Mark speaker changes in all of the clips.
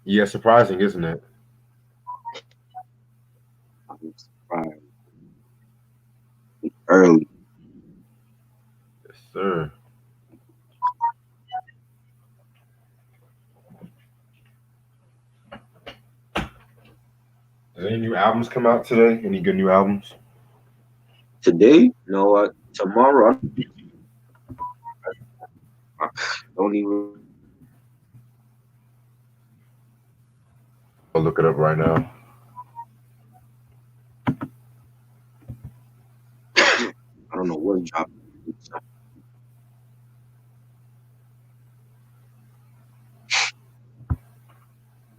Speaker 1: Yeah, surprising, isn't it?
Speaker 2: I'm surprised. Early.
Speaker 1: Yes, sir. Did any new albums come out today? Any good new albums?
Speaker 2: Today? No, tomorrow. I don't even.
Speaker 1: I'll look it up right now.
Speaker 2: I don't know what dropped.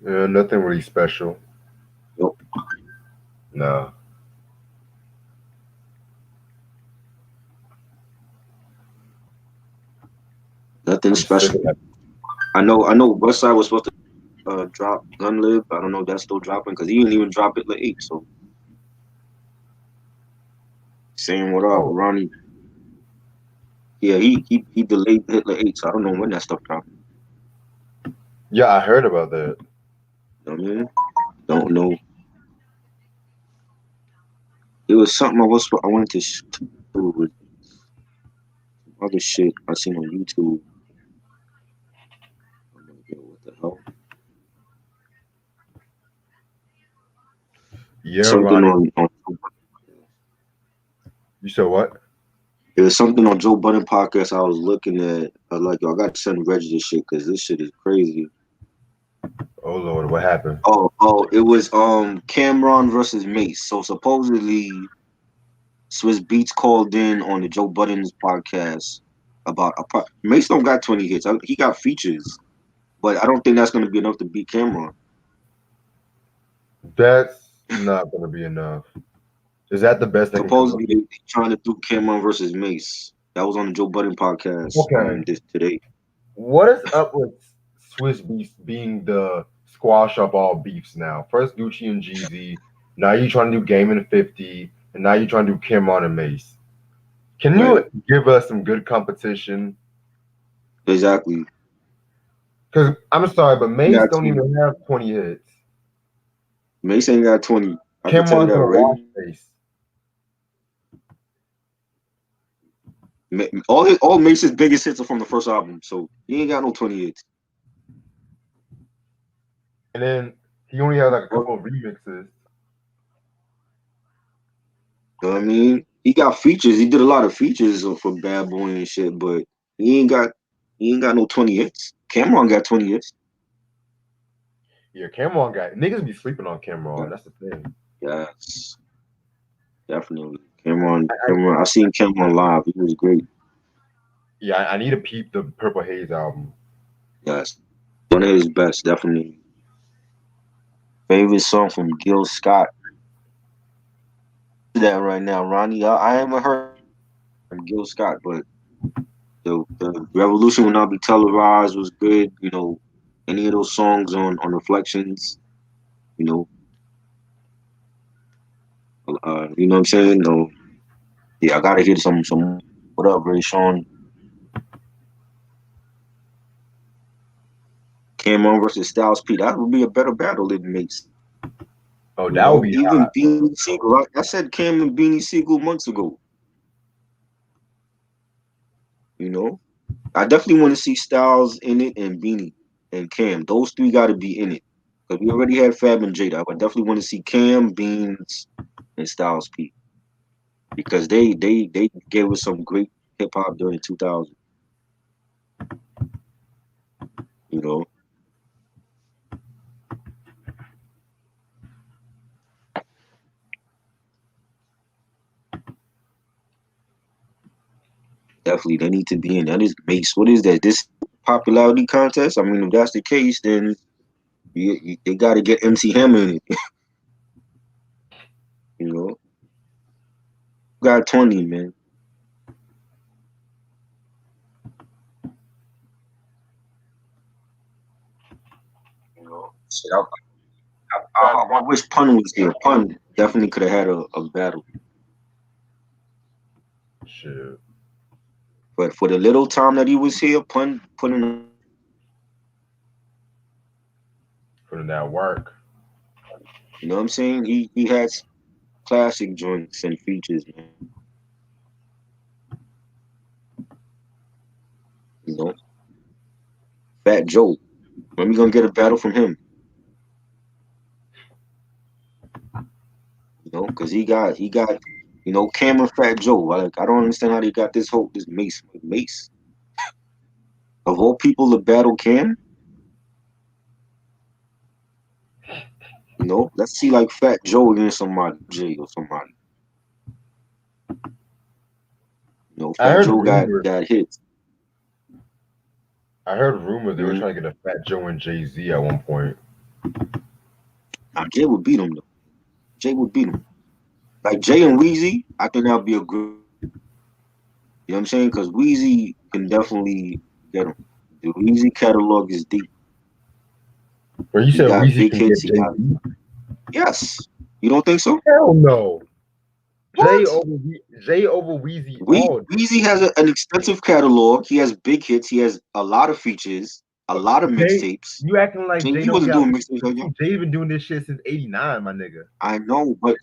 Speaker 1: Yeah, nothing really special.
Speaker 2: Yo,
Speaker 1: No.
Speaker 2: nothing
Speaker 1: I'm sick
Speaker 2: special.
Speaker 1: of that.
Speaker 2: I know. Westside was supposed to drop Gun Lib. I don't know if that's still dropping because he didn't even drop it like 8. So same with
Speaker 1: Oh,
Speaker 2: Ronnie. Yeah, he delayed Hitler 8, so I don't know when that stuff dropping.
Speaker 1: yeah, I heard about that.
Speaker 2: You know what I mean? Don't know. It was something I wanted to do with other shit I seen on YouTube. I'm like, yo, what the hell?
Speaker 1: Yeah,
Speaker 2: Something
Speaker 1: Ronnie.
Speaker 2: on
Speaker 1: You said what?
Speaker 2: it was something on Joe Budden podcast I was looking at. I was like, yo, I got to send Reggie this shit because this shit is crazy.
Speaker 1: Oh Lord, what happened?
Speaker 2: It was Cameron versus Mace. So supposedly Swiss Beats called in on the Joe Budden's podcast about Mace don't got 20 hits. He got features, but I don't think that's gonna be enough to beat Cameron.
Speaker 1: That's not gonna be enough. Is that the best that can come up?
Speaker 2: Supposedly they trying to do Cameron versus Mace. That was on the Joe Budden podcast
Speaker 1: Okay.
Speaker 2: this today.
Speaker 1: What is up with Swiss Beast being the squash up all beefs now? First Gucci and Jeezy, now you trying to do Game and 50, and now you trying to do Cameron and Mace. Can
Speaker 2: Right.
Speaker 1: you give us some good competition?
Speaker 2: Exactly.
Speaker 1: Because I'm sorry, but
Speaker 2: He
Speaker 1: Mace
Speaker 2: got
Speaker 1: don't
Speaker 2: 20.
Speaker 1: even have 20 hits.
Speaker 2: Mace ain't got 20. I can tell you
Speaker 1: Cameron's
Speaker 2: that
Speaker 1: gonna
Speaker 2: right.
Speaker 1: wash Mace.
Speaker 2: All Mace's biggest hits are from the first album, so he ain't got no 20 hits.
Speaker 1: And then he only has like a couple of remixes.
Speaker 2: You know what I mean? He got features. He did a lot of features for Bad Boy and shit, but he ain't got he ain't got no 20 hits. Cameron got 20 hits.
Speaker 1: Yeah, Cameron got niggas be sleeping on
Speaker 2: Yeah.
Speaker 1: Cameron. That's the thing.
Speaker 2: Yes, definitely. Cameron. I seen Cameron live. He was great.
Speaker 1: Yeah, I need to peep the Purple Haze album.
Speaker 2: Yes, one of his best, definitely. Favorite song from Gil Scott. That right now, Ronnie. I haven't heard from Gil Scott, but the Revolution Will Not Be Televised was good. You know, any of those songs on Reflections. You know, you know what I'm saying? No, yeah, I gotta hear some. What up, Ray Sean? Cameron versus Styles P. That would be a better battle than Mace.
Speaker 1: Oh,
Speaker 2: You
Speaker 1: that would
Speaker 2: know,
Speaker 1: be
Speaker 2: even
Speaker 1: hot.
Speaker 2: Beanie Siegel. I said Cam and Beanie Siegel months ago. You know, I definitely want to see Styles in it and Beanie and Cam. Those three got to be in it because we already had Fab and Jada. I definitely want to see Cam, Beans, and Styles P because they gave us some great hip hop during 2000. You know, definitely they need to be in. That is Mace. What is that? This popularity contest? I mean, if that's the case, then they got to get MC Hammer in it. You know, got 20, man. You know, shit, I wish Pun was here. Pun definitely could have had a battle.
Speaker 1: Shit.
Speaker 2: But for the little time that he was here, Pun put in.
Speaker 1: Putting that work.
Speaker 2: You know what I'm saying? He had some classic joints and features, man. You know, Fat Joe. When we gonna get a battle from him? You know, because he got Cameron Fat Joe. Like I don't understand how they got this Mace of all people to battle Cam. You know, let's see like Fat Joe against somebody, Jay or somebody. You know,
Speaker 1: I
Speaker 2: Fat
Speaker 1: heard
Speaker 2: Joe
Speaker 1: rumors.
Speaker 2: got hits.
Speaker 1: I heard rumors they were
Speaker 2: Mm-hmm.
Speaker 1: trying to get a Fat Joe and Jay Z at one point.
Speaker 2: Now Jay would beat him though. Jay would beat him. Like Jay and Weezy, I think that would be a great. You know what I'm saying? Because Weezy can definitely get him. The Weezy catalog is deep.
Speaker 1: But you
Speaker 2: He
Speaker 1: said
Speaker 2: got
Speaker 1: Weezy
Speaker 2: big
Speaker 1: can
Speaker 2: hits.
Speaker 1: get
Speaker 2: He
Speaker 1: Jay
Speaker 2: got
Speaker 1: Z.
Speaker 2: yes. You don't think so?
Speaker 1: Hell no.
Speaker 2: What?
Speaker 1: Jay over Weezy all day.
Speaker 2: Weezy has an extensive catalog. He has big hits. He has a lot of features, a lot of
Speaker 1: Jay,
Speaker 2: mixtapes.
Speaker 1: you acting like
Speaker 2: Jay
Speaker 1: Jay
Speaker 2: Z
Speaker 1: don't
Speaker 2: wasn't
Speaker 1: got
Speaker 2: doing mixtapes like that.
Speaker 1: mixtapes. Jay been doing this shit since '89, my nigga.
Speaker 2: I know, but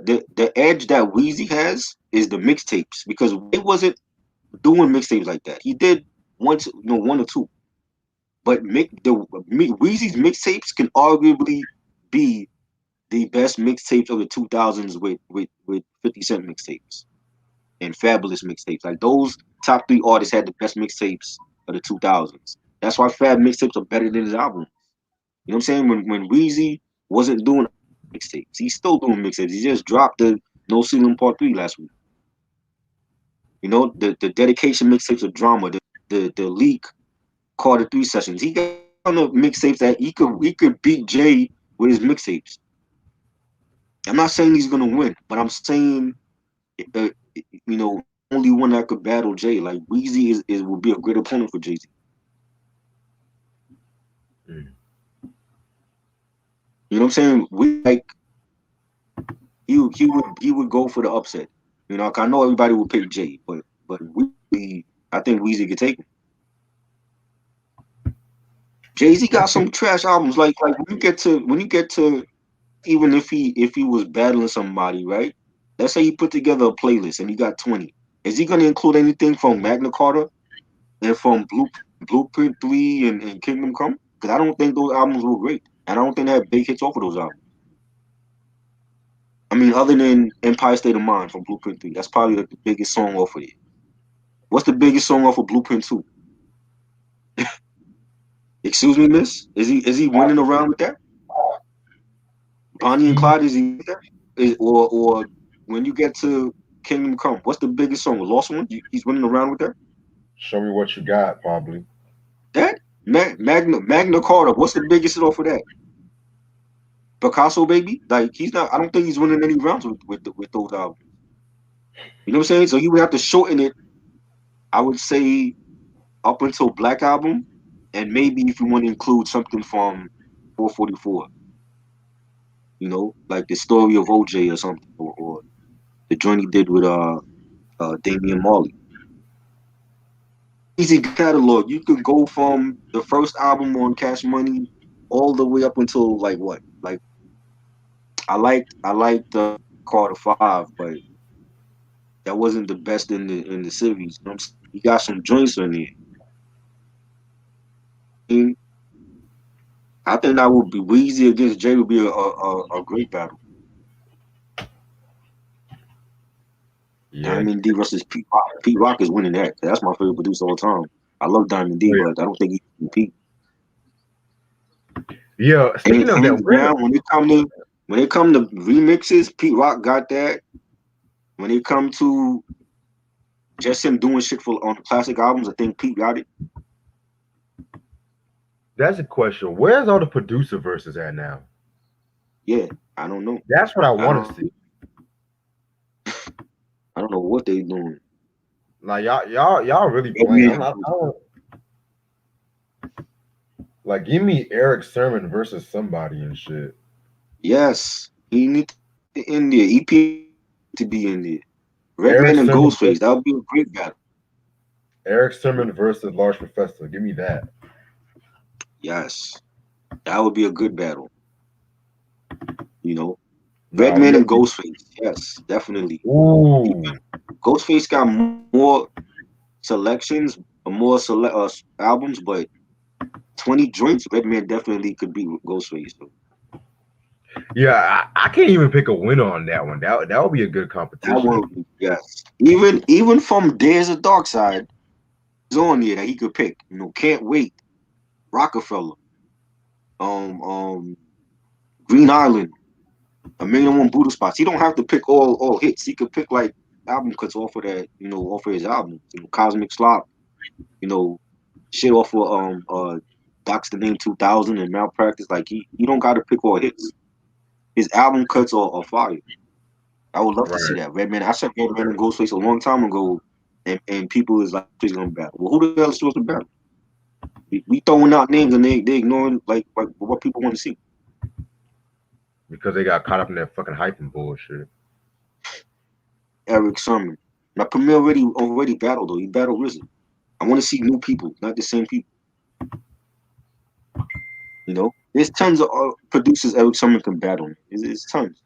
Speaker 2: the edge that Weezy has is the mixtapes because Jay wasn't doing mixtapes like that. He did one or two, but Weezy's mixtapes can arguably be the best mixtapes of the 2000s with 50 Cent mixtapes and Fabulous mixtapes. Like those top three artists had the best mixtapes of the 2000s. That's why Fab mixtapes are better than his album. You know what I'm saying? When Weezy wasn't doing mixtapes, he's still doing mixtapes. He just dropped the No Ceiling Part 3 last week. You know, the dedication mixtapes of drama, the leak Carter 3 sessions. He got on the mixtapes that he could beat Jay with his mixtapes. I'm not saying he's gonna win, but I'm saying uh, only one that could battle Jay. Like Weezy is will be a great opponent for Jay Z.
Speaker 1: Mm.
Speaker 2: You know what I'm saying? We like he would go for the upset. You know, 'cause I know everybody will pick Jay, but I think Weezy could take him. Jay Z got some trash albums. Like when you get to even if he was battling somebody, right? Let's say he put together a playlist and he got 20. Is he gonna include anything from Magna Carta and from Blueprint 3 and Kingdom Come? Because I don't think those albums were great. And I don't think they had big hits off of those albums. I mean, other than Empire State of Mind from Blueprint 3. That's probably like the biggest song off of it. What's the biggest song off of Blueprint 2? Excuse me, miss? Is he winning around with that? Bonnie and
Speaker 1: He
Speaker 2: Clyde, is he with that? Or when you get to Kingdom Come, what's the biggest song? Lost One? He's running around with that?
Speaker 1: show me what you got, probably.
Speaker 2: That? Magna Carta, what's the biggest hit off of that? Picasso, baby? Like, he's not, I don't think he's winning any rounds with those albums. You know what I'm saying? So he would have to shorten it, I would say, up until Black Album, and maybe if you want to include something from 444, like the story of OJ or something, or the joint he did with Damian Marley. Easy catalog. You could go from the first album on Cash Money all the way up until like what? Like I liked Carter 5, but that wasn't the best in the series. You know what I'm saying? He got some joints in there. And I think that would be Weezy against Jay would be a great battle.
Speaker 1: Yeah.
Speaker 2: Diamond D versus Pete Rock. Pete Rock is winning that. That's my favorite producer all the time. I love Diamond
Speaker 1: Oh
Speaker 2: D,
Speaker 1: yeah.
Speaker 2: but I don't think he can compete.
Speaker 1: Yeah.
Speaker 2: And
Speaker 1: Speaking of that,
Speaker 2: hands down, when it come to remixes, Pete Rock got that. When it come to just him doing shit for on classic albums, I think Pete got it.
Speaker 1: that's a question. Where's all the producer verses at now?
Speaker 2: Yeah, I don't know.
Speaker 1: That's what I
Speaker 2: I
Speaker 1: want to
Speaker 2: don't.
Speaker 1: see.
Speaker 2: I don't know what they doing.
Speaker 1: Like y'all really playing.
Speaker 2: Maybe,
Speaker 1: I'm not. I don't like. Give me Eric Sermon versus somebody and shit.
Speaker 2: yes, he need to be in there. EP to be in there. Redman
Speaker 1: Eric
Speaker 2: and
Speaker 1: Sermon.
Speaker 2: Ghostface. That would be a great battle.
Speaker 1: Eric Sermon versus Large Professor. Give me that.
Speaker 2: Yes. That would be a good battle. You know,
Speaker 1: No,
Speaker 2: Redman
Speaker 1: yeah.
Speaker 2: and Ghostface. Yes, definitely.
Speaker 1: Ooh.
Speaker 2: Even Ghostface got more selections, more albums, but 20 joints. Redman definitely could beat Ghostface. So
Speaker 1: Yeah, I can't even pick a winner on that one. That would be a good
Speaker 2: that
Speaker 1: competition.
Speaker 2: one would be yes. Even from Days of Dark Side, is on there that he could pick. You know, Can't Wait, Rockefeller, um, Green Island, A Million and One Buddha Spots. He don't have to pick all hits. He could pick like album cuts off of that. You know, off of his album. You know, Cosmic Slop. You know, shit off of Doc's the Name 2000 and Malpractice. Like he don't got to pick all hits. His album cuts are fire. I would love to see
Speaker 1: Right.
Speaker 2: that. Redman. I said Redman and Ghostface a long time ago, and people is like, "He's gonna battle." Well, who the hell is supposed to battle? We throwing out names and they ignoring like what people want to see.
Speaker 1: Because they got caught up in that fucking hype and bullshit.
Speaker 2: Eric Sermon. Now Premier already battled though. He battled RZA. I want to see new people, not the same people. You know, there's tons of producers Eric Sermon can battle. It's tons.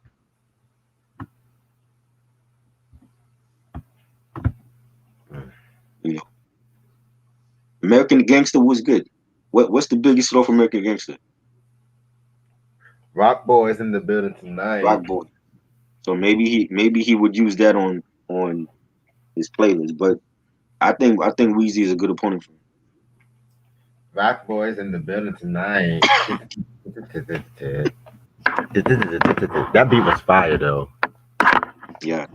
Speaker 2: You know, American Gangster was good. What's the biggest hit off American Gangster?
Speaker 1: Rock Boys in the building tonight.
Speaker 2: Rock Boy. So maybe he would use that on his playlist. But I think Weezy is a good opponent for him.
Speaker 1: Rock Boys in the building tonight. That beat was fire though.
Speaker 2: Yeah,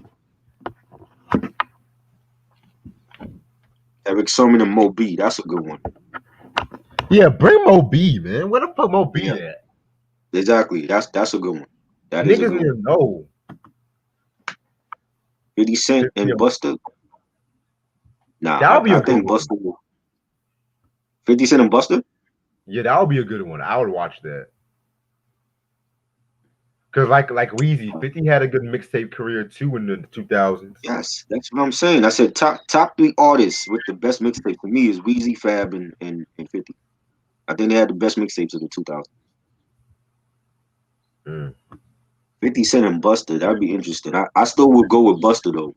Speaker 2: Eric Sermon and Mo B. That's a good one.
Speaker 1: Yeah, bring Mo B, man. Where the fuck Mo B
Speaker 2: Yeah,
Speaker 1: at?
Speaker 2: exactly. That's a good one. That is a
Speaker 1: Niggas
Speaker 2: good
Speaker 1: need
Speaker 2: one.
Speaker 1: to know.
Speaker 2: 50 Cent
Speaker 1: 50
Speaker 2: and Buster. Nah,
Speaker 1: That would be
Speaker 2: I
Speaker 1: a good
Speaker 2: think
Speaker 1: one.
Speaker 2: Buster. 50 Cent and Buster.
Speaker 1: Yeah, that would be a good one. I would watch that. Cause like Weezy, 50 had a good mixtape career too in the 2000s.
Speaker 2: Yes, that's what I'm saying. I said top three artists with the best mixtape for me is Weezy, Fab, and 50. I think they had the best mixtapes of the 2000s.
Speaker 1: Mm.
Speaker 2: 50 Cent and Buster. That'd be interesting. I still would go with Buster though,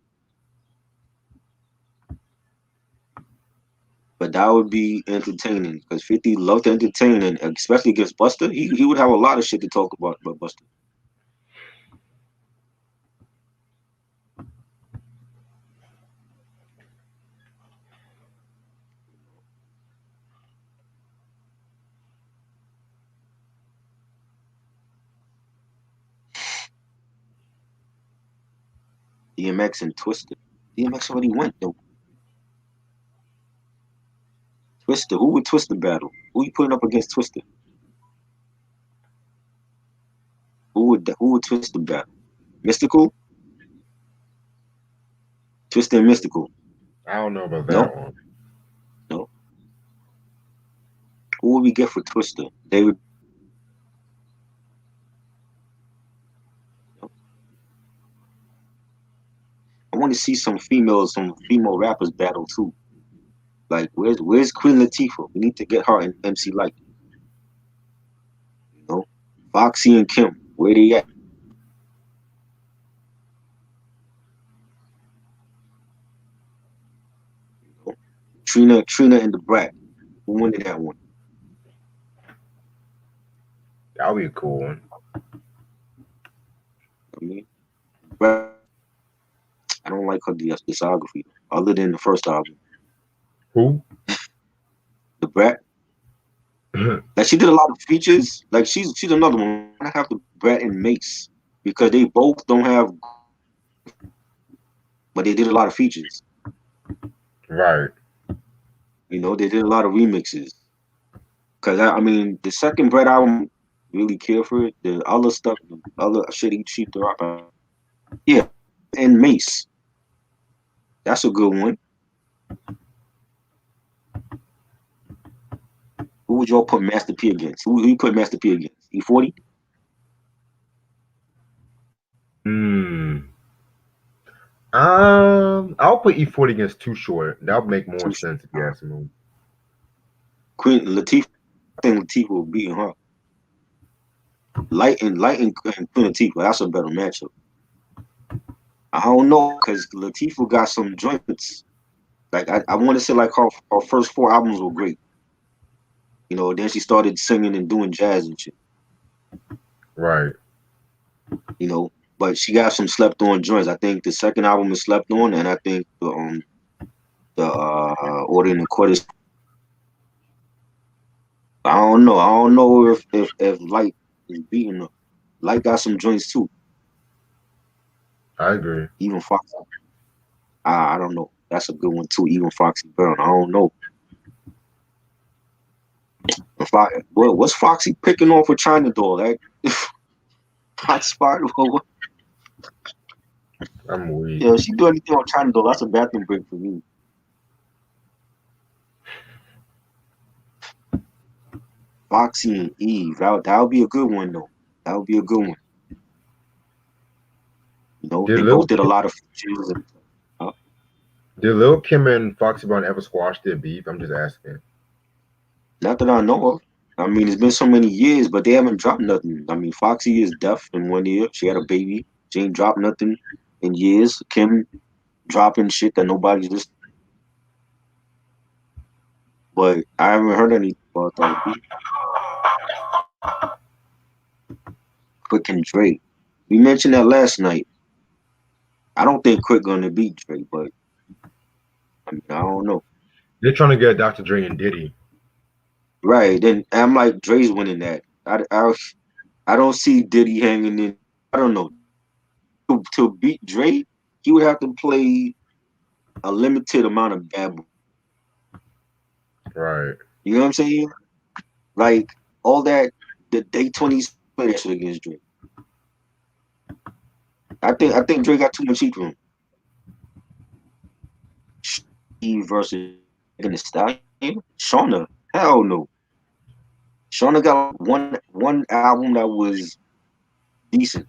Speaker 2: but that would be entertaining because 50 loved to entertain, and especially against Buster, he would have a lot of shit to talk about Buster. DMX and Twister. DMX already went though. Twister. Who would Twister battle? Who you putting up against Twister? Who would Twister battle? Mystical? Twister and Mystical.
Speaker 1: I don't know about
Speaker 2: No,
Speaker 1: that one.
Speaker 2: no. Who would we get for Twister? David. I want to see some female rappers battle too. Like where's Queen Latifah? We need to get her in MC Light. You know, Foxy and Kim. Where they at? You know? Trina and the Brat. Who won that one?
Speaker 1: That would be a cool one.
Speaker 2: I mean, Brat. I don't like her discography other than the first album.
Speaker 1: Who?
Speaker 2: The Brat. Like she did a lot of features. Like she's another one. I have the Brat and Mace because they both don't have, but they did a lot of features.
Speaker 1: Right.
Speaker 2: You know, they did a lot of remixes. Cause I mean, the second Brat album, really care for it. The other stuff, the other shit he threw out. Yeah, and Mace. That's a good one. Who would y'all put Master P against? Who you put Master P against? E40?
Speaker 1: Hmm. I'll put E40 against Too Short. That would make more sense if you ask me.
Speaker 2: Queen Latifah. I think Latifah will beat her. Light and Queen Latifah. That's a better matchup. I don't know because Latifah got some joints. Like I want to say like her first four albums were great. Then she started singing and doing jazz and shit.
Speaker 1: Right.
Speaker 2: You know, but she got some slept on joints. I think the second album is slept on, and I think the Order in the Court is. I don't know. I don't know if Light is beating her. Light got some joints too.
Speaker 1: I agree.
Speaker 2: Even Foxy. I don't know. That's a good one too. Even Foxy Brown. I don't know. What's Foxy picking off with China Doll? That hot spot.
Speaker 1: I'm weak.
Speaker 2: Yeah, if she do anything on China Doll, that's a bathroom break for me. Foxy and Eve. That would be a good one though. That would be a good one.
Speaker 1: Did
Speaker 2: They both
Speaker 1: Lil
Speaker 2: did a lot of features. Uh,
Speaker 1: did Lil Kim and Foxy Brown ever squash their beef? I'm just asking.
Speaker 2: Not that I know of. I mean, it's been so many years, but they haven't dropped nothing. I mean, Foxy is deaf in 1 year. She had a baby. She ain't dropped nothing in years. Kim dropping shit that nobody's just. But I haven't heard anything about that beef. Quick and Drake. We mentioned that last night. I don't think Quick gonna beat Drake, but I mean, I don't know.
Speaker 1: They're trying to get Dr. Dre and Diddy.
Speaker 2: Right. Then I'm like, Dre's winning that. I don't see Diddy hanging in. I don't know. To beat Dre, he would have to play a limited amount of bad boy.
Speaker 1: Right.
Speaker 2: You know what I'm saying? Like all that the day 20s play that shit against Dre. I think Dre got too much heat for him. He versus Megan Thee Stallion. Shauna, hell no. Shauna got one album that was decent.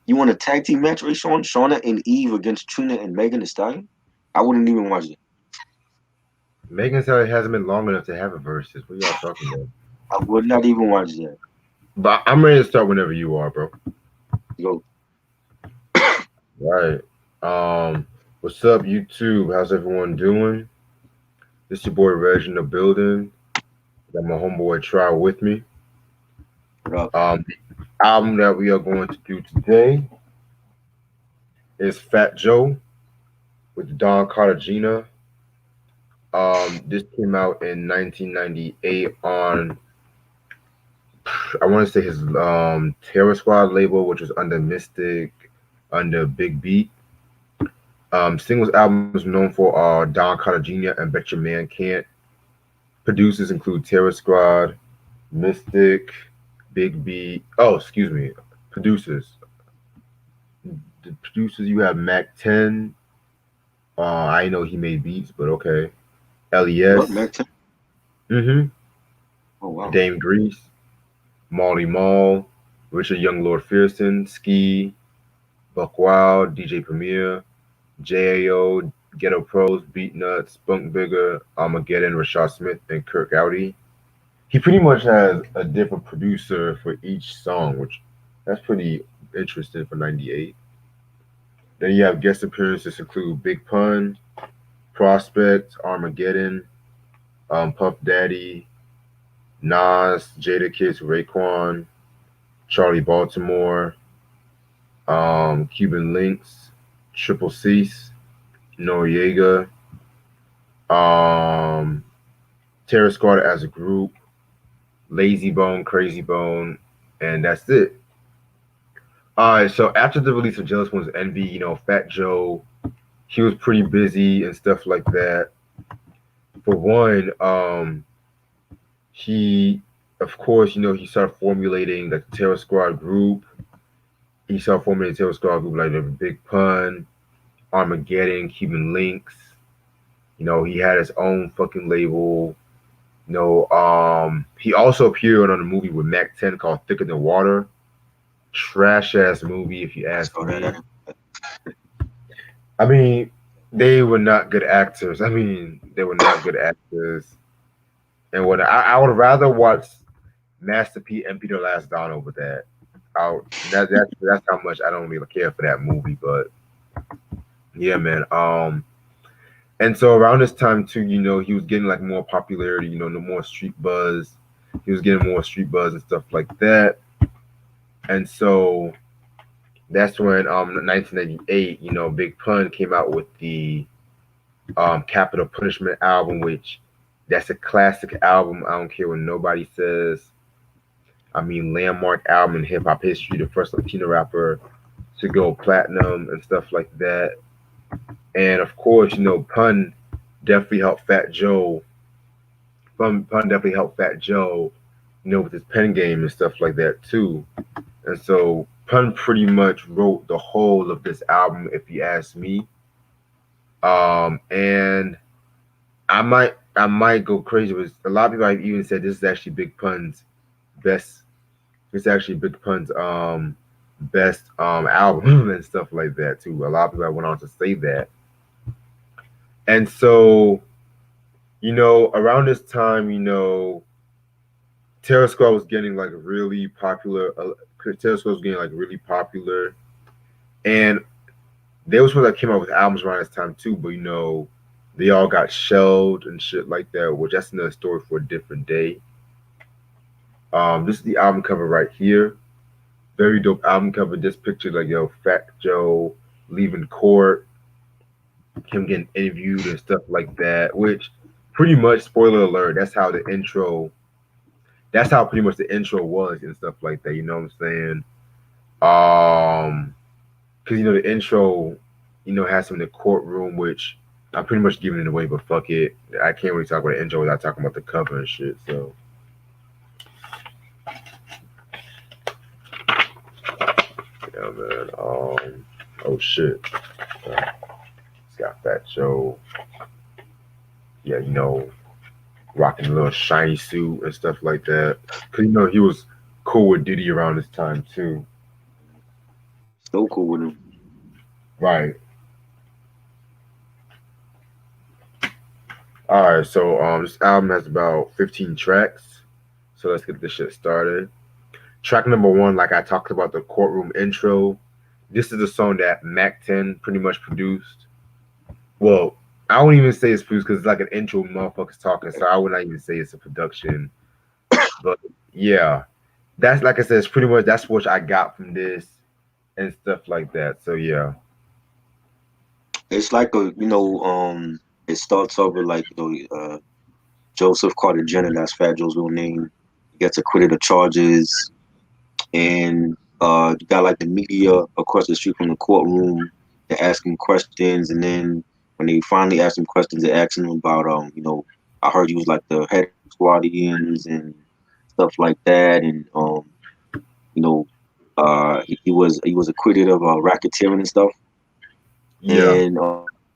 Speaker 2: You want a tag team match with Shauna and Eve against Trina and Megan Thee Stallion? I wouldn't even watch it.
Speaker 1: Megan said it hasn't been long enough to have a versus. What y'all talking about?
Speaker 2: I would not even watch that.
Speaker 1: But I'm ready to start whenever you are, bro.
Speaker 2: Yo,
Speaker 1: Right. What's up, YouTube? How's everyone doing? This your boy Reg in the building. Got my homeboy Try with me.
Speaker 2: what up?
Speaker 1: The album that we are going to do today is Fat Joe with Don Cartegena. This came out in 1998 on I want to say his terrasquad label, which was under Mystic, under Big Beat. Singles albums known for Don Cartagena and Bet Your Man Can't. Producers include Terror Squad, Mystic, Big Beat. Oh, excuse me. Producers. The producers you have Mac 10. I know he made beats, but okay.
Speaker 2: What,
Speaker 1: L.E.S.
Speaker 2: Mac 10?
Speaker 1: Mm-hmm.
Speaker 2: Oh, wow.
Speaker 1: Dame Grease, Molly Mall, Richard Young Lord Fearston, Ski, Buck Wild, DJ Premier, JAO, Ghetto Pros, Beat Nuts, Spunk Bigger, Armageddon, Rashad Smith, and Kirk Audi. He pretty much has a different producer for each song, which that's pretty interesting for '98. Then you have guest appearances include Big Pun, Prospect, Armageddon, Puff Daddy, Nas, Jadakiss, Raekwon, Charlie Baltimore, Cuban Links, Triple Cease, Noriega, um, Terror Squad as a group, Lazy Bone, Crazy Bone, and that's it. All right, so after the release of Jealous One's Envy, Fat Joe, he was pretty busy and stuff like that. For one, he, of course, he started formulating like the Terror Squad group. He started formulating the Terror Squad group like the Big Pun, Armageddon, Cuban Links. He had his own fucking label. He also appeared on a movie with Mac 10 called Thicker Than Water. Trash ass movie, if you
Speaker 2: I
Speaker 1: ask
Speaker 2: saw
Speaker 1: me.
Speaker 2: that.
Speaker 1: I mean, they were not good actors. They were not good actors. And what I would rather watch Master P and Peter Last Don over that. That's how much I don't really care for that movie, but yeah, man. And so around this time too, he was getting like more popularity, no more street buzz. He was getting more street buzz and stuff like that. And so that's when 1998, Big Pun came out with the Capital Punishment album, which that's a classic album. I don't care what nobody says. I mean, landmark album in hip hop history, the first Latino rapper to go platinum and stuff like that. And of course, Pun definitely helped Fat Joe. Pun definitely helped Fat Joe, with his pen game and stuff like that too. And so Pun pretty much wrote the whole of this album, if you ask me. And I might go crazy with a lot of people. Have even said this is actually Big Pun's best. It's actually Big Pun's best album and stuff like that too. A lot of people went on to say that. And so around this time, Terror Squad was getting like really popular. Terror Squad was getting like really popular, and they was supposed to came out with albums around this time too. But they all got shelved and shit like that. Which that's another story for a different day. This is the album cover right here. Very dope album cover. This picture, like Fat Joe leaving court, him getting interviewed and stuff like that. Which pretty much, spoiler alert, that's how the intro. That's how pretty much the intro was and stuff like that. You know what I'm saying? Because the intro, has some in the courtroom, which I'm pretty much giving it away, but fuck it, I can't really talk about the intro without talking about the cover and shit. So yeah, man. Oh shit, it's got Fat Joe. Yeah, rocking a little shiny suit and stuff like that. Cause he was cool with Diddy around this time too.
Speaker 2: So cool with him.
Speaker 1: Right. All right, so this album has about 15 tracks. So let's get this shit started. Track number one, like I talked about the courtroom intro. This is a song that Mac 10 pretty much produced. Well, I won't even say it's produced because it's like an intro motherfuckers talking, so I would not even say it's a production. But yeah, that's like I said, it's pretty much that's what I got from this and stuff like that. So yeah.
Speaker 2: It's like it starts over like Joseph Cartegena, that's Fat Joe's real name. He gets acquitted of charges, and you got like the media across the street from the courtroom. They ask him questions, and then when they finally ask him questions, they ask him about I heard you was like the head of squadians and stuff like that, and you know he was acquitted of racketeering and stuff,
Speaker 1: Yeah.
Speaker 2: and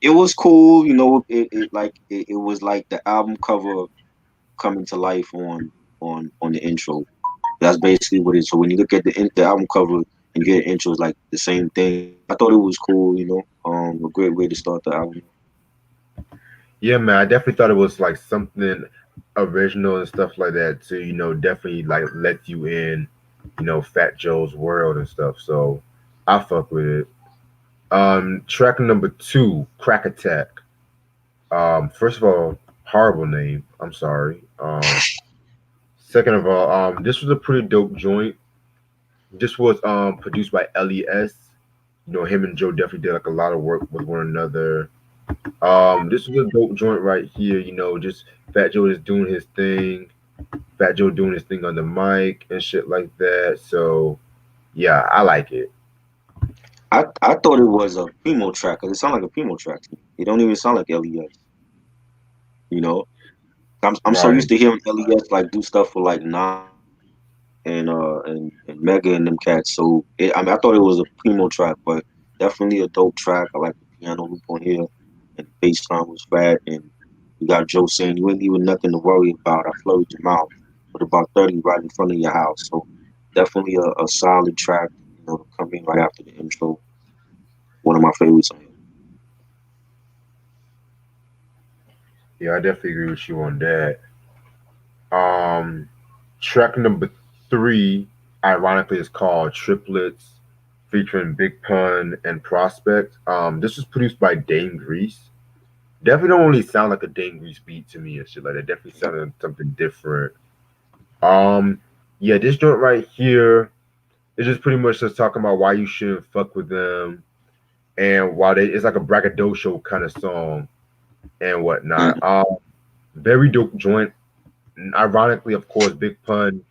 Speaker 2: it was cool. It was like the album cover coming to life on the intro. That's basically what it is. So when you look at the album cover and you get an intro, it's like the same thing. I thought it was cool. A great way to start the album.
Speaker 1: Yeah, man. I definitely thought it was like something original and stuff like that too. Definitely like let you in, Fat Joe's world and stuff. So I fuck with it. Track number two, Crack Attack. First of all, horrible name. I'm sorry. Second of all, this was a pretty dope joint. This was produced by L.E.S. Him and Joe definitely did like a lot of work with one another. This was a dope joint right here. Just Fat Joe just doing his thing. Fat Joe doing his thing on the mic and shit like that. So yeah, I like it.
Speaker 2: I thought it was a Primo track because it sounded like a Primo track to me. It don't even sound like L.E.S. You know, I'm so
Speaker 1: Right.
Speaker 2: used to hearing L.E.S. like do stuff for like Nas and Mega and them cats. So I mean, I thought it was a Primo track, but definitely a dope track. I like the piano loop on here, and the bass line was fat. And you got Joe saying you ain't even nothing to worry about. I flooded your mouth with about 30 right in front of your house. So definitely a solid track. To come in right after the intro. One of my favorites on here.
Speaker 1: Yeah, I definitely agree with you on that. Um, Track number three, ironically, is called Triplets, featuring Big Pun and Prospect. This was produced by Dame Grease. Definitely don't really sound like a Dame Grease beat to me and shit like that. Definitely
Speaker 2: Yep.
Speaker 1: sounded something different. Um, yeah, this joint right here is just pretty much just talking about why you shouldn't fuck with them and why they. It's like a braggadocio kind of song and whatnot.
Speaker 2: Mhm.
Speaker 1: Very dope joint. Ironically, of course, Big Pun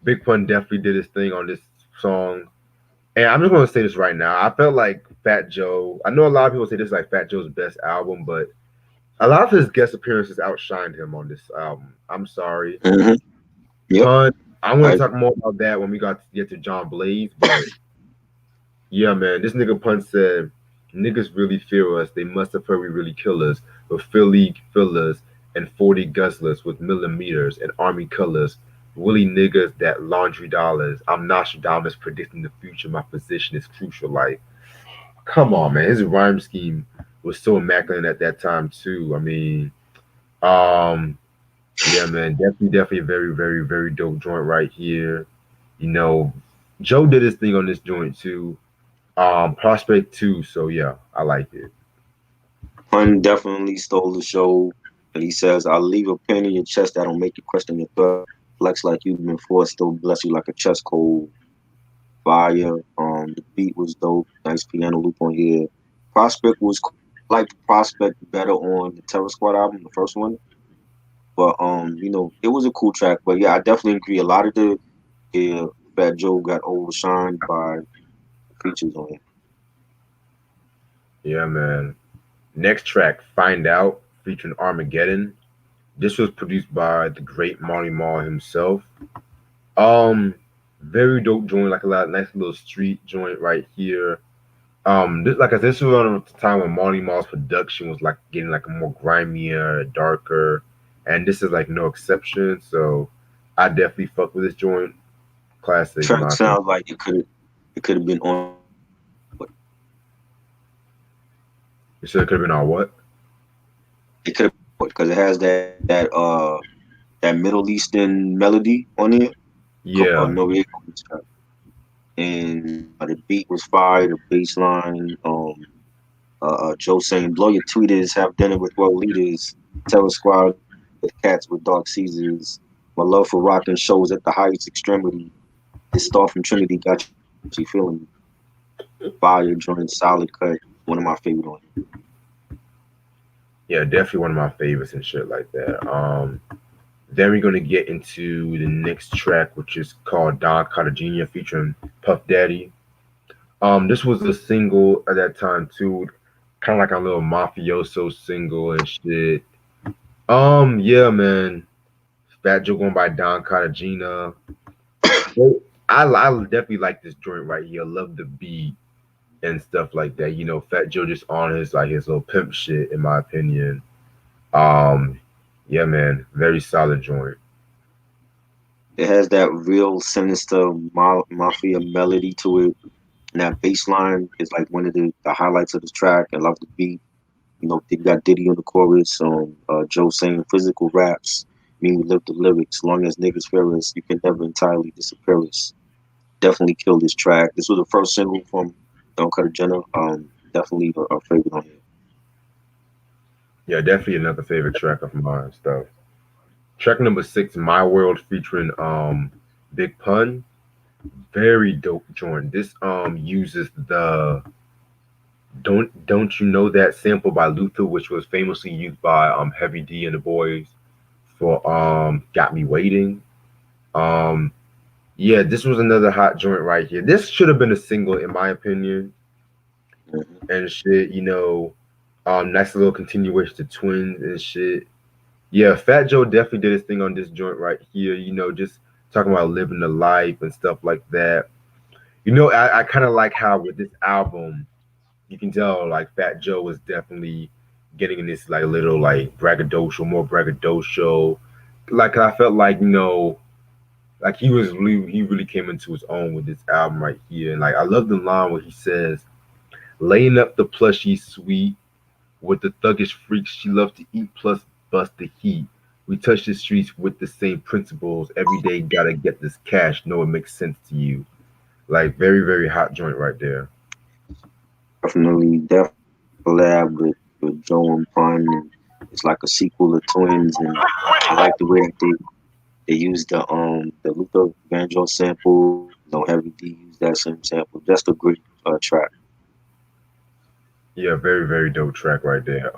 Speaker 1: definitely did his thing on this song. And I'm just gonna say this right now. I felt like Fat Joe. I know a lot of people say this is like Fat Joe's best album, but a lot of his guest appearances outshined him on this album. I'm sorry,
Speaker 2: Mhm. Yep.
Speaker 1: Pun. I'm
Speaker 2: I
Speaker 1: gonna
Speaker 2: agree.
Speaker 1: talk more about that when we got to get to John Blaze, but yeah, man, this nigga Pun said, "Niggas really fear us. They must have heard we really kill us with Philly fillers and 40 guzzlers with millimeters and army colors. Willie niggas that laundry dollars. I'm Nostradamus predicting the future. My position is crucial. Like, come on, man. His rhyme scheme was so immaculate at that time too. I mean, um, yeah, man, definitely a very, very, very dope joint right here. You know, Joe did his thing on this joint too. Prospect too. So yeah, I like it.
Speaker 2: Pun definitely stole the show. And he says, "I'll leave a pain in your chest that'll make you question your threat. Flex like you've been forced, still bless you like a chest cold. Fire. The beat was dope. Nice piano loop on here. Prospect was cool. I liked Prospect better on the Terror Squad album, the first one. But it was a cool track. But yeah, I definitely agree. A lot of the Fat Joe got overshined by features on it.
Speaker 1: Yeah, man. Next track, Find Out, featuring Armageddon. This was produced by the great Marty Marl himself. Um, very dope joint, like a lot nice little street joint right here. This, like I said, this was around the time when Marty Marl's production was like getting like more grimier, darker, and this is like no exception. So I definitely fuck with this joint. Classic, in
Speaker 2: Track
Speaker 1: my opinion.
Speaker 2: sounds like it could have been on.
Speaker 1: You said it could have been on what?
Speaker 2: It could have because it has that Middle Eastern melody on it.
Speaker 1: Yeah,
Speaker 2: Noriega on this track. And the beat was fire. The bass line. Joe saying, "Blow your tweeters, have dinner with world leaders, terror squad with cats with dark Caesars. My love for rocking shows at the highest extremity. This star from Trinity got you feeling me. Fire joint, solid cut. One of my favorite on it.
Speaker 1: yeah, definitely one of my favorites and shit like that. Then we're gonna get into the next track, which is called Don Cartegena featuring Puff Daddy. This was a single at that time too, kind of like a little mafioso single and shit. Yeah, man. Fat Joe going by Don Cartagena. Well, I definitely like this joint right here. I love the beat and stuff like that. You know, Fat Joe just on his like his little pimp shit, in my opinion. Um, yeah, man, very solid joint.
Speaker 2: It has that real sinister mafia melody to it. And that bass line is like one of the highlights of this track. I love the beat. They got Diddy on the chorus. Joe saying physical raps mean we live the lyrics. Long as niggas fear us, you can never entirely disappear us. Definitely killed this track. This was the first single from Don Cartagena. Definitely a favorite on here.
Speaker 1: Yeah, definitely another favorite track of mine. Stuff. Track number six, My World featuring Big Pun. Very dope joint. This uses the don't you know that sample by Luther, which was famously used by Heavy D and the Boys for Got Me Waiting. Um yeah, this was another hot joint right here. This should have been a single in my opinion
Speaker 2: Mhm.
Speaker 1: and shit, you know. Nice little continuation to Twins and shit. Yeah, Fat Joe definitely did his thing on this joint right here, you know, just talking about living the life and stuff like that. You know, I kind of like how with this album, you can tell like Fat Joe was definitely getting in this like little like braggadocio, more braggadocio. Like I felt like like he really came into his own with this album right here, and like I love the line where he says, "Laying up the plushy sweet with the thuggish freaks she loves to eat plus bust the heat. We touch the streets with the same principles. Every day gotta get this cash. No, it makes sense to you. Like very, very hot joint right there.
Speaker 2: Definitely collab with Joe and Pun, and it's like a sequel of Twins, and I like the way that they use the Luther Vandross sample. Heavy D used that same sample. Just a great track.
Speaker 1: Yeah, very, very dope track right there.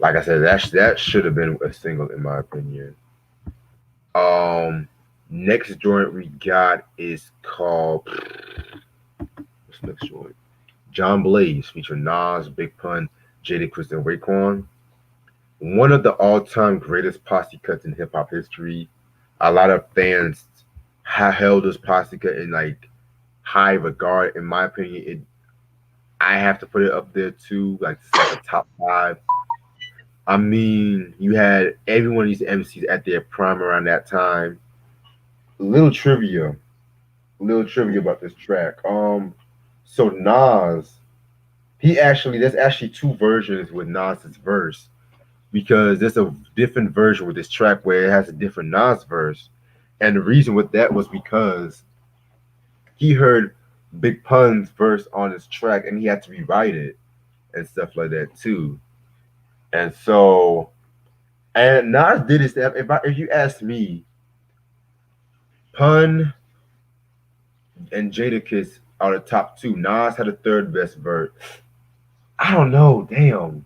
Speaker 1: Like I said, that should have been a single in my opinion. Um, Next joint we got is called what's the next joint? John Blaze featuring Nas, Big Pun, Jada, and Raekwon. One of the all-time greatest posse cuts in hip hop history. A lot of fans have held this posse cut in like high regard. In my opinion, I have to put it up there too. Like it's like a top five. I mean, you had every one of these MCs at their prime around that time. Little trivia, little trivia about this track. So Nas, there's actually two versions with Nas's verse because there's a different version with this track where it has a different Nas verse, and the reason with that was because he heard Big Pun's verse on his track and he had to rewrite it and stuff like that too. And so, and Nas did his. If you ask me, Pun and Jadakiss are the top two. Nas had the third best verse. I don't know. Damn.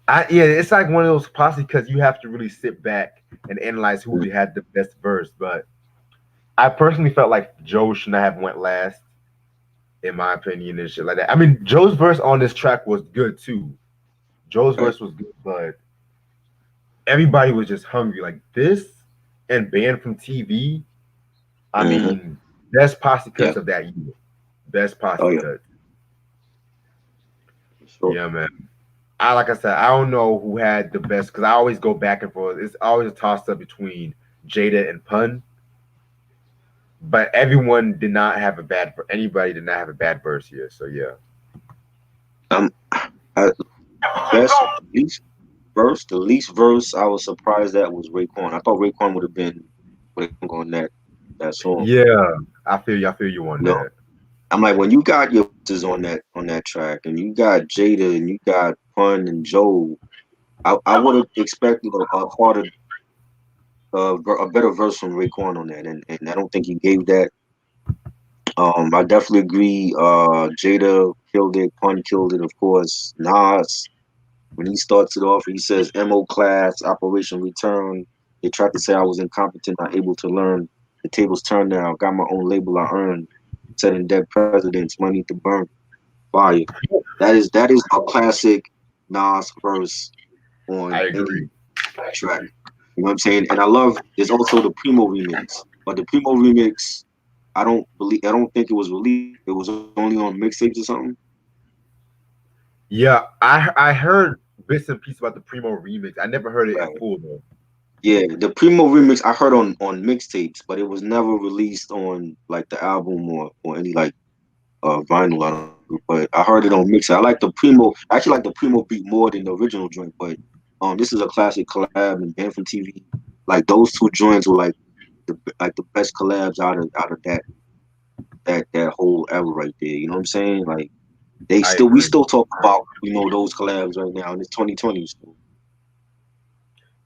Speaker 1: Yeah, it's like one of those posse because you have to really sit back and analyze who
Speaker 2: Mm.
Speaker 1: had the best verse. But I personally felt like Joe should not have went last, in my opinion, and shit like that. I mean, Joe's verse on this track was good too. Joe's
Speaker 2: Right.
Speaker 1: verse was good, but everybody was just hungry. Like this and Banned from TV. I
Speaker 2: Mm-hmm.
Speaker 1: mean, best posse
Speaker 2: Yeah.
Speaker 1: cuts of that year. Best
Speaker 2: Oh
Speaker 1: posse
Speaker 2: yeah.
Speaker 1: cuts.
Speaker 2: For sure.
Speaker 1: Yeah, man. I like I said, I don't know who had the best because I always go back and forth. It's always a toss up between Jada and Pun, but everyone did not have a bad. Anybody did not have a bad verse here. So yeah,
Speaker 2: Um, I, best least the least verse I was surprised that was Raekwon. I thought Raekwon would have been on that song.
Speaker 1: yeah. I feel you. I feel you on
Speaker 2: You know,
Speaker 1: that.
Speaker 2: I'm like when you got your verses on that track, and you got Jada, and you got Pun and Joe. I would have expected a better verse from Raekwon on that, and I don't think he gave that. I definitely agree. Jada killed it. Pun killed it, of course. Nas, when he starts it off, he says, "MO class, Operation Return." They tried to say I was incompetent, not able to learn. The tables turned now. Got my own label I earned. Setting dead presidents, money to burn. Fire. That is a classic Nas verse
Speaker 1: I
Speaker 2: on any
Speaker 1: agree.
Speaker 2: track. You know what I'm saying? And I love there's also the Primo remix. But the Primo remix, I don't think it was released. It was only on mixtapes or something.
Speaker 1: Yeah, I heard bits and pieces about the Primo remix. I never heard it in
Speaker 2: Right.
Speaker 1: full though.
Speaker 2: Yeah, the Primo remix I heard on mixtapes, but it was never released on like the album or any like vinyl. I don't think, but I heard it on mix. I like the Primo. I actually like the Primo beat more than the original joint. But this is a classic collab and Band from TV. Like those two joints were like the best collabs out of that whole era right there. You know what I'm saying? Like
Speaker 1: I
Speaker 2: we
Speaker 1: agree.
Speaker 2: still talk about those collabs right now, and it's 2020 still.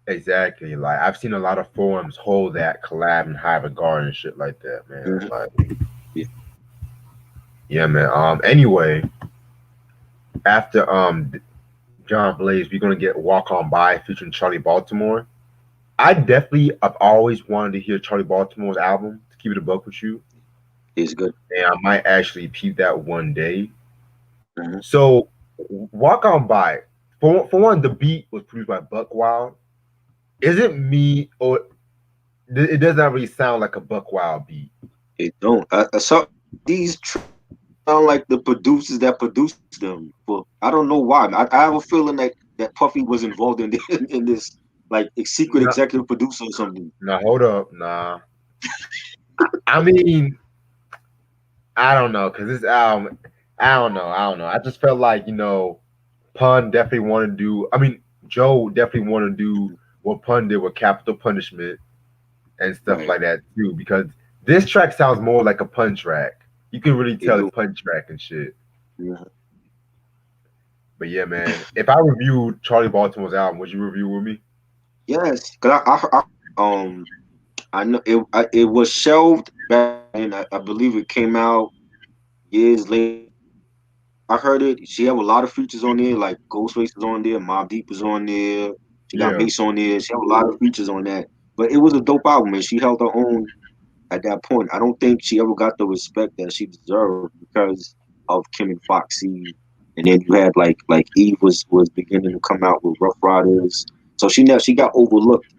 Speaker 1: Exactly. Like I've seen a lot of forums hold that collab in high regard and shit like that, man.
Speaker 2: Hmm.
Speaker 1: Like
Speaker 2: Yeah,
Speaker 1: yeah, man. Anyway, after John Blaze, we're gonna get Walk On By featuring Charlie Baltimore. I've always wanted to hear Charlie Baltimore's album, to keep it a buck with you.
Speaker 2: it's good.
Speaker 1: And I might actually peep that one day.
Speaker 2: Hmm.
Speaker 1: So Walk On By, for one, the beat was produced by Buck Wild. Is it me or it does not really sound like a Buck Wild beat?
Speaker 2: It don't. I saw these sound like the producers that produced them. But I don't know why. I have a feeling that Puffy was involved in in this like a secret
Speaker 1: No,
Speaker 2: executive producer or something.
Speaker 1: no, hold up, nah. I mean, I don't know, cause this album, I don't know. I just felt like Pun definitely wanted to do. I mean, Joe definitely want to do what Pun did with Capital Punishment and stuff
Speaker 2: Right.
Speaker 1: like that too, because this track sounds more like a Pun track. You can really
Speaker 2: It
Speaker 1: tell it's
Speaker 2: do.
Speaker 1: Pun track and shit.
Speaker 2: Yeah.
Speaker 1: But yeah, man, if I reviewed Charlie Baltimore's album, would you review with me?
Speaker 2: Yes, cause I know it was shelved back then. I believe it came out years later. I heard it. She have a lot of features on there, like Ghostface is on there, Mobb Deep is on there. She got
Speaker 1: Yeah,
Speaker 2: Mace on there. She have a lot of features on that. But it was a dope album, and she held her own at that point. I don't think she ever got the respect that she deserved because of Kim and Foxy, and then you had like Eve was beginning to come out with Rough Riders, so she got overlooked.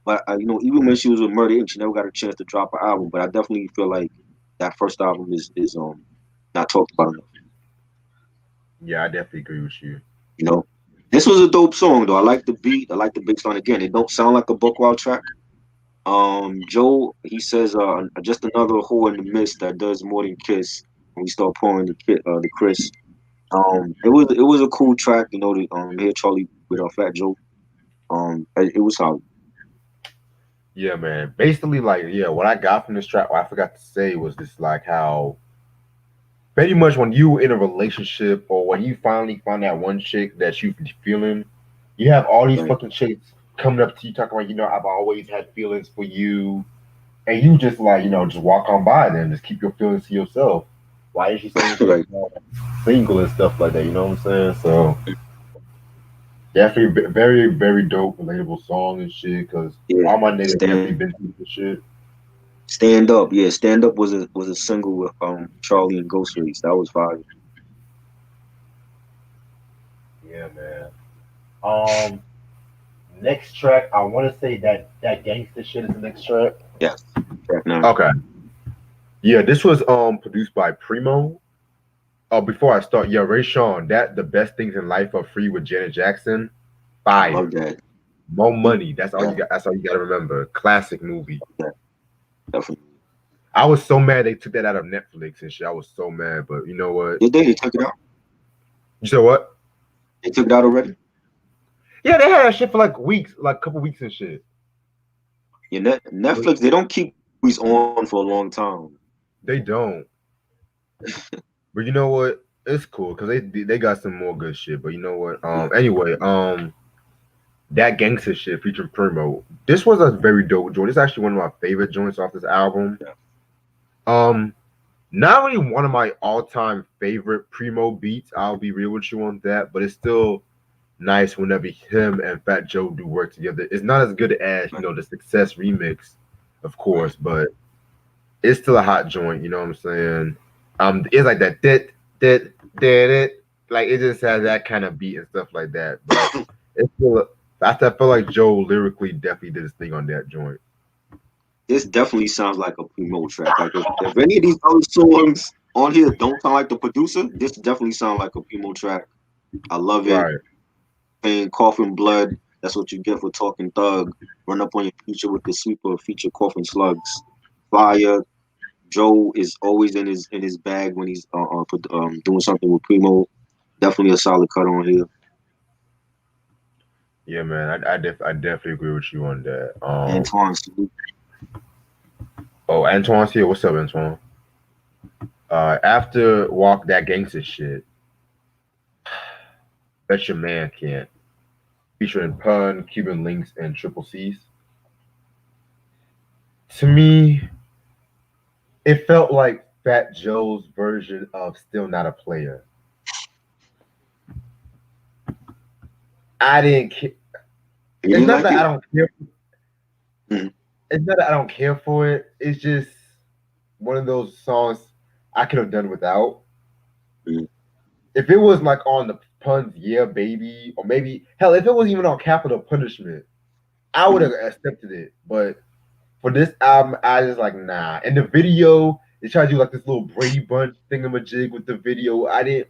Speaker 2: But even when she was with Murder Inc., she never got a chance to drop an album. But I definitely feel like that first album is not talked about enough.
Speaker 1: yeah, I definitely agree with you.
Speaker 2: You know, this was a dope song though. I like the beat. I like the bass line. Again, it don't sound like a Buckwild track. Joe, he says, just another whore in the mist that does more than kiss. And we start pouring the Chris. It was a cool track. Hear Charlie with Fat Joe. It was solid.
Speaker 1: Yeah, man. Basically, like, yeah, what I got from this track, what I forgot to say was just like how pretty much when you in a relationship or when you finally find that one chick that you feeling, you have all these
Speaker 2: Right.
Speaker 1: fucking chicks coming up to you talking about, I've always had feelings for you, and you just like, just walk on by them, just keep your feelings to yourself. Why is she saying she's
Speaker 2: Right.
Speaker 1: single and stuff like that? You know what I'm saying? So definitely very, very dope, relatable song and shit. Because
Speaker 2: Yeah.
Speaker 1: all my niggas definitely
Speaker 2: Stand
Speaker 1: been through this shit.
Speaker 2: Stand Up. Yeah, Stand Up was a single with Charlie and Ghostface. That was fire.
Speaker 1: Yeah, man. Um, Next track, I want to say that gangster shit is the next track.
Speaker 2: Yes. Track 9.
Speaker 1: Okay. Yeah, this was produced by Primo. Before I start, yeah, Ray Sean, that the best things in life are free with Janet Jackson.
Speaker 2: I love
Speaker 1: Fire.
Speaker 2: that.
Speaker 1: More money. That's all you
Speaker 2: Yeah,
Speaker 1: got. That's all you got to remember. Classic movie.
Speaker 2: yeah, definitely.
Speaker 1: I was so mad they took that out of Netflix and shit. I was so mad, but you know what?
Speaker 2: They took it out?
Speaker 1: You said what?
Speaker 2: They took it out already?
Speaker 1: Yeah, they had that shit for like weeks, like a couple weeks and shit.
Speaker 2: Yeah, Netflix, they don't keep movies on for a long time.
Speaker 1: They don't. But you know what? It's cool because they got some more good shit. But you know what?
Speaker 2: Yeah,
Speaker 1: Anyway, that gangster shit featuring Primo. This was a very dope joint. It's actually one of my favorite joints off this album.
Speaker 2: yeah,
Speaker 1: Um, Not really one of my all-time favorite Primo beats. I'll be real with you on that, but it's still nice whenever him and Fat Joe do work together. It's not as good as
Speaker 2: right,
Speaker 1: the Success remix, of
Speaker 2: right.
Speaker 1: course, but it's still a hot joint. You know what I'm saying? It's like that did it, like it just has that kind of beat and stuff like that. But it's still. I feel like Joe lyrically definitely did his thing on that joint.
Speaker 2: This definitely sounds like a Primo track. Like if any of these other songs on here don't sound like the producer, this definitely sounds like a Primo track. I love it.
Speaker 1: Right.
Speaker 2: Pain, coughing blood. That's what you get for talking thug. Run up on your feature with the sweeper, feature coughing slugs. Fire. Joe is always in his bag when he's doing something with Primo. Definitely a solid cut on here.
Speaker 1: Yeah, man. I definitely agree with you on that.
Speaker 2: Antoine salute.
Speaker 1: Oh, Antoine's here. What's up, Antoine? After Walk That Gangster Shit, Bet Your Man Can't, featuring Pun, Cuban Links, and Triple C's. To me, it felt like Fat Joe's version of Still Not a Player. I didn't.
Speaker 2: You
Speaker 1: It's
Speaker 2: didn't
Speaker 1: not
Speaker 2: like
Speaker 1: that I
Speaker 2: it?
Speaker 1: don't care.
Speaker 2: Mm-hmm.
Speaker 1: It's not that I don't care for it. It's just one of those songs I could have done without.
Speaker 2: Mm-hmm.
Speaker 1: If it was like on the Pun's Yeah Baby, or maybe hell, if it was even on Capital Punishment, I would have accepted it. But for this album, I just like nah. And the video, they tried to do like this little Brady Bunch thingamajig with the video. I didn't.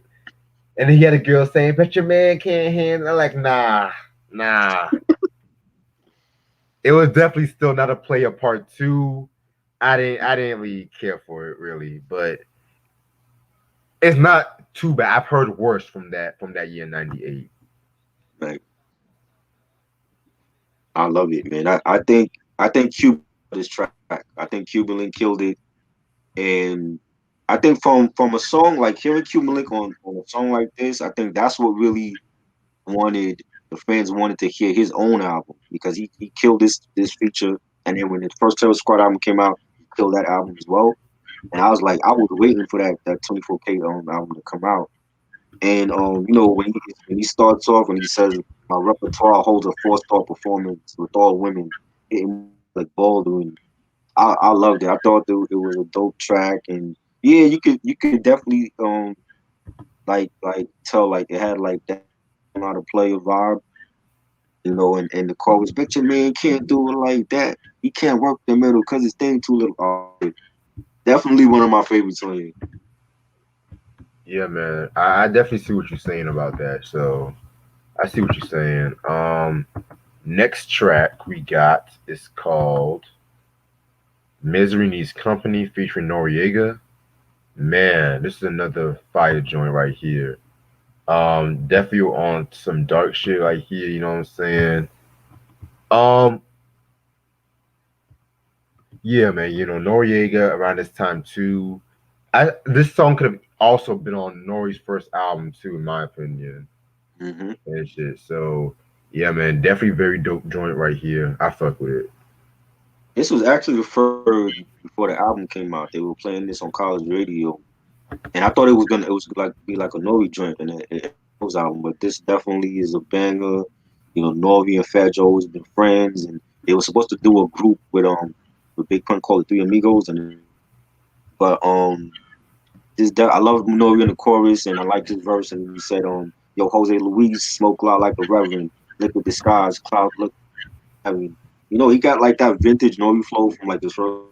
Speaker 1: And then he had a girl saying, "Bet your man can't handle." I'm like, nah. It was definitely still not a player part two. I didn't really care for it really, but it's not too bad. I've heard worse from that year '98.
Speaker 2: Right. I love it, man. I think Cuban killed this track. I think Cuban Link killed it, and I think from a song like hearing Cuban Link on a song like this, I think that's what really wanted the fans wanted to hear his own album because he killed this feature, and then when his first Terror Squad album came out, he killed that album as well. And I was like, I was waiting for that 24K album to come out. And when he starts off and he says my repertoire holds a 4-star performance with all women, hitting me like bouldering. I loved it. I thought it was a dope track, and yeah, you could definitely like tell like it had like that I know how to play a vibe, and the chorus, bet your man can't do it like that. He can't work the middle because his thing too little. Definitely one of my favorites on here.
Speaker 1: Yeah, man. I definitely see what you're saying about that. So I see what you're saying. Next track we got is called Misery Needs Company featuring Noriega. Man, this is another fire joint right here. Definitely on some dark shit right here, you know what I'm saying? Um, yeah, man, Noriega around this time too. This song could have also been on Nori's first album too, in my opinion.
Speaker 2: Hmm.
Speaker 1: And shit. So yeah, man, definitely very dope joint right here. I fuck with it.
Speaker 2: This was actually the first I heard before the album came out. They were playing this on college radio, and I thought it was like be like a Nori joint and it was album, but this definitely is a banger. Nori and Fat Joe has been friends, and they were supposed to do a group with Big Pun called the Three Amigos, and but I love Nori in the chorus, and I liked his verse, and he said, "Yo, Jose Luis smoke loud like a reverend, liquid disguise, cloud look." I mean, he got like that vintage Nori flow from like his first,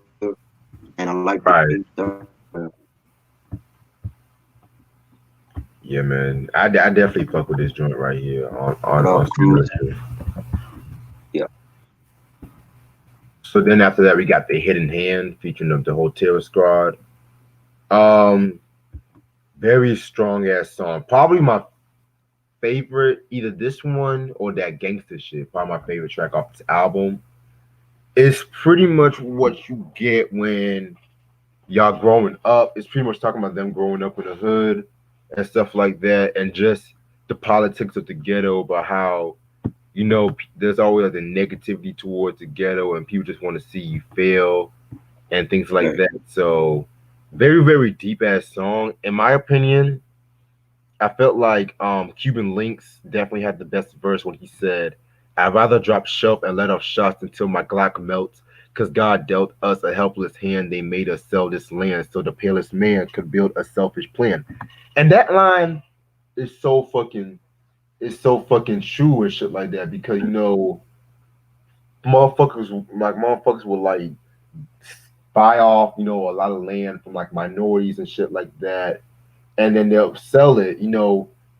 Speaker 2: and I like the
Speaker 1: Right.
Speaker 2: beat.
Speaker 1: Yeah, man. I definitely fuck with this joint right here on some
Speaker 2: Cruise.
Speaker 1: real shit.
Speaker 2: Yeah.
Speaker 1: So then after that we got the Hidden Hand featuring of the whole Terror Squad. Um, very strong ass song. Probably my favorite, either this one or that gangster shit. Probably my favorite track off this album. It's pretty much what you get when y'all growing up. It's pretty much talking about them growing up in the hood and stuff like that, and just the politics of the ghetto, about how there's always the negativity towards the ghetto, and people just want to see you fail and things like
Speaker 2: Right.
Speaker 1: that. So, very very deep ass song, in my opinion. I felt like Cuban Links definitely had the best verse when he said, "I'd rather drop shelf and let off shots until my Glock melts, cause God dealt us a helpless hand. They made us sell this land so the palest man could build a selfish plan." And that line is so fucking true and shit like that, because motherfuckers will like buy off a lot of land from like minorities and shit like that, and then they'll sell it.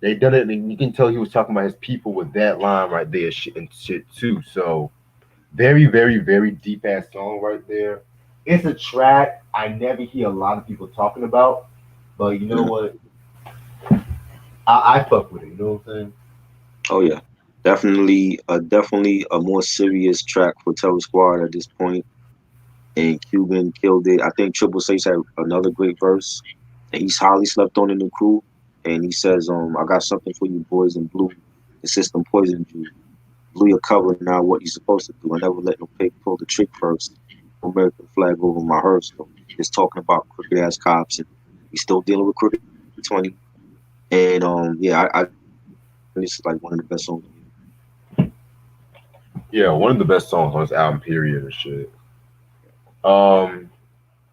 Speaker 1: They done it, and you can tell he was talking about his people with that line right there, shit and shit too. So very, very, very deep ass song right there. It's a track I never hear a lot of people talking about, but you know
Speaker 2: Mhm.
Speaker 1: what? I fuck with it. You know what I'm saying?
Speaker 2: Oh yeah, definitely a more serious track for Terror Squad at this point, and Cuban killed it. I think Triple Six had another great verse, and he's highly slept on in the crew. And he says, I got something for you boys in blue. The system poisoned you. Blew your cover, now what you supposed to do. I never let no pig pull the trick first. American flag over my hearse. So just talking about crooked ass cops, and we still dealing with crooked 20. And yeah, I this is like one of the best songs.
Speaker 1: Yeah, one of the best songs on this album, period, and shit. Um,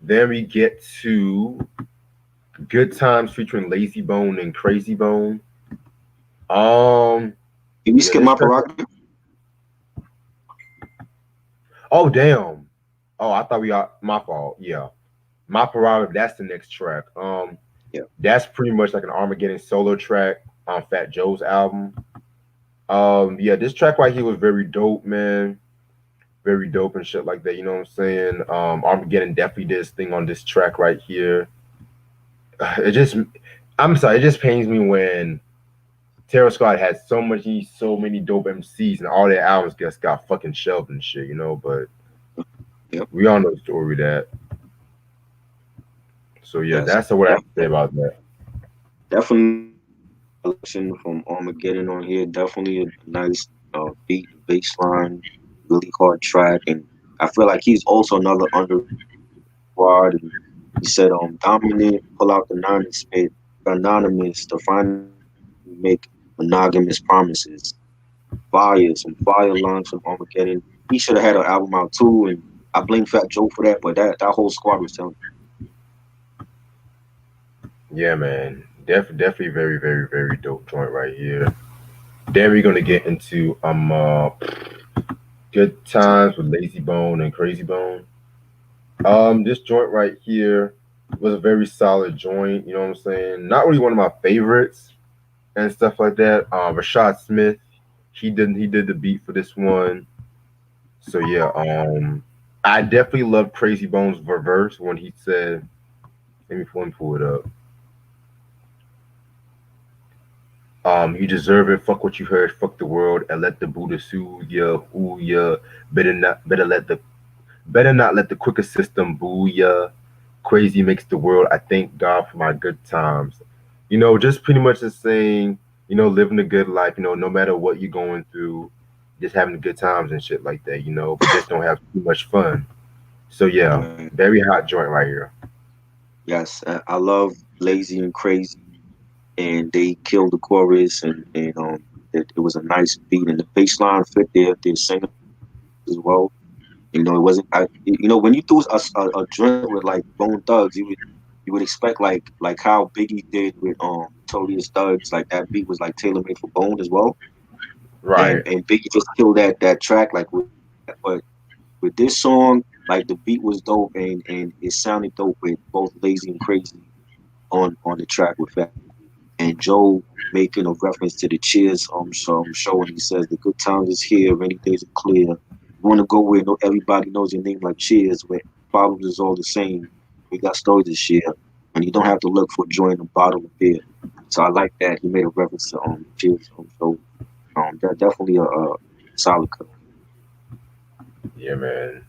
Speaker 1: then we get to Good Times featuring Lazy Bone and Crazy Bone. Um,
Speaker 2: Can we
Speaker 1: yeah,
Speaker 2: skip
Speaker 1: this
Speaker 2: my
Speaker 1: track.
Speaker 2: prerogative?
Speaker 1: Oh damn. Oh, I thought we got my fault. Yeah, my prerogative. That's the next track.
Speaker 2: Yeah.
Speaker 1: That's pretty much like an Armageddon solo track on Fat Joe's album. Yeah, this track right here was very dope, man. Very dope and shit like that. You know what I'm saying? Armageddon definitely did his thing on this track right here. It just, I'm sorry, it just pains me when Terror Squad had so many dope MCs, and all their albums just got fucking shelved and shit, you know. But
Speaker 2: Yep.
Speaker 1: we all know the story of that. So yeah,
Speaker 2: Yes.
Speaker 1: that's what I have to say about that.
Speaker 2: Definitely selection from Armageddon on here. Definitely a nice beat, bass line, really hard track, and I feel like he's also another underrated squad. And he said, dominant, pull out the nine and spit, anonymous, to find a way to make monogamous promises. Fire, some fire lines from Armageddon. He should have had an album out too, and I blame Fat Joe for that. But that whole squad was telling.
Speaker 1: Yeah, man, definitely very dope joint right here. Then we're gonna get into good times with Lazy Bone and Crazy Bone. This joint right here was a very solid joint. You know what I'm saying? Not really one of my favorites and stuff like that. Rashad Smith, he did the beat for this one. So yeah, I definitely love Crazy Bones' verse when he said, let me pull it up. You deserve it. Fuck what you heard. Fuck the world, and let the Buddha soothe ya. Ooh ya. Better not let the quicker system boo ya. Crazy makes the world. I thank God for my good times. You know, just pretty much just saying, living a good life. No matter what you're going through, just having good times and shit like that. But just don't have too much fun. So yeah,
Speaker 2: Right.
Speaker 1: very hot joint right here.
Speaker 2: Yes, I love Lazy and Crazy, and they killed the chorus, and it was a nice beat, and the bass line fit their singing as well. It wasn't. When you threw a joint with like Bone Thugs, you would expect like how Biggie did with Notorious Thugs, like that beat was like tailor made for Bone as well, and
Speaker 1: Right.
Speaker 2: and Biggie just killed that track like with that. But with this song, like the beat was dope, and it sounded dope with both Lazy and Crazy on the track with Fat and Joe making a reference to the Cheers show, and he says the good times is here, rainy days are clear. You want to go where everybody knows your name like Cheers, where problems is all the same. We got stories to share, and you don't have to look for joy in a bottle of beer. So I like that he made a reference to Cheers show. That definitely a solid cut.
Speaker 1: Yeah, man.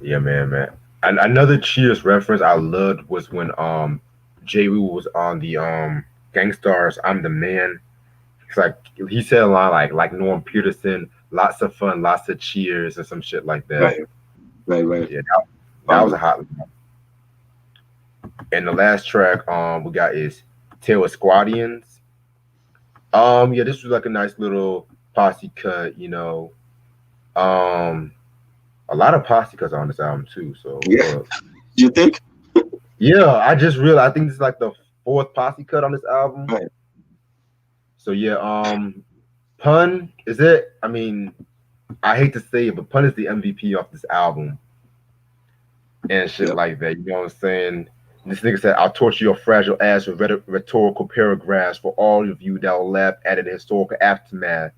Speaker 1: Yeah, man. And another Cheers reference I loved was when J. Rule was on the Gangstars I'm the Man. It's like he said a line like Norm Peterson, lots of fun, lots of cheers and some shit like that.
Speaker 2: Right, right.
Speaker 1: Yeah, that was a hot line. And the last track we got is Terrasquadians. Yeah, this was like a nice little posse cut. Um a lot of posse cuts on this album too, so
Speaker 2: Yeah, you think?
Speaker 1: yeah, I just realized I think this is like the fourth posse cut on this album.
Speaker 2: Right.
Speaker 1: So yeah, Pun is it? I mean, I hate to say it, but Pun is the MVP off this album and shit
Speaker 2: Yep.
Speaker 1: like that. You know what I'm saying? This nigga said, "I'll torture your fragile ass with rhetorical paragraphs for all of you that will laugh at the historical aftermath."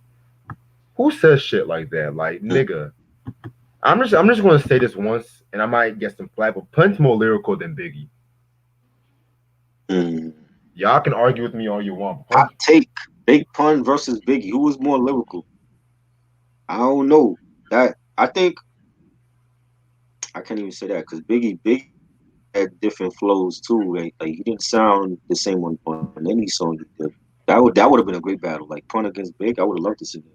Speaker 1: Who says shit like that? Like, nigga, I'm just gonna say this once, and I might get some flack, but Pun's more lyrical than Biggie.
Speaker 2: Mm.
Speaker 1: Y'all can argue with me all you want. But
Speaker 2: Hot
Speaker 1: Pun's,
Speaker 2: take: Big Pun versus Biggie. Who was more lyrical? I don't know. That I think I can't even say that because Biggie had different flows too. Like he didn't sound the same on any song he did. That would have been a great battle. Like Pun against Big. I would have loved to see that.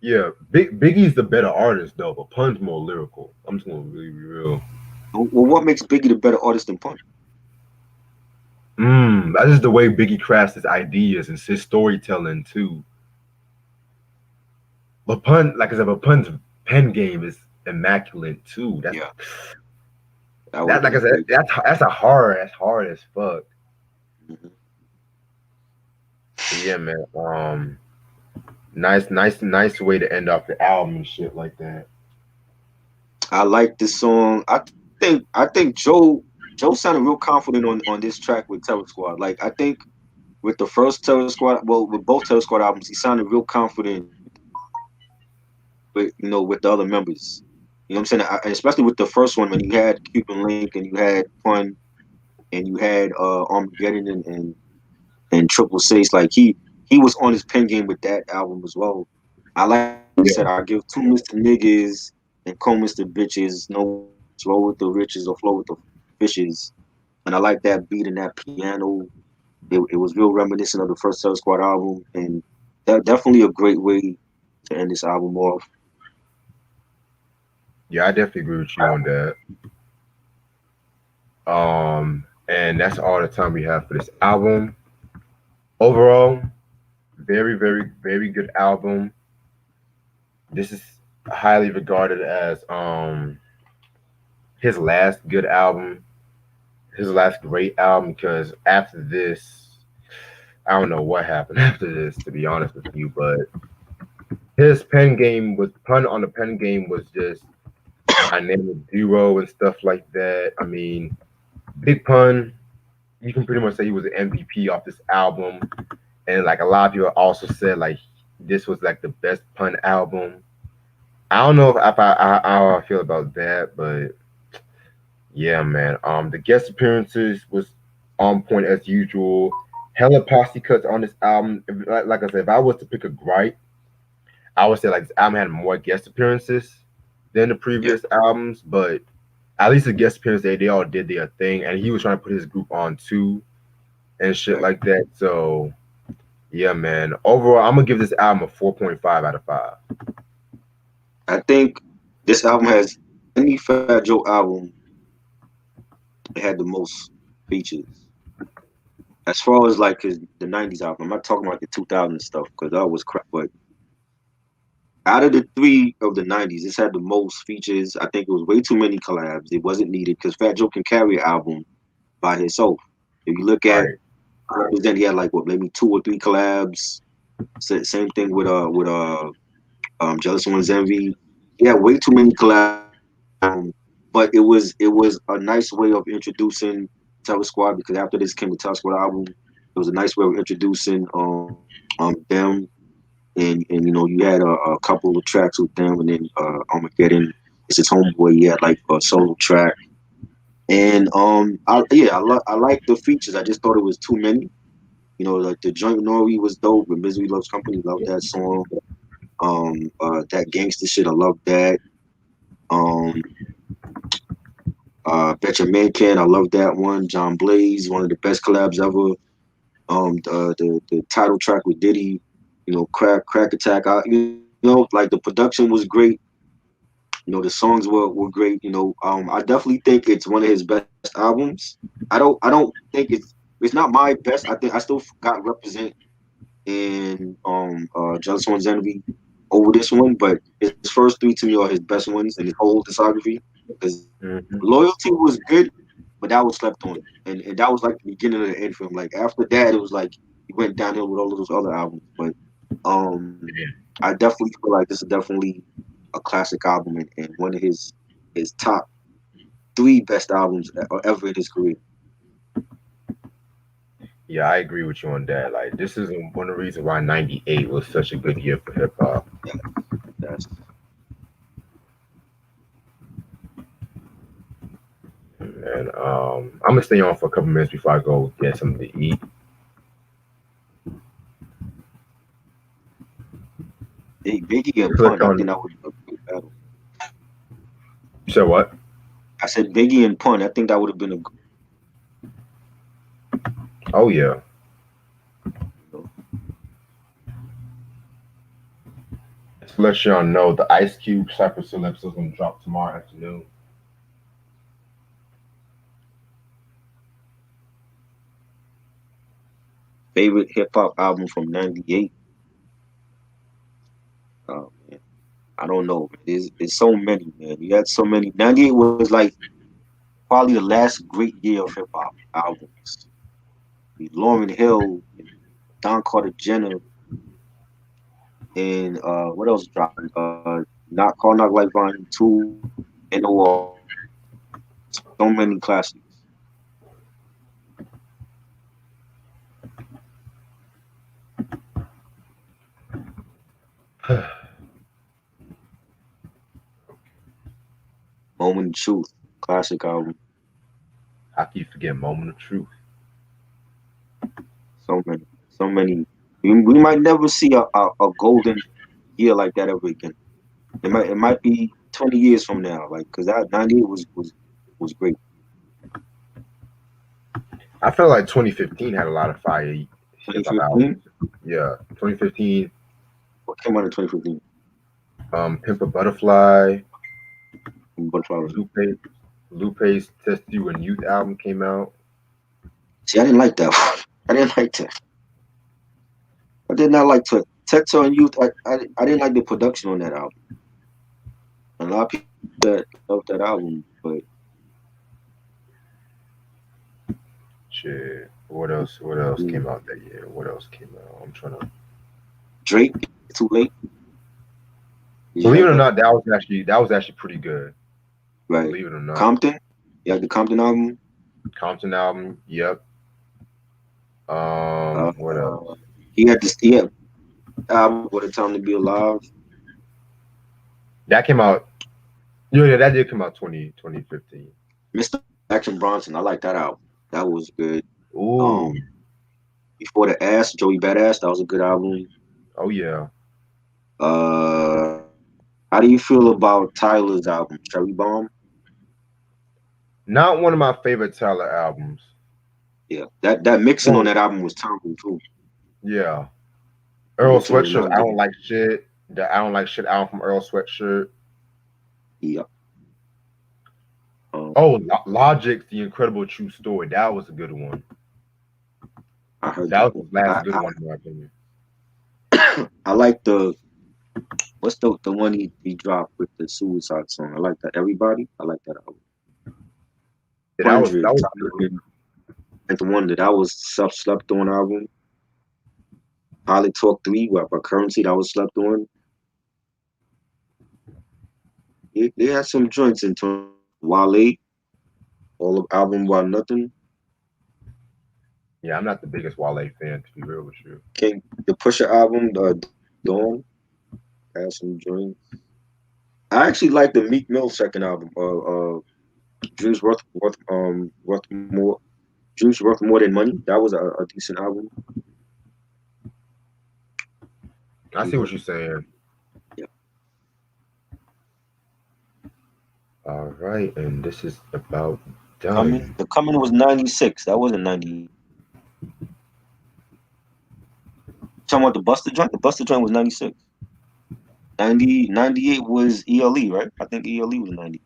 Speaker 1: yeah, Biggie's the better artist though, but Pun's more lyrical. I'm just gonna really be real.
Speaker 2: Well, what makes Biggie the better artist than Pun?
Speaker 1: That's just the way Biggie crafts his ideas and his storytelling too. But Pun, like I said, but Pun's pen game is immaculate too. That's
Speaker 2: Yeah, that would
Speaker 1: that
Speaker 2: have
Speaker 1: like
Speaker 2: been
Speaker 1: I
Speaker 2: a
Speaker 1: said,
Speaker 2: great.
Speaker 1: that's hard as fuck.
Speaker 2: Mhm.
Speaker 1: But yeah, man. Nice way to end off the album and shit like that.
Speaker 2: I like this song. I think Joe sounded real confident on this track with Terror Squad. Like I think with the first Terror Squad, well, with both Terror Squad albums, he sounded real confident with the other members. You know what I'm saying? Especially with the first one when you had Cuban Link and you had Pun and you had Armageddon and Triple Six. Like he was on his pen game with that album as well. I like how he said, "I give two Mr. Niggas and co Mr. Bitches, no flow with the riches or flow with the fishes." And I like that beat and that piano. It was real reminiscent of the first Terror Squad album, and that definitely a great way to end this album off.
Speaker 1: Yeah, I definitely agree with you on that. And that's all the time we have for this album. Overall, very, very, very good album. This is highly regarded as his last good album, his last great album. Because after this, I don't know what happened after this, to be honest with you. But his pen game was pun on the pen game was just dynamic duo and stuff like that. I mean, Big Pun, you can pretty much say he was an MVP off this album. And like a lot of people also said, like this was like the best pun album. I don't know if how I feel about that, but yeah, man. The guest appearances was on point as usual. Hella posse cuts on this album. Like I said, if I was to pick a gripe, I would say like this album had more guest appearances than the
Speaker 2: Yeah,
Speaker 1: previous albums, but at least the guest appearance they all did their thing, and he was trying to put his group on too and shit
Speaker 2: right.
Speaker 1: like that. So yeah, man. Overall, I'm gonna give this album a 4.5 out of 5.
Speaker 2: I think this album has any Fat Joe album. It had the most features. As far as like the '90s album, I'm not talking about the 2000 stuff because that was crap. But out of the three of the '90s, this had the most features. I think it was way too many collabs. It wasn't needed because Fat Joe can carry an album by himself. If you look at
Speaker 1: Right.
Speaker 2: then he had like what maybe two or three collabs. Same thing with Jealous One's Envy. He had way too many collabs. But it was a nice way of introducing Terror Squad because after this came the Terror Squad album. It was a nice way of introducing them and you had a couple of tracks with them and then Armageddon. It's his homeboy. He had like a solo track. And I like the features. I just thought it was too many. Like the joint with Nori was dope. With Misery Loves Company, love that song. That gangster shit, I love that. Um, Betcha Man Can, I love that one. John Blaze, one of the best collabs ever. The title track with Diddy, Crack Attack. Like the production was great. The songs were great. I definitely think it's one of his best albums. I don't think it's not my best. I think I still got Represent and Jealous One's Envy over this one, but his first three to me are his best ones in his whole discography. Because
Speaker 1: Hmm.
Speaker 2: Loyalty was good, but that was slept on, and that was like the beginning of the end for him. Like after that, it was like he went downhill with all of those other albums. But I definitely feel like this is definitely a classic album and one of his top three best albums ever in his career.
Speaker 1: Yeah, I agree with you on that. Like, this is one of the reasons why '98 was such a good year for hip hop.
Speaker 2: Yeah, that's
Speaker 1: And I'm gonna stay on for a couple minutes before I go get something to eat.
Speaker 2: Biggie and
Speaker 1: Click
Speaker 2: Pun. I
Speaker 1: on.
Speaker 2: think that would be a good battle.
Speaker 1: So what?
Speaker 2: I said Biggie and Pun. I think that would have been a good,
Speaker 1: Oh yeah.
Speaker 2: you know,
Speaker 1: Just to let y'all know, the Ice Cube Cypress Hill episode is gonna drop tomorrow afternoon.
Speaker 2: favorite hip hop album from '98. Man, I don't know. It's so many, man. You had so many. '98 was like probably the last great year of hip hop albums. Lauryn Hill, and Don Cartegena, and what else dropped? Not Call Knock Life Volume 2, NOR. So many classics. Moment of Truth, classic album.
Speaker 1: How can you forget Moment of Truth?
Speaker 2: So many, so many. We might never see a golden year like that ever again. It might be 20 years from now, like because that 98 was great.
Speaker 1: I feel like 2015 had a lot of fire hip hop
Speaker 2: 2015.
Speaker 1: albums. Yeah, 2015,
Speaker 2: What came out in 2015?
Speaker 1: Pimp a Butterfly,
Speaker 2: Butterfly.
Speaker 1: Lupe, Lupe's Test You and Youth album came out.
Speaker 2: See, I didn't like that one. I didn't like that. I did not like to Texas and Youth. I didn't like the production on that album. A lot of people that love that album, but
Speaker 1: Shit. What else? What else
Speaker 2: mm,
Speaker 1: came out that year? What else came out? I'm trying to.
Speaker 2: Drake, It's Too Late. Did you
Speaker 1: Believe it
Speaker 2: like
Speaker 1: or
Speaker 2: that?
Speaker 1: not, that was actually pretty good.
Speaker 2: Right.
Speaker 1: Believe it or not,
Speaker 2: Compton. You like the Compton album?
Speaker 1: Compton album. Yep.
Speaker 2: Uh,
Speaker 1: What else?
Speaker 2: he had album What a Time to Be Alive.
Speaker 1: That came out. Yeah, that did come out 2015.
Speaker 2: Mr. Action Bronson. I like that album. That was good.
Speaker 1: Ooh.
Speaker 2: Before the Ass, Joey Badass. That was a good album.
Speaker 1: Oh yeah.
Speaker 2: Uh, how do you feel about Tyler's album, Cherry Bomb?
Speaker 1: Not one of my favorite Tyler albums.
Speaker 2: Yeah, that mixing on
Speaker 1: Well,
Speaker 2: that album was terrible too.
Speaker 1: yeah.
Speaker 2: The
Speaker 1: Earl
Speaker 2: mixing was
Speaker 1: Sweatshirt.
Speaker 2: not
Speaker 1: I
Speaker 2: good.
Speaker 1: don't like shit. The I don't like shit album from Earl Sweatshirt.
Speaker 2: Yeah. Um,
Speaker 1: Oh, Logic's The Incredible True Story. That was a good one.
Speaker 2: I heard
Speaker 1: That
Speaker 2: that
Speaker 1: was
Speaker 2: one.
Speaker 1: his last good one in my opinion.
Speaker 2: I like the what's the one he dropped with the suicide song. I like that. Everybody. I like that album.
Speaker 1: Yeah, that was
Speaker 2: 100.
Speaker 1: that was
Speaker 2: Tyler,
Speaker 1: good.
Speaker 2: and the one that was slept on album. Holly Talk 3 by Currency that was slept on. They had some joints in terms of Wale, all of album while nothing.
Speaker 1: Yeah, I'm not the biggest Wale fan to be real with you.
Speaker 2: King the Pusher album, Dawn, had some joints. I actually like the Meek Mill second album. Dreams worth more. Dreams worth more than money. That was a decent album.
Speaker 1: I see
Speaker 2: But
Speaker 1: what you're saying.
Speaker 2: yeah,
Speaker 1: All right, and this is about
Speaker 2: coming.
Speaker 1: done.
Speaker 2: The coming was 96. That wasn't 90. Talking about the Buster joint. The Buster joint was 96. 98 was ELE, right? I think ELE was 90.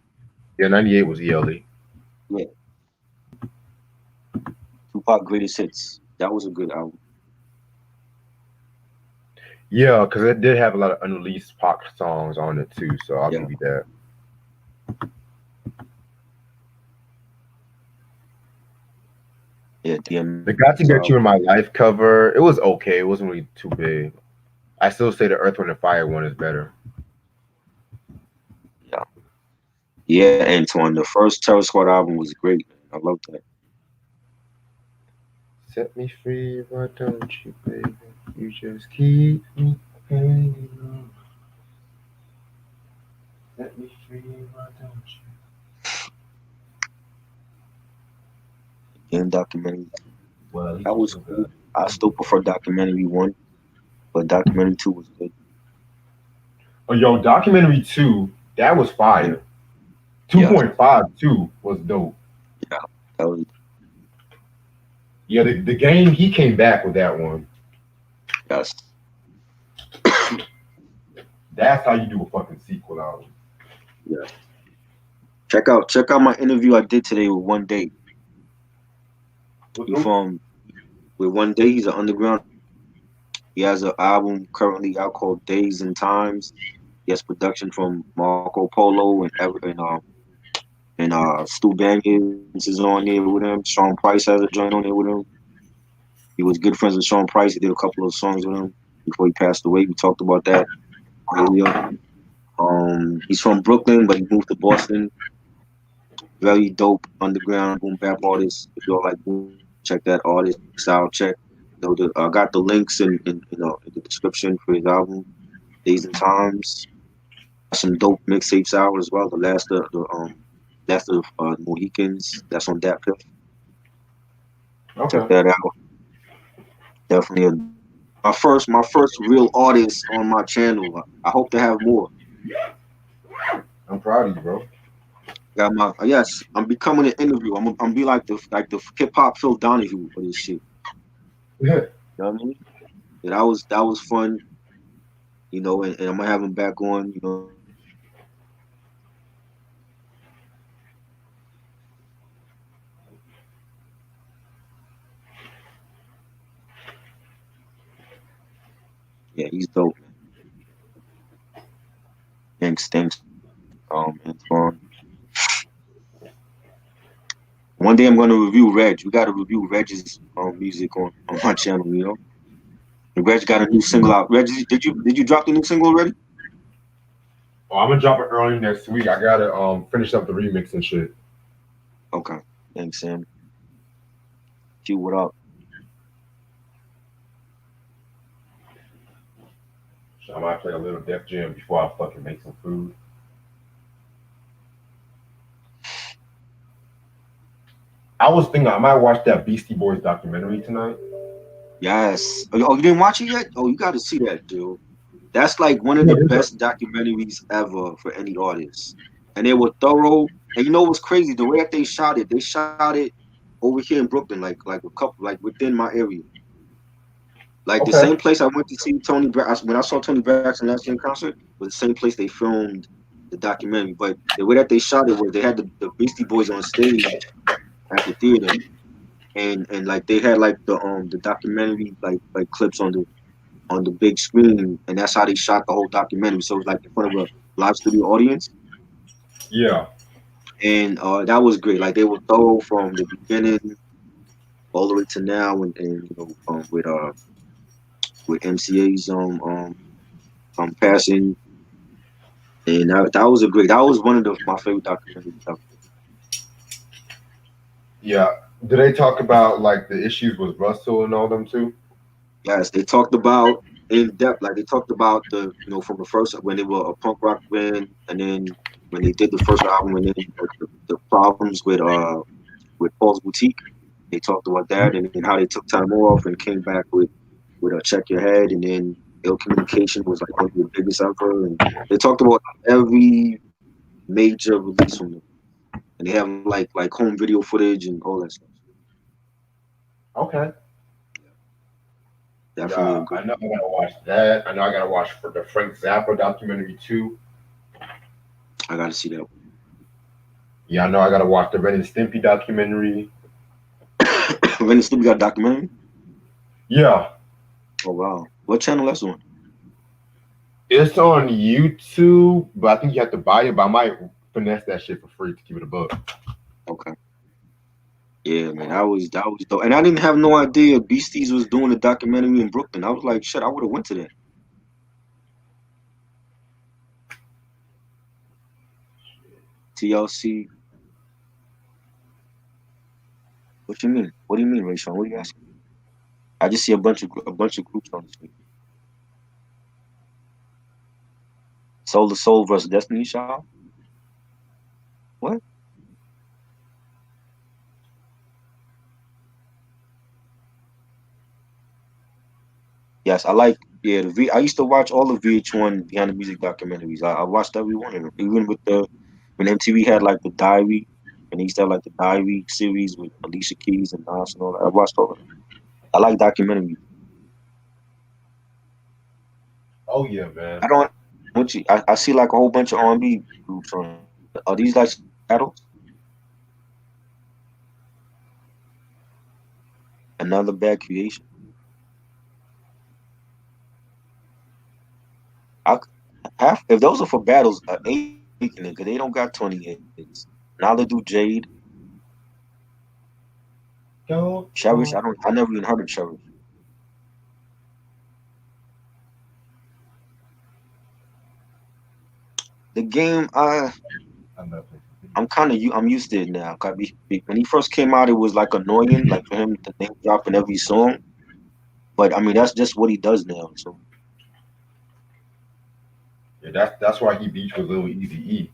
Speaker 1: Yeah, 98 was ELE.
Speaker 2: Yeah, Tupac Greatest Hits. That was a good album.
Speaker 1: Yeah, because it did have a lot of unreleased pop songs on it too, so I'll
Speaker 2: Yeah,
Speaker 1: give you that.
Speaker 2: yeah.
Speaker 1: The Got to
Speaker 2: DMX
Speaker 1: Get You
Speaker 2: album.
Speaker 1: in My Life cover, it was okay. It wasn't really too big. I still say the Earth, Wind, and Fire one is better.
Speaker 2: Yeah, yeah. Antoine, the first Terror Squad album was great. I love that.
Speaker 1: Set me free, why don't you, baby? You just keep me hanging on. Set me free, why don't you?
Speaker 2: Game documentary.
Speaker 1: Well, at least
Speaker 2: That
Speaker 1: you
Speaker 2: was
Speaker 1: still
Speaker 2: cool.
Speaker 1: got
Speaker 2: I still prefer documentary one, but documentary two was good.
Speaker 1: Oh, yo, documentary two, that was
Speaker 2: And
Speaker 1: fire.
Speaker 2: yeah,
Speaker 1: 2.5 two was dope.
Speaker 2: yeah, that was
Speaker 1: Yeah, the game he came back with that one.
Speaker 2: yes.
Speaker 1: That's how you do a fucking sequel album.
Speaker 2: Yes. Check out my interview I did today with One Day.
Speaker 1: With
Speaker 2: He
Speaker 1: who?
Speaker 2: from with One Day. He's an underground. He has an album currently out called Days and Times. He has production from Marco Polo and Stu Bangers is on there with him. Sean Price has a joint on there with him. He was good friends with Sean Price. He did a couple of songs with him before he passed away. We talked about that earlier. He's from Brooklyn, but he moved to Boston. Very dope underground boom bap artist. If you all like boom, check that artist out. Check. I got the links in the description for his album, Days and Times. Some dope mixtapes out as well. The last of Mohicans. That's on Dat Piff. Check
Speaker 1: Okay.
Speaker 2: that out. Definitely a my first real artist on my channel. I hope to have more.
Speaker 1: I'm proud of you, bro.
Speaker 2: Got my yes. I'm becoming an interview. I'm be like the hip hop Phil Donahue for this shit. You know what I mean? Yeah, that was fun. And I'm gonna have him back on. Yeah, he's dope, man. Thanks, Antoine. One day I'm gonna review Reg. We gotta review Reg's music on my channel. Reg got a new single out. Reg, did you drop the new single already?
Speaker 1: Oh, I'm gonna drop it early next week. I gotta finish up the remix and shit.
Speaker 2: Okay. Thanks, Sam. Q, what up?
Speaker 1: So I might play a little Def Jam before I fucking make some food. I was thinking I might watch that Beastie Boys documentary tonight.
Speaker 2: Yes. Oh, you didn't watch it yet? Oh, you got to see that, dude. That's like one of
Speaker 1: Yeah,
Speaker 2: the best documentaries ever for any artist. And they were thorough. And you know what's crazy? The way that they shot it over here in Brooklyn, like a couple, like within my area. Like the
Speaker 1: okay.
Speaker 2: same place I went to see when I saw Tony Braxton last year in concert was the same place they filmed the documentary. But the way that they shot it was they had the Beastie Boys on stage at the theater, and like they had like the documentary like clips on the big screen, and that's how they shot the whole documentary. So it was like in front of a live studio audience,
Speaker 1: Yeah.
Speaker 2: and that was great. Like they were thorough from the beginning all the way to now, and with MCA's passing, and that was one of my favorite documentaries ever.
Speaker 1: Yeah. Do they talk about like the issues with Russell and all them too?
Speaker 2: Yes, they talked about in depth, like they talked about from the first when they were a punk rock band, and then when they did the first album, and then the problems with Paul's Boutique. They talked about that, and then how they took time off and came back with Check Your Head, and then Ill Communication was like one of the biggest ever, and they talked about every major release from them, and they have like home video footage and all that stuff.
Speaker 1: Okay.
Speaker 2: Definitely a
Speaker 1: Yeah,
Speaker 2: good.
Speaker 1: I know I gotta watch that. I know I gotta watch for the Frank Zappa documentary too.
Speaker 2: I got to see that.
Speaker 1: Yeah, I know I gotta watch the Ren and Stimpy documentary.
Speaker 2: Ren and Stimpy got a documentary.
Speaker 1: Yeah,
Speaker 2: Oh wow, what channel that's on?
Speaker 1: it's on YouTube, but I think you have to buy it. But I might finesse that shit for free to keep it a buck.
Speaker 2: Okay. Yeah, man, that was dope. And I didn't have no idea Beasties was doing a documentary in Brooklyn. I was like, shit, I would have went to that. TLC. What you mean? What do you mean, Rayshon? What are you asking? I just see a bunch of groups on the screen. Soul to Soul versus Destiny Child. What? Yes, I like. Yeah, I used to watch all the VH1 Behind the Music documentaries. I watched every one of them, even with the when MTV had like the Diary, and they used to have like the Diary series with Alicia Keys and Nas and all that. I watched all of them. I like documentaries.
Speaker 1: Oh yeah, man.
Speaker 2: I don't. I see like a whole bunch of R&B groups on here. Are these like battles? Another bad creation. I half if those are for battles, eight making it because they don't got 20 hits. Now they do Jade,
Speaker 1: Go,
Speaker 2: Cherish.
Speaker 1: go.
Speaker 2: I never even heard of Cherish. The game,
Speaker 1: I'm not
Speaker 2: I'm used to it now. 'Cause when he first came out, it was like annoying, like for him to name drop in every song. But I mean, that's just what he does now. So,
Speaker 1: Yeah, that's why he beat with Lil Easy E.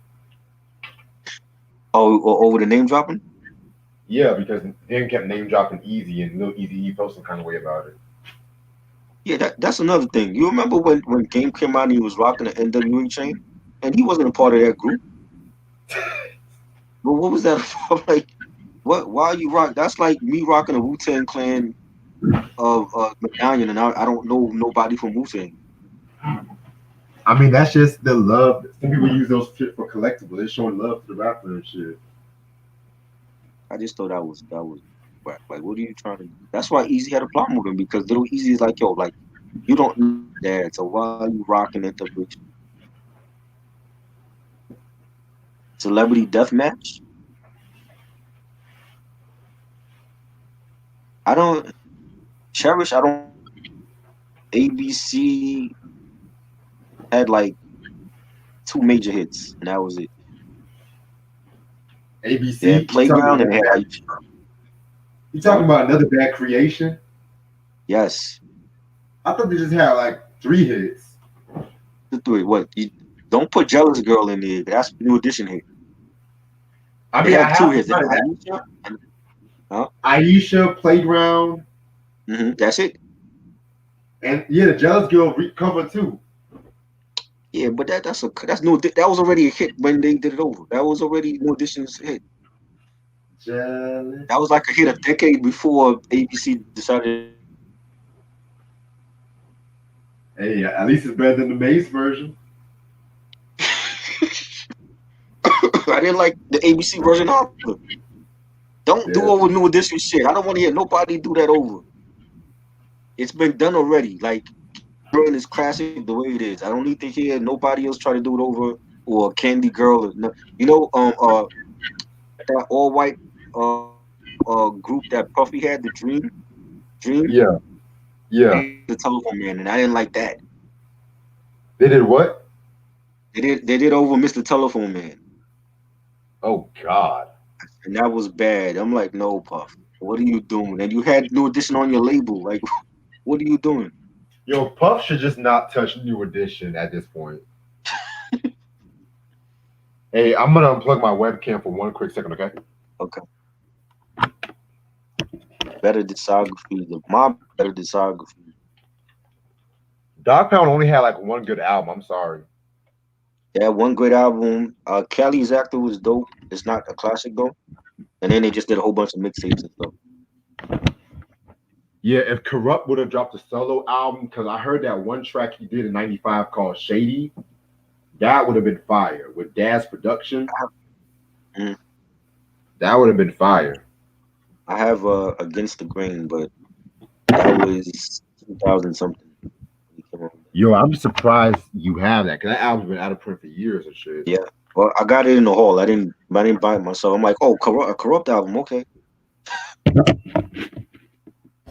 Speaker 2: over the name dropping.
Speaker 1: Yeah, because then kept name dropping Easy and Lil Easy E felt some kind of way about it.
Speaker 2: Yeah, that's another thing. You remember when Game came out and he was rocking the NWA chain, and he wasn't a part of that group. But what was that about? Like, what? Why you rock? That's like me rocking a Wu-Tang Clan of medallion, and I don't know nobody from Wu-Tang.
Speaker 1: I mean, that's just the love. Some people use those shit for collectibles. They're showing love to the rapper and shit.
Speaker 2: I just thought that was whack. Like, what are you trying to do? That's why Easy had a problem with him because Little Easy is like, yo, like you don't know that, so why are you rocking NWA? Celebrity death match? I don't cherish. I don't. ABC had like two major hits, and that was it. They had
Speaker 1: ABC,
Speaker 2: Playground and they had Aisha.
Speaker 1: you talking
Speaker 2: Huh?
Speaker 1: about another bad creation?
Speaker 2: Yes.
Speaker 1: I thought they just had like 3 hits.
Speaker 2: The three. What? You don't put Jealous Girl in there. That's New Edition hit.
Speaker 1: I
Speaker 2: They
Speaker 1: mean, I
Speaker 2: had two
Speaker 1: have to
Speaker 2: hits. They
Speaker 1: say
Speaker 2: had
Speaker 1: that
Speaker 2: Aisha and huh?
Speaker 1: Aisha, Playground,
Speaker 2: That's it.
Speaker 1: and yeah, the Jealous Girl cover too.
Speaker 2: Yeah, but that's no. That was already a hit when they did it over. That was already New Edition's hit.
Speaker 1: Jealous.
Speaker 2: That was like a hit a decade before ABC decided.
Speaker 1: Hey, at least it's better than the Mace version.
Speaker 2: I didn't like the ABC version either. Don't do
Speaker 1: Yeah.
Speaker 2: over New Edition shit. I don't want to hear nobody do that over. It's been done already. Like Burn is classic the way it is. I don't need to hear nobody else try to do it over or Candy Girl. Or, no. You know, that all white group that Puffy had, the Dream.
Speaker 1: Yeah. Yeah.
Speaker 2: They did the Telephone Man, and I didn't like that.
Speaker 1: They did what?
Speaker 2: They did over Mr. Telephone Man,
Speaker 1: Oh God.
Speaker 2: and that was bad. I'm like, no, Puff, what are you doing? And you had New Edition on your label. Like, what are you doing?
Speaker 1: Yo, Puff should just not touch New Edition at this point. Hey, I'm gonna unplug my webcam for one quick second, okay?
Speaker 2: Okay, better discography. The Mob better discography.
Speaker 1: Dog Pound only had like one good album. I'm sorry.
Speaker 2: They had one great album. Kelly's Actor was dope. It's not a classic though. And then they just did a whole bunch of mixtapes and stuff.
Speaker 1: Yeah, if Corrupt would have dropped a solo album, because I heard that one track he did in '95 called Shady, that would have been fire. With Dad's production,
Speaker 2: Mm.
Speaker 1: that would have been fire.
Speaker 2: I have Against the Grain, but that was 2000 something when he came out.
Speaker 1: Yo, I'm surprised you have that, because that album's been out of print for years and shit.
Speaker 2: Yeah. Well, I got it in the hall. I didn't buy it myself. I'm like, oh, a corrupt album, okay.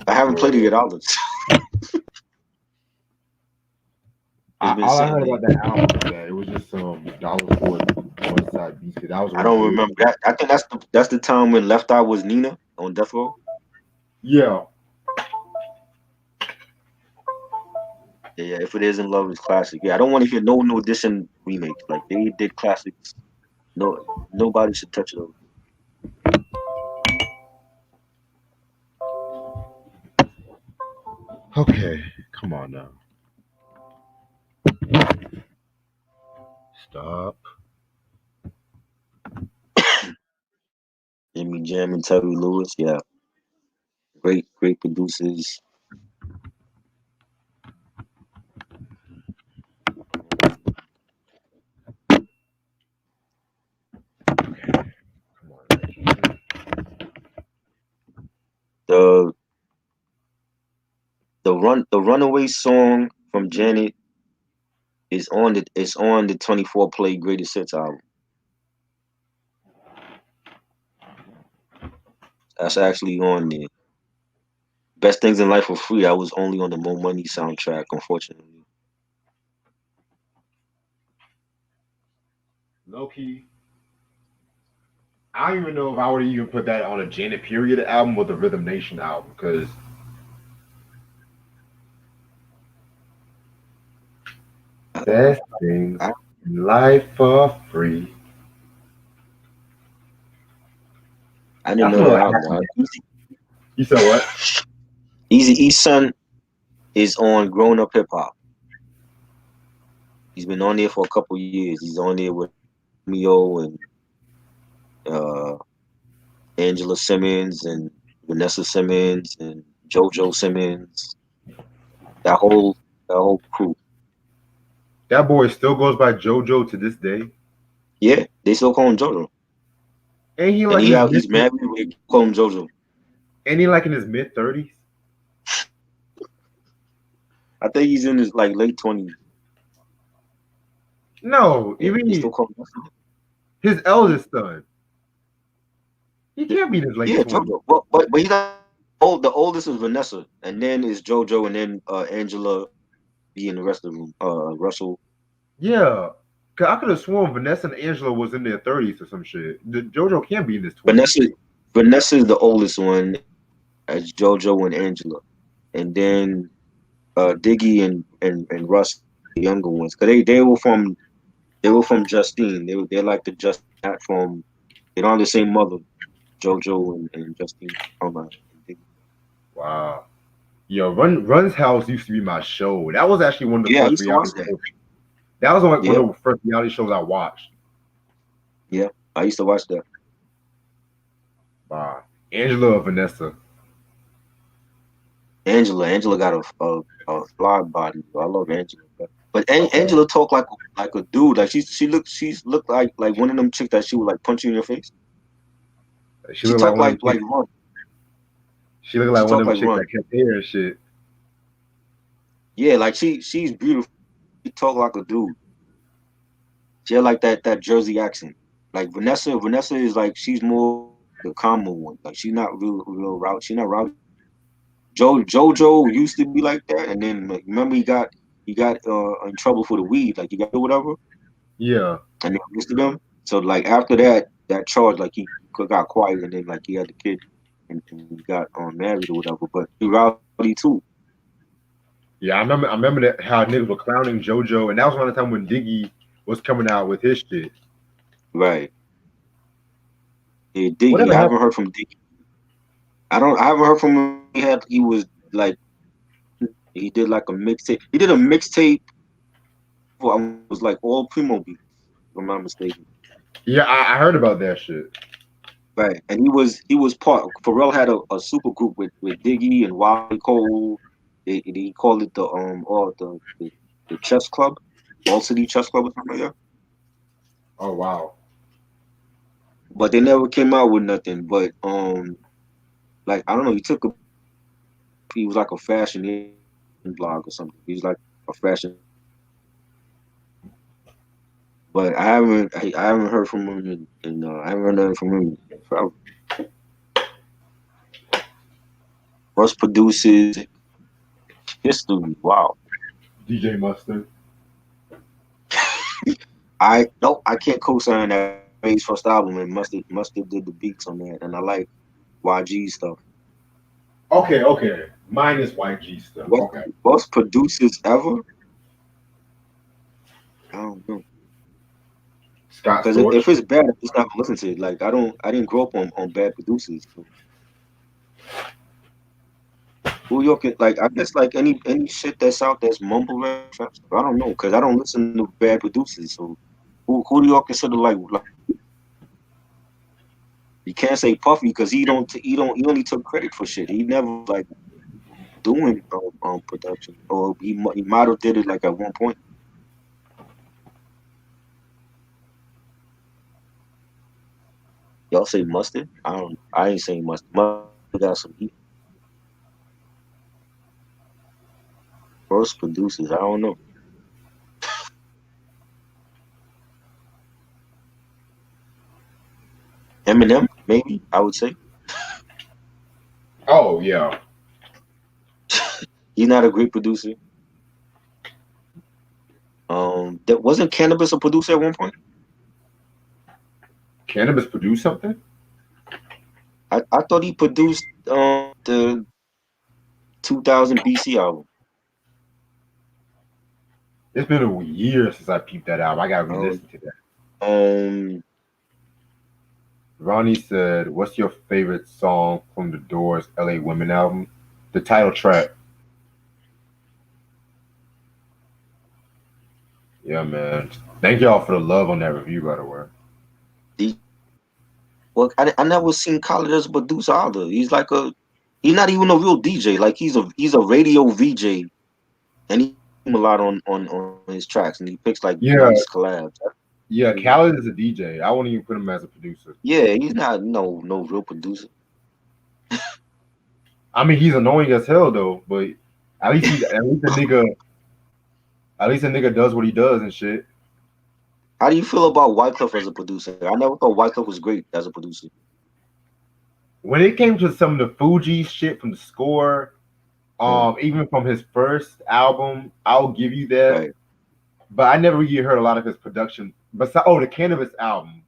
Speaker 2: I haven't played it yet either. It's been
Speaker 1: All I
Speaker 2: sitting
Speaker 1: heard
Speaker 2: there.
Speaker 1: about that album was that it was just some dollar for West Side Beats. That was
Speaker 2: I
Speaker 1: really
Speaker 2: don't
Speaker 1: good.
Speaker 2: remember that. I think that's the time when Left Eye was Nina on Death Row.
Speaker 1: Yeah.
Speaker 2: Yeah, If It Isn't Love is classic. Yeah, I don't want to hear no New Edition remakes. Like they did classics. No, nobody should touch those.
Speaker 1: Okay, come on now. Stop.
Speaker 2: Jimmy Jam and Terry Lewis. Yeah, great producers.
Speaker 1: Come on.
Speaker 2: The the Runaway song from Janet is on the 24 play greatest hits album. That's actually on there. Best Things in Life for Free. I was only on the Mo Money soundtrack, unfortunately.
Speaker 1: Low key. I don't even know if I would even put that on a Janet Period album or the Rhythm Nation album, because best things
Speaker 2: I,
Speaker 1: in life are free.
Speaker 2: I didn't
Speaker 1: That's
Speaker 2: know
Speaker 1: one of
Speaker 2: that
Speaker 1: the
Speaker 2: album.
Speaker 1: actually. You said what?
Speaker 2: Easy East Son. is on Grown Up Hip Hop. He's been on there for a couple years. He's on there with Mio and uh, Angela Simmons and Vanessa Simmons and JoJo Simmons. That whole crew.
Speaker 1: That boy still goes by JoJo to this day.
Speaker 2: Yeah, they still call him JoJo.
Speaker 1: Ain't he
Speaker 2: And
Speaker 1: like in his
Speaker 2: he's married. We call him JoJo.
Speaker 1: ain't he like in his mid-30s?
Speaker 2: I think he's in his like late 20s.
Speaker 1: No,
Speaker 2: Yeah,
Speaker 1: you
Speaker 2: they still
Speaker 1: mean
Speaker 2: call him.
Speaker 1: his eldest son. He can't be in his late
Speaker 2: Yeah,
Speaker 1: 20s.
Speaker 2: JoJo. But he's not old. The oldest is Vanessa, and then is JoJo, and then Angela be in the rest of them. Russell.
Speaker 1: Yeah. Cause I could have sworn Vanessa and Angela was in their 30s or some shit. JoJo can't be in his 20s.
Speaker 2: Vanessa. Vanessa is the oldest one, as JoJo and Angela, and then Diggy and Russ, the younger ones, because they were from Justine. They're like the Justine not from. They don't have the same mother, JoJo and Justine. Diggy.
Speaker 1: Wow. Yo, Run's House used to be my show. That was actually one of the
Speaker 2: Yeah, I
Speaker 1: first
Speaker 2: used to watch
Speaker 1: reality
Speaker 2: that.
Speaker 1: shows. That was like one
Speaker 2: Yep,
Speaker 1: of the first reality shows I watched.
Speaker 2: yeah, I used to watch that.
Speaker 1: Wow. Angela or Vanessa.
Speaker 2: Angela got a fly body. I love Angela, but
Speaker 1: Okay.
Speaker 2: Angela talk like a dude. Like she's looked like one of them chicks that she would like punch you in your face.
Speaker 1: She
Speaker 2: She
Speaker 1: looked like
Speaker 2: talk
Speaker 1: one of them
Speaker 2: like
Speaker 1: chicks.
Speaker 2: Run.
Speaker 1: She looked like
Speaker 2: She
Speaker 1: one
Speaker 2: talk
Speaker 1: of them
Speaker 2: like
Speaker 1: chicks
Speaker 2: Run.
Speaker 1: that kept hair and shit.
Speaker 2: Yeah, like she's beautiful. She talk like a dude. She had like that Jersey accent. Like Vanessa is like she's more the calmer one. Like she's not real rowdy. She's not rowdy. JoJo used to be like that, and then like, remember he got in trouble for the weed, like he got or whatever,
Speaker 1: Yeah.
Speaker 2: and they arrested him. So like after that charge, like he got quiet, and then like he had the kid, and he got married or whatever. But he rowdy too,
Speaker 1: Yeah, I remember that how niggas were clowning JoJo, and that was around the time when Diggy was coming out with his shit.
Speaker 2: right? Yeah, Diggy.
Speaker 1: Whatever
Speaker 2: I
Speaker 1: happened?
Speaker 2: haven't heard from Diggy. I haven't heard from him. He was like he did like a mixtape. He did a mixtape for was like all Primo beats, if I'm not mistaken.
Speaker 1: Yeah, I heard about that shit.
Speaker 2: Right, and he was part. Pharrell had a super group with Diggy and Wally Cole. They called it the chess club, All City Chess Club or something like that.
Speaker 1: Oh wow.
Speaker 2: But they never came out with nothing. But like I don't know, he was like a fashion blog or something. He was like a fashion. But I haven't heard from him I haven't heard nothing from him forever. Russ produces history. Wow.
Speaker 1: DJ Mustard.
Speaker 2: I can't co-sign that Faye's first album, and Mustard did the beats on that, and I like YG stuff.
Speaker 1: Okay. Mine is YG stuff.
Speaker 2: What
Speaker 1: Okay.
Speaker 2: most producers ever? I don't know.
Speaker 1: Scott
Speaker 2: Because if
Speaker 1: Storch.
Speaker 2: it's bad, I'm just not gonna listen to it. Like I didn't grow up on bad producers. So New York, like I guess like any shit that's out that's mumble rap. I don't know because I don't listen to bad producers. So who do y'all consider like you can't say Puffy because he only took credit for shit. He never like doing production, or he might have did it like at one point. Y'all say Mustard? I don't. I ain't saying Mustard. Mustard got some heat. First producers, I don't know. Eminem, maybe I would say
Speaker 1: Oh yeah.
Speaker 2: he's not a great producer. That wasn't Cannabis a producer at one point.
Speaker 1: Cannabis produced something?
Speaker 2: I thought he produced the 2000 BC album.
Speaker 1: It's been a year since I peeped that out. I gotta
Speaker 2: Um,
Speaker 1: re-listen to that.
Speaker 2: um,
Speaker 1: Ronnie said, "What's your favorite song from the Doors' L.A. Women album?" The title track. Yeah, man. Thank y'all for the love on that review, by the way.
Speaker 2: Well, I never seen Khaled as a producer either. He's not even a real DJ. Like he's a radio VJ, and he sings a lot on his tracks, and he picks like nice
Speaker 1: Yeah,
Speaker 2: collabs.
Speaker 1: yeah. Khaled is a DJ. I wouldn't even put him as a producer.
Speaker 2: Yeah, he's not no real producer.
Speaker 1: I mean, he's annoying as hell though, but at least the nigga does what he does and shit.
Speaker 2: How do you feel about Wyclef as a producer? I never thought Wyclef was great as a producer.
Speaker 1: When it came to some of the Fuji shit from the score,
Speaker 2: Mm,
Speaker 1: even from his first album, I'll give you that.
Speaker 2: right.
Speaker 1: But I never really heard a lot of his production. But the Cannabis album.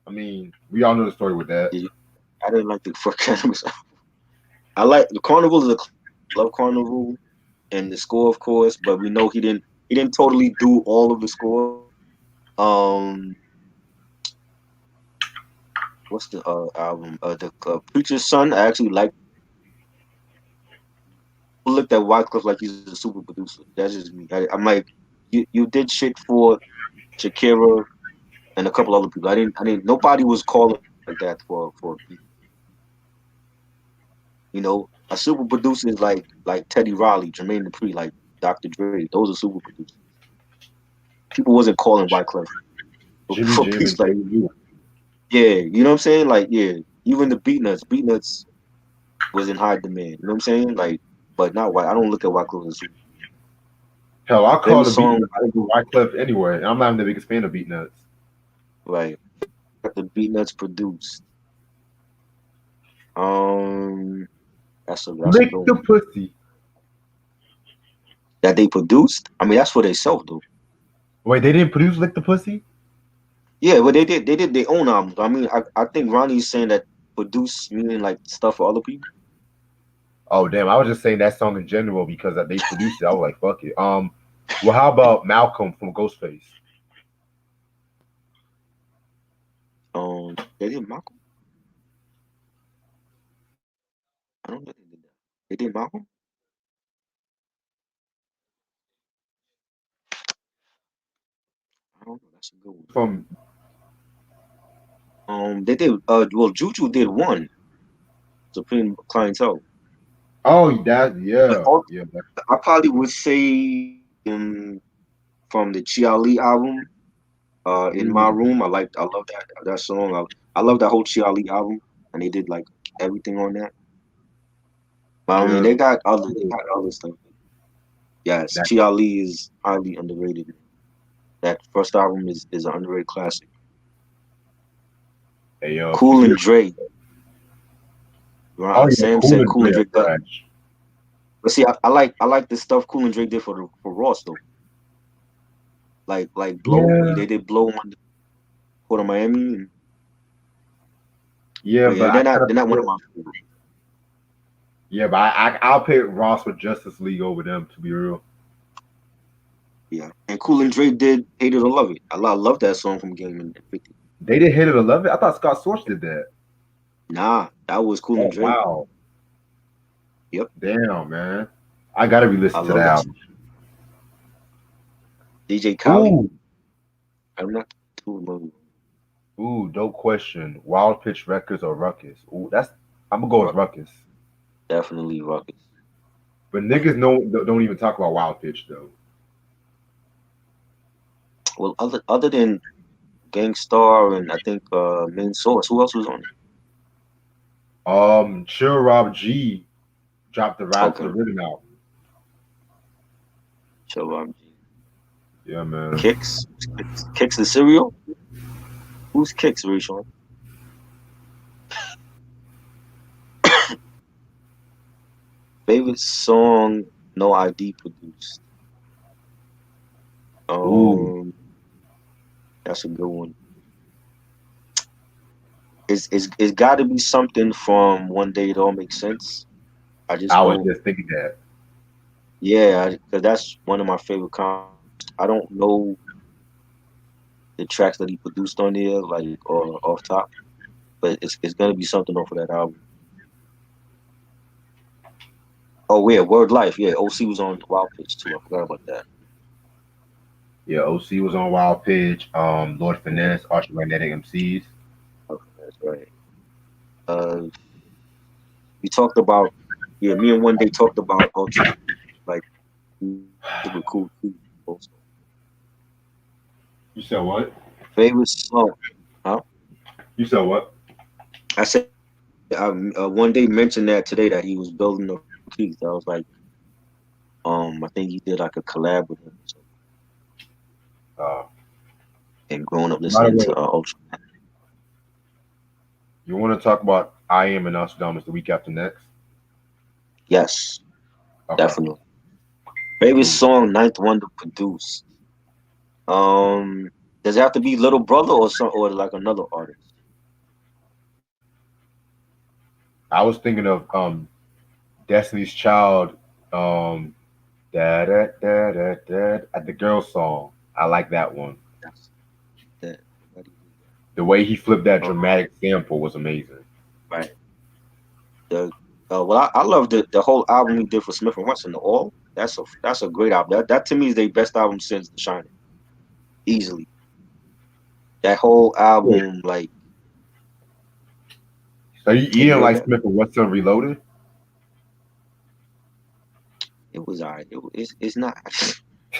Speaker 1: I mean, we all know the story with that.
Speaker 2: Did you, I didn't like the for Cannabis. I like the Carnival is a club carnival and the score, of course, but we know he didn't totally do all of the score. Um, what's the album? The Preacher's Son. I actually like. People looked at Wyclef like he's a super producer. That's just me. I'm like, you did shit for Shakira and a couple other people. I didn't. Nobody was calling like that for a beat. You know, a super producer is like Teddy Riley, Jermaine Dupri, like Dr. Dre. Those are super producers. People wasn't calling Wyclef
Speaker 1: Jimmy
Speaker 2: for
Speaker 1: Jam
Speaker 2: beats
Speaker 1: and
Speaker 2: like,
Speaker 1: Jimmy U.
Speaker 2: yeah, you know what I'm saying? Like, yeah, even the Beatnuts was in high demand. You know what I'm saying? Like, but not White. I don't look at Wyclef as a super.
Speaker 1: Hell, I call
Speaker 2: Famous
Speaker 1: the Beat
Speaker 2: song,
Speaker 1: Nuts over Wyclef anyway. And I'm not even the biggest fan of Beat Nuts.
Speaker 2: right? Got the Beatnuts produced. Um, that's a
Speaker 1: Lick
Speaker 2: good
Speaker 1: the
Speaker 2: one.
Speaker 1: pussy.
Speaker 2: That they produced. I mean, that's for themselves though.
Speaker 1: Wait, they didn't produce Lick the Pussy?
Speaker 2: Yeah, but they did their own albums. I mean, I think Ronnie's saying that produce meaning like stuff for other people.
Speaker 1: Oh damn, I was just saying that song in general because they produced it. I was like, fuck it. Well, how about Malcolm from Ghostface?
Speaker 2: They did Malcolm. I don't think they did that. They did Malcolm. I don't know. That's a good one.
Speaker 1: From
Speaker 2: They did. Well, Juju did one Supreme Clientele,
Speaker 1: oh that
Speaker 2: but
Speaker 1: yeah
Speaker 2: all,
Speaker 1: yeah that,
Speaker 2: I probably would say from the Chia Lee album. In my
Speaker 1: ooh,
Speaker 2: room, I love that song. I love that whole Chia Lee album, and they did like everything on that. But I mean,
Speaker 1: yeah
Speaker 2: they got other stuff. Yes,
Speaker 1: that
Speaker 2: Chia Lee is highly underrated. That first album is an underrated classic.
Speaker 1: hey yo if
Speaker 2: Cool
Speaker 1: you
Speaker 2: and Dre.
Speaker 1: oh yeah
Speaker 2: Sam
Speaker 1: Cool
Speaker 2: said
Speaker 1: and
Speaker 2: Cool
Speaker 1: Dre
Speaker 2: and
Speaker 1: are
Speaker 2: Dre.
Speaker 1: trash.
Speaker 2: But see, I like the stuff Cool and Dre did for Ross though. Like Blow.
Speaker 1: Yeah
Speaker 2: They did Blow on the Port of Miami.
Speaker 1: yeah
Speaker 2: But yeah,
Speaker 1: but
Speaker 2: they're
Speaker 1: I
Speaker 2: not
Speaker 1: kind
Speaker 2: they're
Speaker 1: of
Speaker 2: not one of my favorites.
Speaker 1: yeah but I'll pick Ross with Justice League over them to be real.
Speaker 2: Yeah, and Cool and Dre did Hate It or Love It. I love that song from Game and 50.
Speaker 1: They did Hit It or Love It. I thought Scott Storch did that.
Speaker 2: Nah, that was Cool and
Speaker 1: Oh
Speaker 2: Dre.
Speaker 1: wow,
Speaker 2: Yep,
Speaker 1: damn man, I gotta
Speaker 2: I
Speaker 1: re-listen to
Speaker 2: love
Speaker 1: that
Speaker 2: that
Speaker 1: album.
Speaker 2: song. DJ Khaled.
Speaker 1: Ooh
Speaker 2: I'm not too familiar.
Speaker 1: ooh, dope question. Wild Pitch Records or Ruckus? Ooh, I'm gonna go with
Speaker 2: Ru-
Speaker 1: Ruckus.
Speaker 2: Definitely Ruckus.
Speaker 1: But niggas don't even talk about Wild Pitch though.
Speaker 2: Well, other than Gangstar and I think Main Source, who else was on it?
Speaker 1: Chill Rob G dropped the Rap to
Speaker 2: Okay,
Speaker 1: the Rhythm album.
Speaker 2: Shabab G.
Speaker 1: Yeah, man.
Speaker 2: Kicks, Kicks the cereal. Who's Kicks, Rishon? Favorite song? No ID produced.
Speaker 1: Ooh,
Speaker 2: Um, that's a good one. It's got to be something from One Day It All Makes Sense. I just
Speaker 1: I was
Speaker 2: know,
Speaker 1: just thinking that.
Speaker 2: yeah, because that's one of my favorite concepts. I don't know the tracks that he produced on there, like or off top, but it's gonna be something off of that album. Oh yeah, Word Life, yeah. OC was on Wild Pitch too. I forgot about that.
Speaker 1: Yeah, OC was on Wild Pitch. Lord
Speaker 2: Yeah,
Speaker 1: Finesse, Ultramagnetic MCs.
Speaker 2: okay, that's right. Uh, we talked about, yeah, me and one day talked about ultra, like super cool too. Also,
Speaker 1: You said what?
Speaker 2: favorite song, huh?
Speaker 1: You said what?
Speaker 2: I said one day mentioned that today that he was building the Keith. I was like, I think he did like a collab with him, so
Speaker 1: Uh,
Speaker 2: and growing up
Speaker 1: by the
Speaker 2: listening
Speaker 1: way,
Speaker 2: to Ultra.
Speaker 1: you want to talk about I Am and Nostradamus the week after next?
Speaker 2: Yes,
Speaker 1: Okay,
Speaker 2: definitely. Favorite
Speaker 1: cool.
Speaker 2: song, Ninth Wonder produced. Um, does it have to be Little Brother or some or like another artist?
Speaker 1: I was thinking of Destiny's Child, um, da da da da da, at the girl song. I like that one.
Speaker 2: That's that. Nobody knew
Speaker 1: The way he flipped that
Speaker 2: that.
Speaker 1: dramatic sample was amazing.
Speaker 2: Right. The well, I love the whole album he did for Smith and Wesson. The All. That's a great album. That to me is their best album since The Shining. Easily. That whole
Speaker 1: Wait,
Speaker 2: album, like,
Speaker 1: so you
Speaker 2: can you
Speaker 1: didn't
Speaker 2: hear me
Speaker 1: like
Speaker 2: now?
Speaker 1: Smith and Wesson Reloaded?
Speaker 2: It was alright. It's not.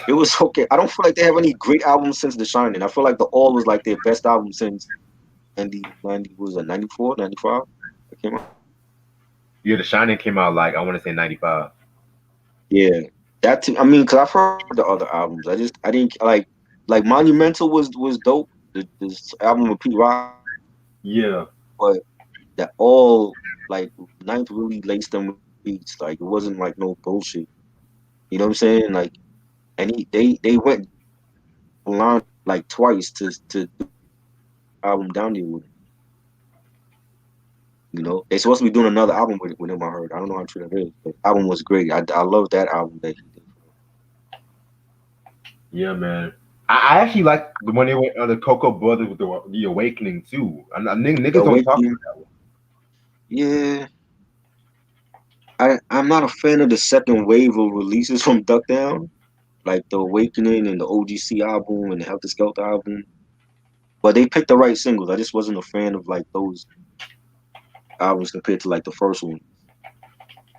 Speaker 2: It was okay. I don't feel like they have any great albums since The Shining. I feel like The All was like their best album since 90 was it 94, 95? It came out.
Speaker 1: Yeah, The Shining came out like I want to say '95.
Speaker 2: Yeah, I mean, cause I've heard the other albums. I didn't like Monumental was dope. This album with Pete Rock,
Speaker 1: Yeah,
Speaker 2: but that all like Ninth really laced them with beats. Like it wasn't like no bullshit. You know what I'm saying? Like, and they went line like twice to do album down there with him. You know, they supposed to be doing another album with him. I heard. I don't know how true that is, but album was great. I love that album that he did.
Speaker 1: yeah, man. I actually like the when they went on the Cocoa Brothers with the Awakening too.
Speaker 2: The
Speaker 1: Niggas don't talk
Speaker 2: Awakening,
Speaker 1: about that one.
Speaker 2: yeah. I'm not a fan of the second wave of releases from Duck Down, like the Awakening and the OGC album and the Helter Skelter album. But they picked the right singles. I just wasn't a fan of like those albums compared to like the first one.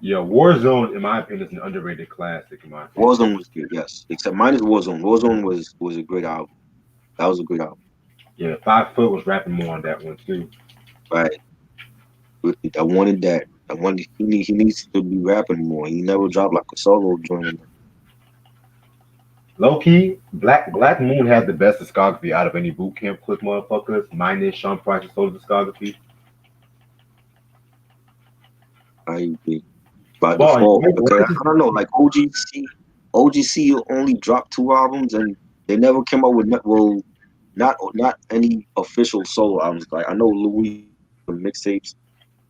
Speaker 1: Yeah, Warzone, in my opinion, is an underrated classic. In my opinion,
Speaker 2: Warzone was good, yes. Except mine is Warzone. Warzone was a great album. That was a great album.
Speaker 1: yeah, 5 Foot was rapping more on that one too.
Speaker 2: Right. I wanted that. I wanted he needs to be rapping more. He never dropped like a solo joint.
Speaker 1: Low key, Black Moon had the best discography out of any boot camp click motherfuckers, minus Sean Price's solo discography.
Speaker 2: I agree. By
Speaker 1: Boy,
Speaker 2: default, because
Speaker 1: where's this?
Speaker 2: I don't know, like OGC only dropped two albums and they never came out with not any official solo albums. Like I know Louis the mixtapes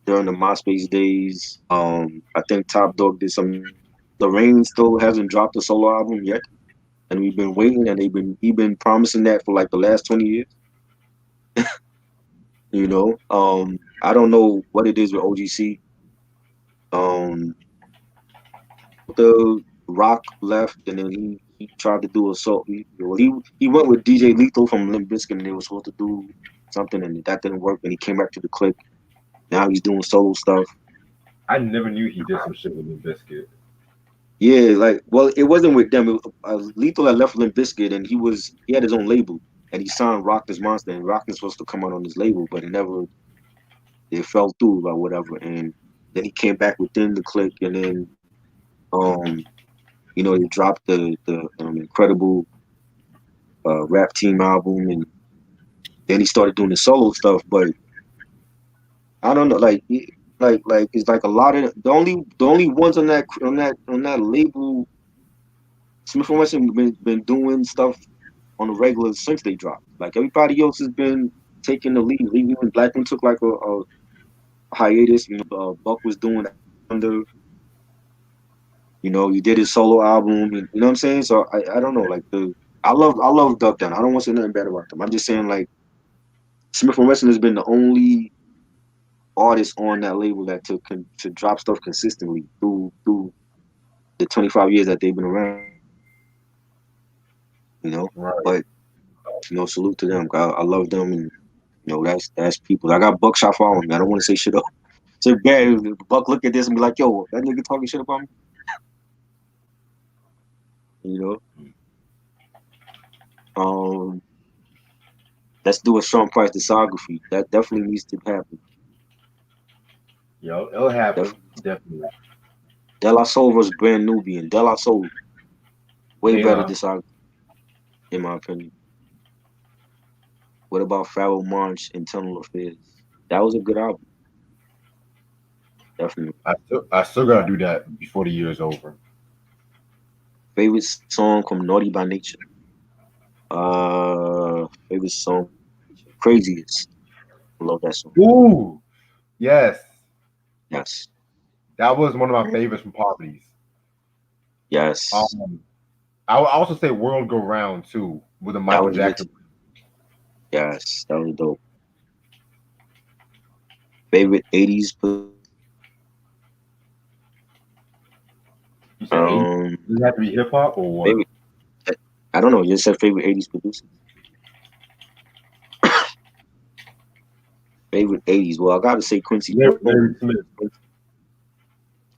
Speaker 2: during the MySpace days. I think Top Dog did some mixtapes. Lorraine still hasn't dropped a solo album yet, and we've been waiting, and he been promising that for like the last 20 years. You know, I don't know what it is with OGC. Um, after Rock left, and then he tried to do a solo. He went with DJ Lethal from Limp Bizkit, and they were supposed to do something, and that didn't work. And he came back to the clique. Now he's doing solo stuff.
Speaker 1: I never knew he did some shit with Limp Bizkit.
Speaker 2: Yeah, like well, it wasn't with them. Lethal had left Limp Bizkit, and he had his own label, and he signed Rock this Monster, and Rock is supposed to come out on his label, but it fell through or whatever. And then he came back within the clique, and then um, he dropped the incredible rap team album, and then he started doing the solo stuff. But I don't know, like it's like a lot of the only ones on that label. Smith and Wesson been doing stuff on the regular since they dropped. Like everybody else has been taking the lead. Even Blackman took like a hiatus. Buck was doing under. He did his solo album. And, you know what I'm saying? So I don't know. Like I love Duck Down. I don't want to say nothing bad about them. I'm just saying like Smith and Wesson has been the only artist on that label that to drop stuff consistently through the 25 years that they've been around. you know.
Speaker 1: Right.
Speaker 2: But salute to them. I love them, and that's people. I got Buckshot following me. I don't want to say shit up. So bad if Buck look at this and be like, "Yo, that nigga talking shit about me." You know. Um, let's do a Sean Price discography. That definitely needs to happen.
Speaker 1: Yo, it'll happen.
Speaker 2: Definitely.
Speaker 1: Definitely.
Speaker 2: De La Soul versus Brand Nubian. De La Soul, way better
Speaker 1: Kayla.
Speaker 2: discography in my opinion. What about Pharaoh Monch, Internal Affairs? That was a good album, definitely.
Speaker 1: I still gotta do that before the year is over.
Speaker 2: Favorite song from Naughty by Nature. Favorite song, Craziest. I love that song.
Speaker 1: Ooh, yes.
Speaker 2: Yes,
Speaker 1: That was one of my favorites from Poverty's.
Speaker 2: yes,
Speaker 1: Um, I would also say World Go Round too, with a
Speaker 2: that
Speaker 1: Michael
Speaker 2: was good.
Speaker 1: Jackson.
Speaker 2: Yes, that was dope. Favorite '80s
Speaker 1: You said eight.
Speaker 2: um
Speaker 1: Does it have to be hip hop or what?
Speaker 2: favorite. I don't know. You just said favorite '80s producers. Favorite '80s. Well, I gotta say Quincy
Speaker 1: Larry
Speaker 2: Jones.
Speaker 1: Smith,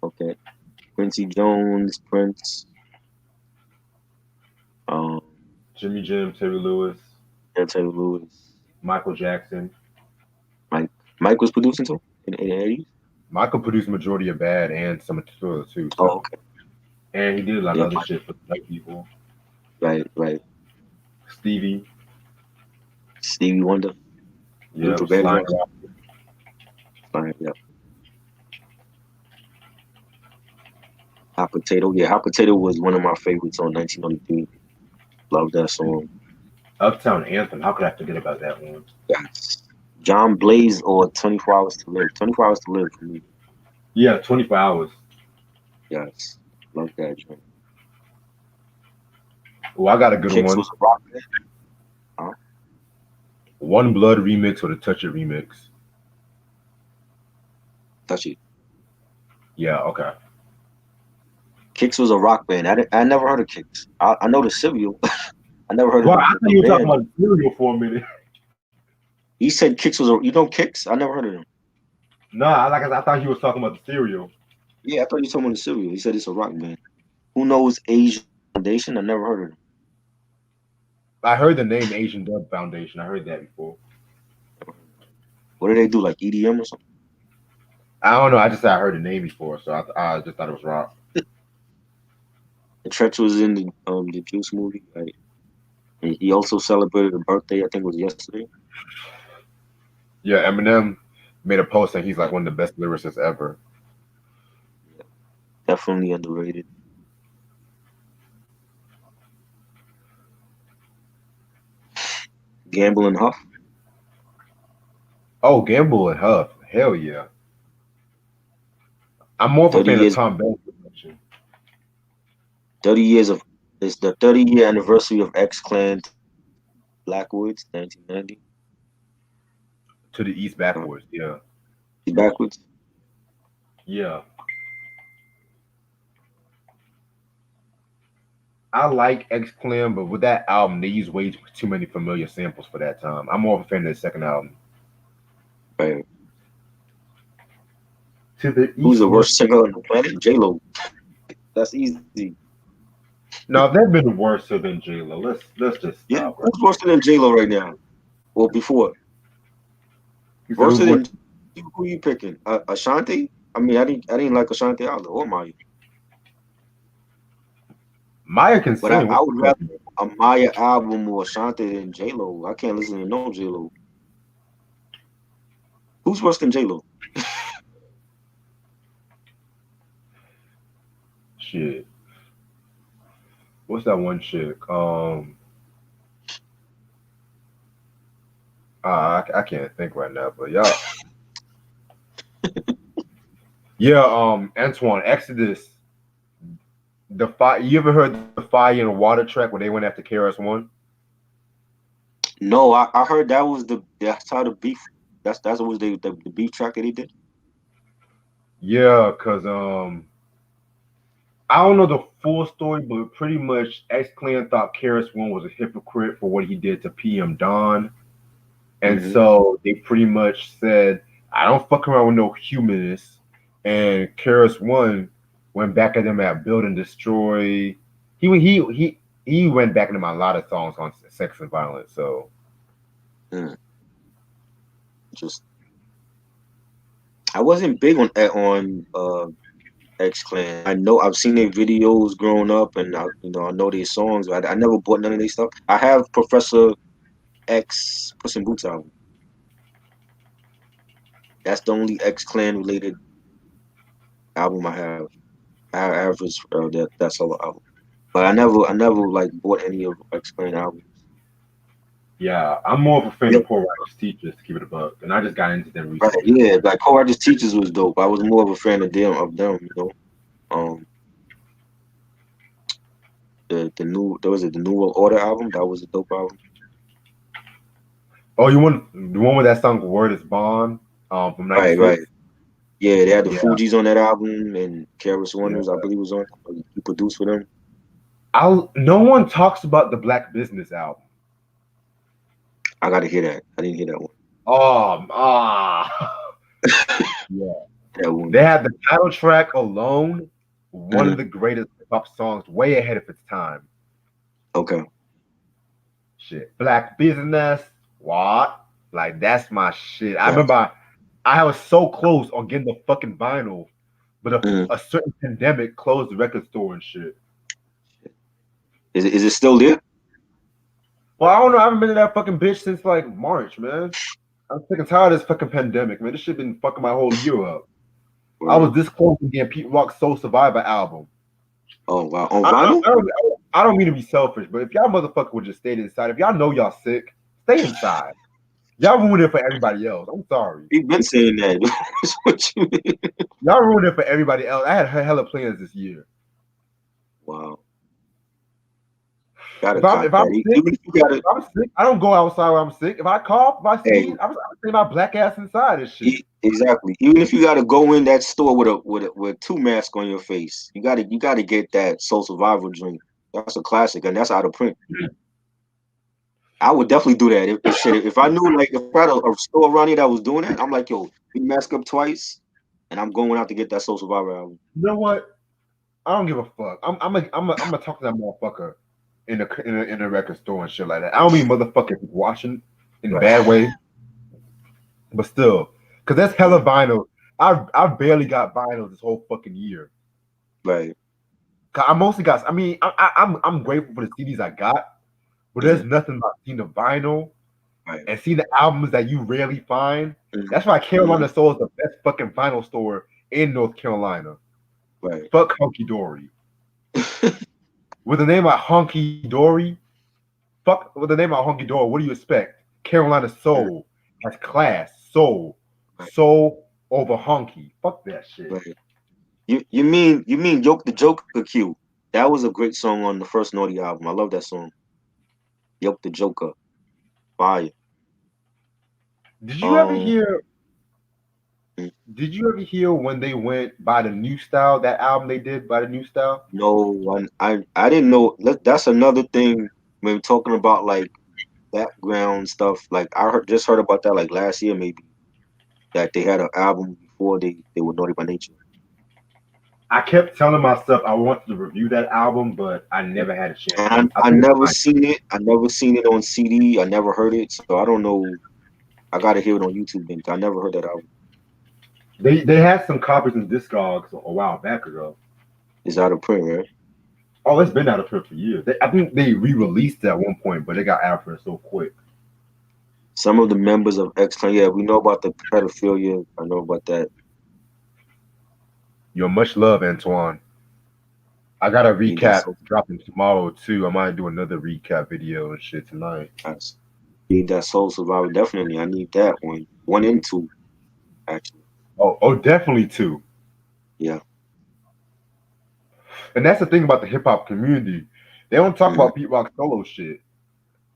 Speaker 2: Okay, Quincy Jones, Prince. Um,
Speaker 1: Jimmy Jim, Terry Lewis,
Speaker 2: Taylor Lewis.
Speaker 1: Michael Jackson.
Speaker 2: Mike. Mike was producing too in the '80s.
Speaker 1: Michael produced majority of Bad and some of Thriller too.
Speaker 2: Oh,
Speaker 1: So,
Speaker 2: okay.
Speaker 1: and he did a lot of
Speaker 2: Yeah,
Speaker 1: other
Speaker 2: Mike.
Speaker 1: shit for white people.
Speaker 2: Right, right.
Speaker 1: Stevie,
Speaker 2: Stevie Wonder,
Speaker 1: yeah,
Speaker 2: Luther
Speaker 1: Sly
Speaker 2: Vandross. Fine, yeah. Hot Potato. Yeah, Hot Potato was one of my favorites on 1993. Love that song.
Speaker 1: Uptown Anthem. How could I forget about that one?
Speaker 2: Yes. John Blaze or 24 Hours to Live. 24 Hours to Live for me.
Speaker 1: Yeah, 24 Hours.
Speaker 2: Yes. Love that joint.
Speaker 1: Oh, I got a good
Speaker 2: Kicks
Speaker 1: one.
Speaker 2: was a rock band. Huh?
Speaker 1: One Blood remix or the Touch It remix.
Speaker 2: Touch it.
Speaker 1: Yeah, okay.
Speaker 2: Kicks was a rock band. I never heard of Kicks. I know the cereal. I never heard of
Speaker 1: Well, I thought
Speaker 2: the
Speaker 1: you were talking
Speaker 2: band.
Speaker 1: about cereal for a minute.
Speaker 2: He said Kicks was a. You know Kicks? I never heard of them.
Speaker 1: Nah, like I thought he was talking about the cereal.
Speaker 2: Yeah, I thought you were talking about the cereal. He said it's a rock band. Who knows Asian Foundation? I never heard of them.
Speaker 1: I heard the name Asian Dub Foundation. I heard that before.
Speaker 2: What do they do? Like EDM or something?
Speaker 1: I don't know. I just said I heard the name before, so I just thought it was rock.
Speaker 2: The Tretch was in the Juice movie, right? And he also celebrated a birthday. I think it was yesterday.
Speaker 1: Yeah, Eminem made a post saying he's like one of the best lyricists ever.
Speaker 2: Yeah, definitely underrated. Gamble and Huff.
Speaker 1: Oh, Gamble and Huff. Hell yeah. I'm more of a
Speaker 2: 30
Speaker 1: fan of
Speaker 2: years.
Speaker 1: Tom Ben's production.
Speaker 2: 30 years of. It's the 30-year anniversary of X Clan Blackwoods, 1990.
Speaker 1: To the East
Speaker 2: Uh,
Speaker 1: backwards. Yeah.
Speaker 2: Backwards.
Speaker 1: Yeah. I like X Clan, but with that album, they use way too many familiar samples for that time. I'm more of a fan of the second album.
Speaker 2: Right.
Speaker 1: To the
Speaker 2: Who's
Speaker 1: East
Speaker 2: the
Speaker 1: was
Speaker 2: worst singer on the planet? J Lo. That's easy.
Speaker 1: no, they've been worse than J Lo. Let's just
Speaker 2: Yeah.
Speaker 1: stop right
Speaker 2: Who's worse than J Lo right now? Or before?
Speaker 1: there. He said,
Speaker 2: Worse
Speaker 1: "Who's worse?"
Speaker 2: than who you picking? Ashanti? I mean, I didn't like Ashanti either or Maya,
Speaker 1: Maya can
Speaker 2: but
Speaker 1: sing.
Speaker 2: I
Speaker 1: What
Speaker 2: would
Speaker 1: the
Speaker 2: rather
Speaker 1: fuck?
Speaker 2: a Maya album or Ashanti than J Lo. I can't listen to no J Lo. Who's worse than J Lo?
Speaker 1: Shit. What's that one chick? I can't think right now, but yeah, yeah. Antoine Exodus. The fire. You ever heard the fire and water track where they went after KRS-One?
Speaker 2: No, I heard that's how the beef. That's what was the beef track that he did.
Speaker 1: Yeah, cause I don't know the full story, but pretty much X Clan thought KRS-One was a hypocrite for what he did to PM Dawn. And
Speaker 2: Hmm.
Speaker 1: so they pretty much said, I don't fuck around with no humanists. And KRS-One went back at them at Build and Destroy. He went back at them on a lot of songs on sex and violence. So
Speaker 2: Mm. Just I wasn't big on X Clan. I know I've seen their videos growing up, and I know their songs. I never bought none of their stuff. I have Professor X Puss in Boots album. That's the only X Clan related album I have. I have his that solo album, but I never like bought any of X Clan albums.
Speaker 1: yeah, I'm more of a fan
Speaker 2: Yep.
Speaker 1: of Poor Righteous Teachers to keep it a buck. And I just got into them
Speaker 2: Right,
Speaker 1: recently.
Speaker 2: yeah, like co Teachers was dope. I was more of a fan of them. Um, the new there was the New World Order album. That was a dope album.
Speaker 1: Oh, you want the one with that song Word is Bond from
Speaker 2: Right, right.
Speaker 1: '96?
Speaker 2: Yeah, they had the
Speaker 1: Yeah,
Speaker 2: Fugees on that album, and krs-one
Speaker 1: yeah.
Speaker 2: was, I believe, was on. He produced for them.
Speaker 1: No one talks about the Black Business album.
Speaker 2: I got to hear that. I didn't hear that one.
Speaker 1: Ah. Yeah.
Speaker 2: That one.
Speaker 1: They had the title track alone, one
Speaker 2: Mhm.
Speaker 1: of the greatest hip hop songs, way ahead of its time.
Speaker 2: Okay.
Speaker 1: Shit. Black Business. What? Like that's my shit. I
Speaker 2: Right.
Speaker 1: remember I was so close on getting the fucking vinyl, but
Speaker 2: Mhm.
Speaker 1: a certain pandemic closed the record store and shit.
Speaker 2: Is it still there?
Speaker 1: Well, I don't know. I haven't been to that fucking bitch since like March, man. I'm sick and tired of this fucking pandemic, man. This shit been fucking my whole year up. I
Speaker 2: Word.
Speaker 1: was this close to getting Pete Rock's Soul Survivor album.
Speaker 2: Oh wow. On
Speaker 1: I, I,
Speaker 2: vinyl?
Speaker 1: I, don't, I don't mean to be selfish, but if y'all motherfucker would just stay inside, if y'all know y'all sick, stay inside. Y'all ruined it for everybody else. I'm sorry.
Speaker 2: You've been saying that. That's what you mean.
Speaker 1: Y'all ruined it for everybody else. I had hella plans this year.
Speaker 2: Wow. Gotta
Speaker 1: If I'm
Speaker 2: contact.
Speaker 1: sick,
Speaker 2: Even if you gotta.
Speaker 1: I don't go outside when I'm sick. If I cough, if I
Speaker 2: Hey,
Speaker 1: sneeze, I'm stay my black ass inside this shit.
Speaker 2: exactly. Even if you gotta go in that store with two masks on your face, you gotta get that Soul Survival drink. That's a classic, and that's out of print. I would definitely do that. If I knew, like, if I had a store around here that was doing that, I'm like, yo, we mask up twice, and I'm going out to get that Soul Survivor album.
Speaker 1: You know what? I don't give a fuck. I'm gonna talk to that motherfucker in the record store and shit like that. I don't mean motherfucker watching in a
Speaker 2: Right.
Speaker 1: bad way, but still, cause that's hella vinyl. I barely got vinyl this whole fucking year.
Speaker 2: Right.
Speaker 1: 'Cause I mostly got. I mean, I'm grateful for the CDs I got, but there's
Speaker 2: Mhm.
Speaker 1: nothing about seeing the vinyl
Speaker 2: Right.
Speaker 1: and seeing the albums that you rarely find.
Speaker 2: Mhm.
Speaker 1: That's why
Speaker 2: Mhm.
Speaker 1: Carolina Soul is the best fucking vinyl store in North Carolina.
Speaker 2: Right.
Speaker 1: Fuck Hunky Dory. With the name of Hunky Dory, fuck with the name of Hunky Dory. What do you expect? Carolina
Speaker 2: Mhm.
Speaker 1: Soul has class. Soul,
Speaker 2: Right.
Speaker 1: soul over hunky. Fuck that shit.
Speaker 2: Right. You mean Yoke the Joker Q? That was a great song on the first Naughty album. I love that song. Yoke the Joker. Fire.
Speaker 1: Did you ever
Speaker 2: Um.
Speaker 1: hear?
Speaker 2: mm,
Speaker 1: Did you ever hear when they went by the new style? That album they did by the new style.
Speaker 2: No, I didn't know. That's another thing when we're talking about like background stuff. Like just heard about that like last year maybe that they had an album before they were Naughty by Nature.
Speaker 1: I kept telling myself I wanted to review that album, but I never had a chance.
Speaker 2: And
Speaker 1: I
Speaker 2: I
Speaker 1: think
Speaker 2: never seen it. I never seen it on CD. I never heard it, so I don't know. I gotta hear it on YouTube then. 'Cause I never heard that album.
Speaker 1: they had some copies in Discogs a while back ago.
Speaker 2: It's out of print, right?
Speaker 1: Oh, it's been out of print for years. I think they re-released it at one point, but they got out of print so quick.
Speaker 2: Some of the members of X Clan, yeah, we know about the pedophilia. I know about that.
Speaker 1: Yo, much love, Antoine. I got a
Speaker 2: Need that
Speaker 1: recap
Speaker 2: soul,
Speaker 1: dropping tomorrow too. I might do another recap video and shit tonight.
Speaker 2: guys. Need that Soul Survivor. Definitely, I need that one. One and two, actually.
Speaker 1: Oh, definitely too.
Speaker 2: Yeah.
Speaker 1: And that's the thing about the hip hop community. They don't talk
Speaker 2: Hmm.
Speaker 1: about Pete Rock solo shit.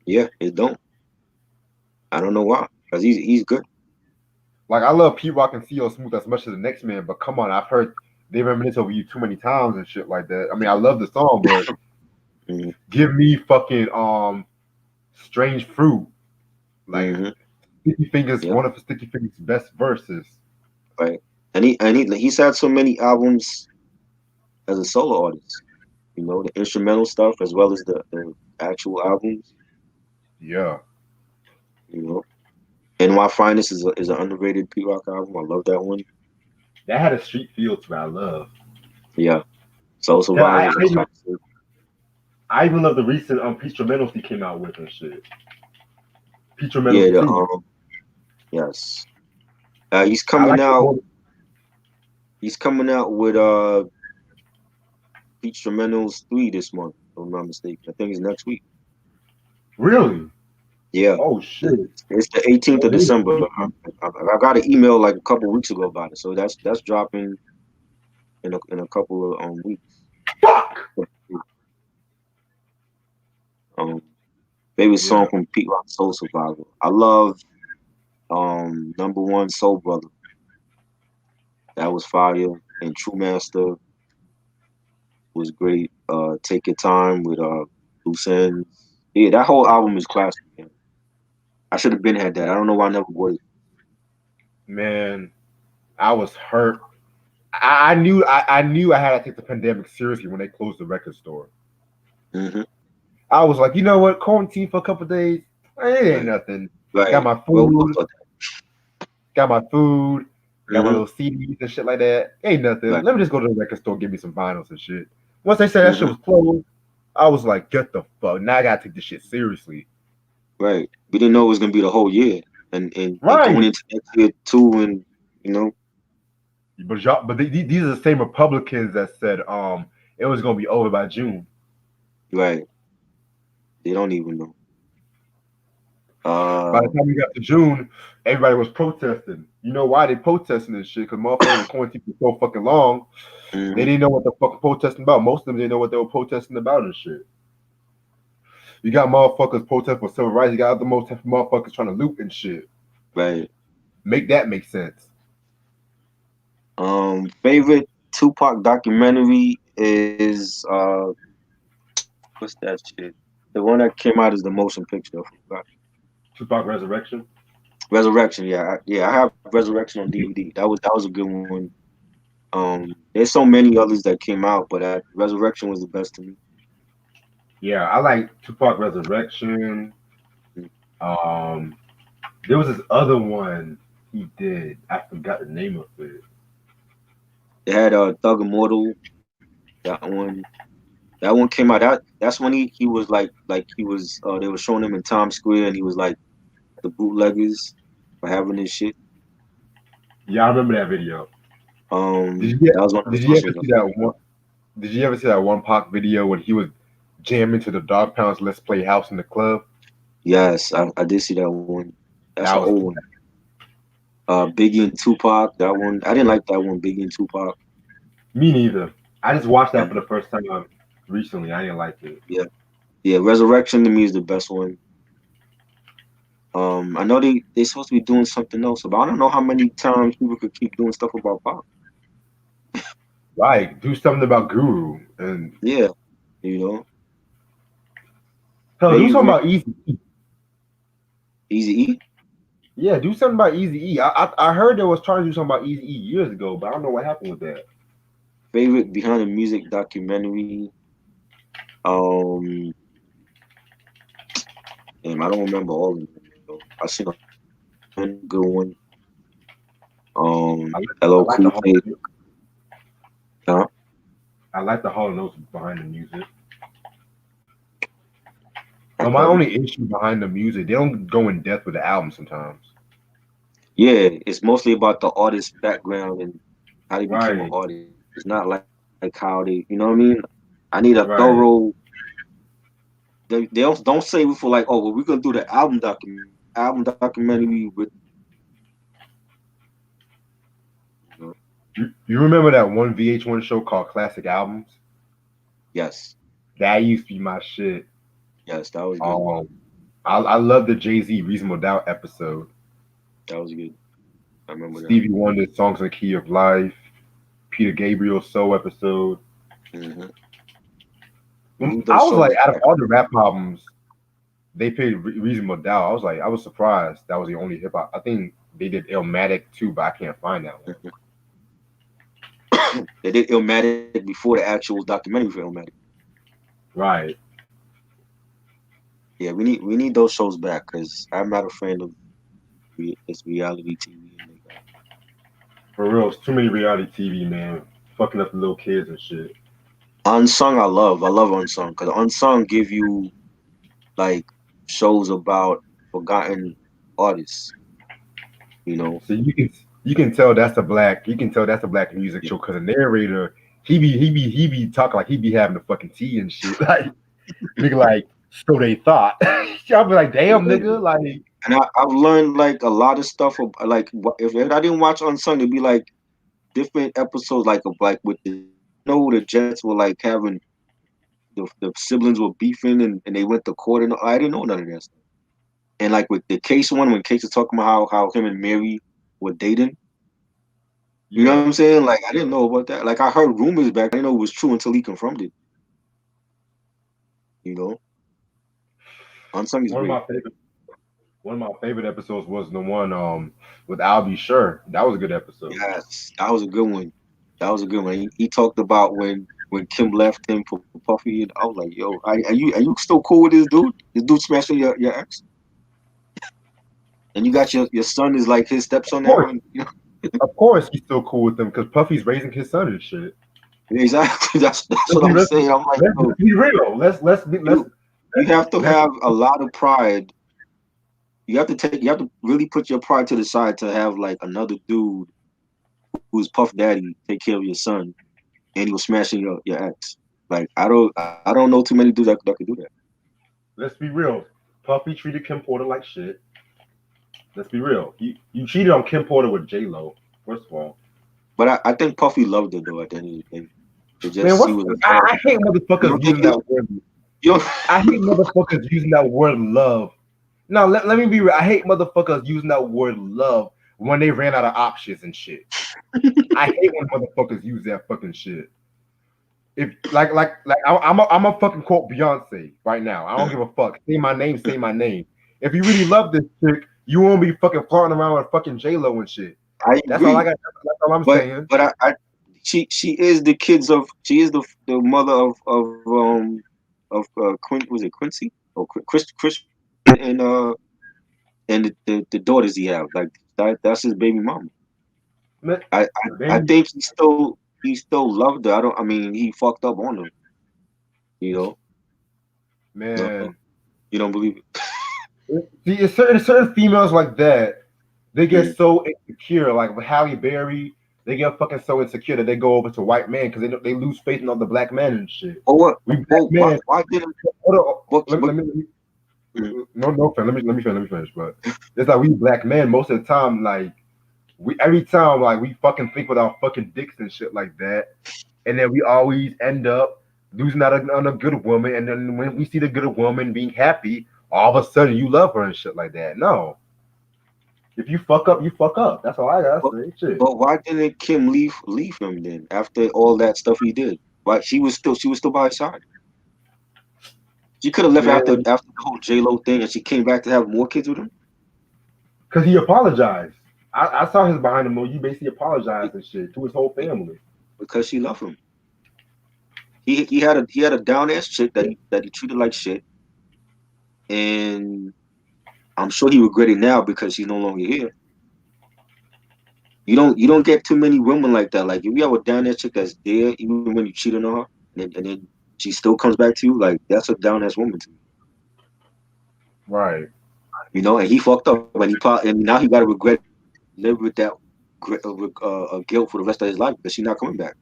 Speaker 2: Yeah, it don't. I don't know why. Cause he's good.
Speaker 1: Like I love Pete Rock and CL Smooth as much as the next man, but come on, I've heard they reminisce over you too many times and shit like that. I mean, I love the song, but
Speaker 2: Mm-hmm.
Speaker 1: give me fucking strange fruit, like
Speaker 2: Mm-hmm.
Speaker 1: Sticky Fingers,
Speaker 2: Yep.
Speaker 1: one of Sticky Fingers' best verses.
Speaker 2: Right. And he's had so many albums as a solo artist. The instrumental stuff as well as the actual albums.
Speaker 1: Yeah,
Speaker 2: You know, NY Finest is an underrated P Rock album. I love that one.
Speaker 1: that had a street feel to it. I love.
Speaker 2: Yeah, Soul
Speaker 1: Hell,
Speaker 2: Survivors is classic.
Speaker 1: I even love the recent instrumentals he came out with and shit.
Speaker 2: Yeah,
Speaker 1: Instrumentals too.
Speaker 2: yes. He's
Speaker 1: I
Speaker 2: coming
Speaker 1: like it
Speaker 2: out.
Speaker 1: more.
Speaker 2: He's coming out with Instrumentals 3 this month. If I'm not mistaken. I think it's next week.
Speaker 1: Really?
Speaker 2: Yeah,
Speaker 1: Oh shit.
Speaker 2: it's the 18th
Speaker 1: Oh,
Speaker 2: of
Speaker 1: it is
Speaker 2: December.
Speaker 1: cheeky.
Speaker 2: I got an email like a couple weeks ago about it, so that's dropping in a couple of weeks.
Speaker 1: Fuck.
Speaker 2: Um, Favorite song
Speaker 1: Yeah.
Speaker 2: from Pete Rock, Soul Survivor. I love Number One, Soul Brother. That was fire. And True Master was great. Take Your Time with Loose Ends. Yeah, that whole album is classic. Man. I should have been had that. I don't know why I never bought it.
Speaker 1: Man, I was hurt. I knew I had to take the pandemic seriously when they closed the record store.
Speaker 2: Hmm.
Speaker 1: I was like, you know what? Quarantine for a couple days. It ain't
Speaker 2: Right,
Speaker 1: nothing. Got
Speaker 2: right.
Speaker 1: my
Speaker 2: Well, we all
Speaker 1: food.
Speaker 2: thought
Speaker 1: Got my food.
Speaker 2: that.
Speaker 1: Got my
Speaker 2: Hmm.
Speaker 1: little CDs and shit like that. Ain't nothing.
Speaker 2: Right.
Speaker 1: Let me just go to the record store, give me some vinyls and shit. Once they said that shit
Speaker 2: Hmm.
Speaker 1: was closed, I was like, get the fuck. Now I gotta take this shit seriously.
Speaker 2: Right. We didn't know it was gonna be the whole year, and going
Speaker 1: Right.
Speaker 2: into next year too, and you know,
Speaker 1: But these are the same Republicans that said it was gonna be over by June.
Speaker 2: right. They don't even know.
Speaker 1: By the
Speaker 2: Uh,
Speaker 1: time we got to June, everybody was protesting. You know why they protesting this shit? Because motherfuckers was quarantined for so fucking long. They
Speaker 2: hmm.
Speaker 1: didn't know what the fuck protesting about. Most of them didn't know what they were protesting about and shit. You got motherfuckers protesting for civil rights. You got other motherfuckers trying to loot and shit.
Speaker 2: Right.
Speaker 1: Make that make sense.
Speaker 2: Favorite Tupac documentary is what's that shit? The one that came out is the motion picture. I forgot.
Speaker 1: Tupac Resurrection.
Speaker 2: Resurrection. Yeah, I have Resurrection on DVD. That was a good one. There's so many others that came out, but Resurrection was the best to me.
Speaker 1: Yeah, I like Tupac Resurrection. Um, there was this other one he did. I forgot the name of it.
Speaker 2: They had Thug Immortal. That one. That one came out. That's when he was like he was. They were showing him in Times Square, and he was like the bootleggers for having this shit.
Speaker 1: Yeah, I remember that video.
Speaker 2: That was one of
Speaker 1: Did
Speaker 2: the
Speaker 1: you
Speaker 2: first
Speaker 1: ever
Speaker 2: ones I
Speaker 1: see
Speaker 2: saw.
Speaker 1: that one? Did you ever see that one Pac video when he was jamming to the Dog Pound's "Let's Play House" in the club?
Speaker 2: Yes, I did see that one. That's an
Speaker 1: That was
Speaker 2: old one. Biggie and Tupac. That one I didn't like that one. Biggie and Tupac.
Speaker 1: me neither. I just watched that for
Speaker 2: Um,
Speaker 1: the first time recently. I didn't like it.
Speaker 2: yeah, yeah. Resurrection to me is the best one. I know they supposed to be doing something else, but I don't know how many times people could keep doing stuff about Pac.
Speaker 1: Right, do something about Guru and
Speaker 2: Yeah, you know,
Speaker 1: hell, do something
Speaker 2: favorite
Speaker 1: about Easy E.
Speaker 2: Easy E.
Speaker 1: Yeah, do something about Easy E. I heard they was trying to do something about Easy E years ago, but I don't know what happened with that.
Speaker 2: Favorite behind the music documentary. Um, Damn, I don't remember all of them. Though. I seen a good one.
Speaker 1: I like, I
Speaker 2: LL
Speaker 1: like the
Speaker 2: Cool
Speaker 1: whole
Speaker 2: J. Huh?
Speaker 1: I like the whole notes behind the music.
Speaker 2: I
Speaker 1: But my
Speaker 2: probably
Speaker 1: only issue behind the music, they don't go in depth with the album sometimes.
Speaker 2: yeah. It's mostly about the artist's background and how they became an
Speaker 1: Right,
Speaker 2: artist. It's not like how they, you know what I mean? I need a
Speaker 1: right.
Speaker 2: thorough. They don't say for like, oh, well, we're gonna do the album documentary with. You know,
Speaker 1: You remember that one VH1 show called Classic Albums?
Speaker 2: yes,
Speaker 1: That used to be my shit.
Speaker 2: yes, that was good.
Speaker 1: Um, I love the Jay-Z Reasonable Doubt episode.
Speaker 2: That was good. I remember that.
Speaker 1: Stevie Wonder's Songs in the Key of Life. Peter Gabriel's Soul episode.
Speaker 2: Mm-hmm. We need
Speaker 1: I
Speaker 2: those
Speaker 1: was like,
Speaker 2: shows
Speaker 1: out of
Speaker 2: back.
Speaker 1: all the rap albums, they paid Reasonable Doubt. I was surprised that was the only hip hop. I think they did Illmatic too, but I can't find that one.
Speaker 2: They did Illmatic before the actual documentary for Illmatic.
Speaker 1: Right.
Speaker 2: Yeah, we need those shows back because I'm not a fan of this reality TV and they got.
Speaker 1: For real, it's too many reality TV, man. Fucking up the little kids and shit.
Speaker 2: Unsung, I love Unsung because Unsung give you like shows about forgotten artists. You know,
Speaker 1: So you can tell that's a black music show because the narrator he be talking like he be having the fucking tea and shit. Like nigga like so they thought. Y'all be like, damn
Speaker 2: yeah.
Speaker 1: nigga, like
Speaker 2: And I've learned like a lot of stuff. Like if I didn't watch Unsung, it'd be like different episodes, like of like with the know the Jets were like having the siblings were beefing and they went to court and I didn't know none of that stuff. And like with the case one, when Case was talking about how him and Mary were dating, you know what
Speaker 1: yeah.
Speaker 2: I'm saying? Like I didn't know about that. Like I heard rumors back, I didn't know it was true until he confirmed it. You know, Unsung is
Speaker 1: One of
Speaker 2: great.
Speaker 1: my favorite one of my favorite episodes was the one with I'll Be Sure. That was a good episode.
Speaker 2: Yes, that was a good one. That was a good one. He talked about when Kim left him for Puffy, and I was like, "Yo, are you still cool with this dude? This dude smashing your ex, and you got your son is like his
Speaker 1: Of
Speaker 2: stepson now,
Speaker 1: course,
Speaker 2: and you know
Speaker 1: of course he's still cool with them because Puffy's raising his son and shit.
Speaker 2: exactly. That's
Speaker 1: Let's
Speaker 2: what
Speaker 1: be
Speaker 2: I'm
Speaker 1: let's,
Speaker 2: saying. I'm like,
Speaker 1: let's
Speaker 2: yo,
Speaker 1: be real.
Speaker 2: you you have to
Speaker 1: Let's
Speaker 2: have a lot of pride. You have to really put your pride to the side to have like another dude who's Puff Daddy take care of your son, and he was smashing your ex. Like I don't know too many dudes that could do that.
Speaker 1: let's be real. Puffy treated Kim Porter like shit. Let's be real. You cheated on Kim Porter with J Lo. First of all,
Speaker 2: But I think Puffy loved her though at the end of the day. It
Speaker 1: man,
Speaker 2: just he
Speaker 1: what's
Speaker 2: was a dog.
Speaker 1: I hate
Speaker 2: You
Speaker 1: motherfuckers
Speaker 2: don't think
Speaker 1: using that word.
Speaker 2: you don't
Speaker 1: I hate motherfuckers using that word love. No, let me be real. I hate motherfuckers using that word love when they ran out of options and shit. I hate when motherfuckers use that fucking shit. If I'm a fucking quote Beyonce right now. I don't give a fuck. Say my name, say my name. If you really love this chick, you won't be fucking flirting around with fucking J Lo and shit.
Speaker 2: I
Speaker 1: That's all I
Speaker 2: agree.
Speaker 1: got. That's all I'm
Speaker 2: But
Speaker 1: saying.
Speaker 2: I she is the kids of she is the mother of was it Quincy or Chris and the daughters he have like that's his baby mama.
Speaker 1: Man,
Speaker 2: I
Speaker 1: baby,
Speaker 2: think he still loved her. I mean he fucked up on her. You know no
Speaker 1: man.
Speaker 2: you don't believe
Speaker 1: See, it's certain females like that. They
Speaker 2: it.
Speaker 1: get so insecure. Like with Halle Berry, they get fucking so insecure that they go over to white men because they lose faith in all the black men and shit.
Speaker 2: Or what?
Speaker 1: We black
Speaker 2: Well,
Speaker 1: men.
Speaker 2: why didn't
Speaker 1: Hold on,
Speaker 2: what,
Speaker 1: let me
Speaker 2: mm,
Speaker 1: no, let me finish. But it's like we black men most of the time, like we every time like we fucking think with our fucking dicks and shit like that, and then we always end up losing out on a good woman, and then when we see the good woman being happy, all of a sudden you love her and shit like that. No, if you fuck up, you fuck up. That's all I gotta
Speaker 2: but,
Speaker 1: say. Shit.
Speaker 2: but why didn't Kim leave him then after all that stuff he did? Why she was still by his side. She could have left
Speaker 1: Man,
Speaker 2: after the whole J Lo thing, and she came back to have more kids with him
Speaker 1: because he apologized. I saw his behind the movie. You basically apologized and shit to his whole family.
Speaker 2: because she loved him. He had a down ass chick that he treated like shit, and I'm sure he regretted now because she's no longer here. You don't get too many women like that. Like if you have a down ass chick that's there, even when you cheated on her, and then she still comes back to you, like that's a down ass woman to me.
Speaker 1: Right.
Speaker 2: And he fucked up, and now he got to live with that guilt for the rest of his life because she's not coming back.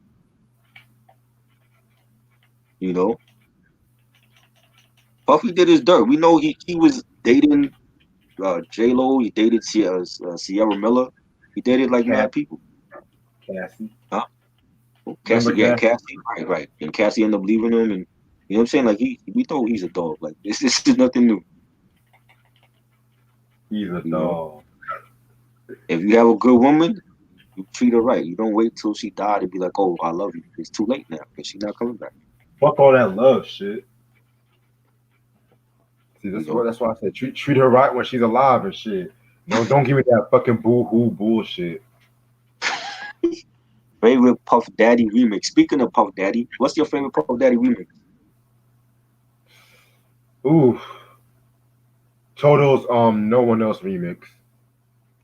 Speaker 2: You know, Puffy did his dirt. We know he was dating J Lo. He dated Sierra Miller. He dated like
Speaker 1: Cass,
Speaker 2: mad people.
Speaker 1: Cassie.
Speaker 2: Huh?
Speaker 1: Remember
Speaker 2: Cassie, yeah,
Speaker 1: Cassie?
Speaker 2: Cassie, right. And Cassie ended up leaving him, and you know what I'm saying? Like we thought he's a dog. Like this is nothing new.
Speaker 1: He's a
Speaker 2: You know,
Speaker 1: dog.
Speaker 2: if you have a good woman, You treat her right. You don't wait till she died to be like, oh, I love you. It's too late now because she's not coming back.
Speaker 1: Fuck all that love shit. See,
Speaker 2: You know.
Speaker 1: that's why I said treat her right when she's alive and shit. No, don't give me that fucking boo hoo bullshit.
Speaker 2: Favorite Puff Daddy remix. Speaking of Puff Daddy, what's your favorite Puff Daddy remix?
Speaker 1: Ooh, Toto's no one else remix.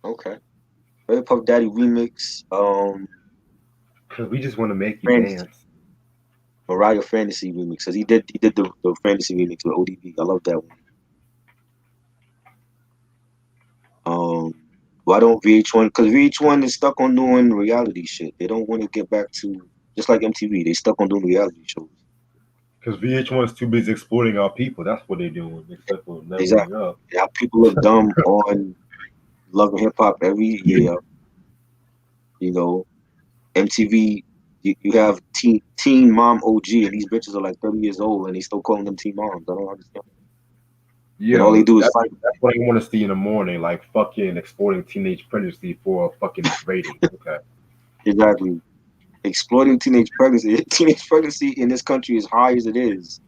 Speaker 2: Okay. Favorite Puff Daddy remix.
Speaker 1: Cause we just want to make you
Speaker 2: Fantasy.
Speaker 1: dance.
Speaker 2: Mariah Fantasy remix. Cause he did the Fantasy remix with ODB. I love that one. Um, why don't VH1? Because VH1 is stuck on doing reality shit. They don't want to get back to just like MTV. They stuck on doing reality shows.
Speaker 1: Cause VH1 is too busy exploiting our people. That's what they're doing, except for leveling
Speaker 2: Exactly.
Speaker 1: up.
Speaker 2: Yeah, people look dumb on Love and Hip Hop every year. You know, MTV. You have teen mom OG, and these bitches are like 30 years old, and they still calling them teen moms. I don't understand. And all they
Speaker 1: Yo,
Speaker 2: do is fight.
Speaker 1: that's what I want to see in the morning, like fucking exploiting teenage pregnancy for fucking ratings. Okay.
Speaker 2: Exactly. Exploiting teenage pregnancy. Teenage pregnancy in this country is high as it is,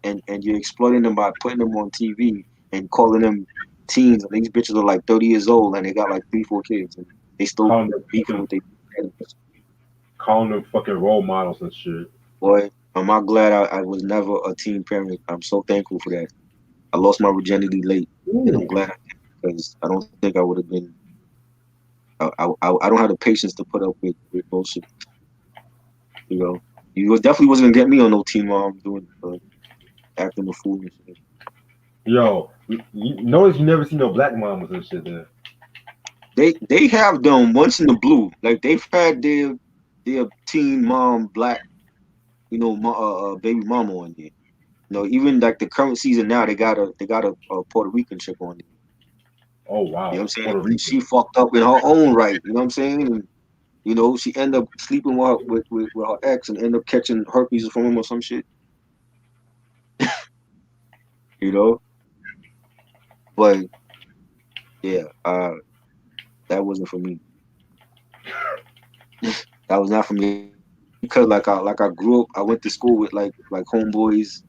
Speaker 2: and you're exploiting them by putting them on TV and calling them teens. And these bitches are like 30 years old and they got like 3, 4 kids, and they still
Speaker 1: Calling them
Speaker 2: beefing
Speaker 1: fucking
Speaker 2: with their parents.
Speaker 1: role models and shit.
Speaker 2: Boy, am I glad I was never a teen parent. I'm so thankful for that. I lost my virginity late, and I'm
Speaker 1: Ooh.
Speaker 2: glad I did because I don't think I would have been. I don't have the patience to put up with bullshit. You know, definitely wasn't gonna get me on no teen mom doing acting a fool and shit.
Speaker 1: Yo, you notice you never see no black mamas and shit there.
Speaker 2: They have them once in the blue. Like they've had their teen mom black, baby mama on there. Even like the current season now, they got a Puerto Rican chick on there.
Speaker 1: Oh
Speaker 2: You know what
Speaker 1: wow,
Speaker 2: I'm saying?
Speaker 1: Puerto
Speaker 2: And
Speaker 1: Rican.
Speaker 2: she fucked up in her own right. You know what I'm saying? And she ended up sleeping with her ex and end up catching herpes from him or some shit. You know, but yeah, that wasn't for me. That was not for me because like I grew up. I went to school with like homeboys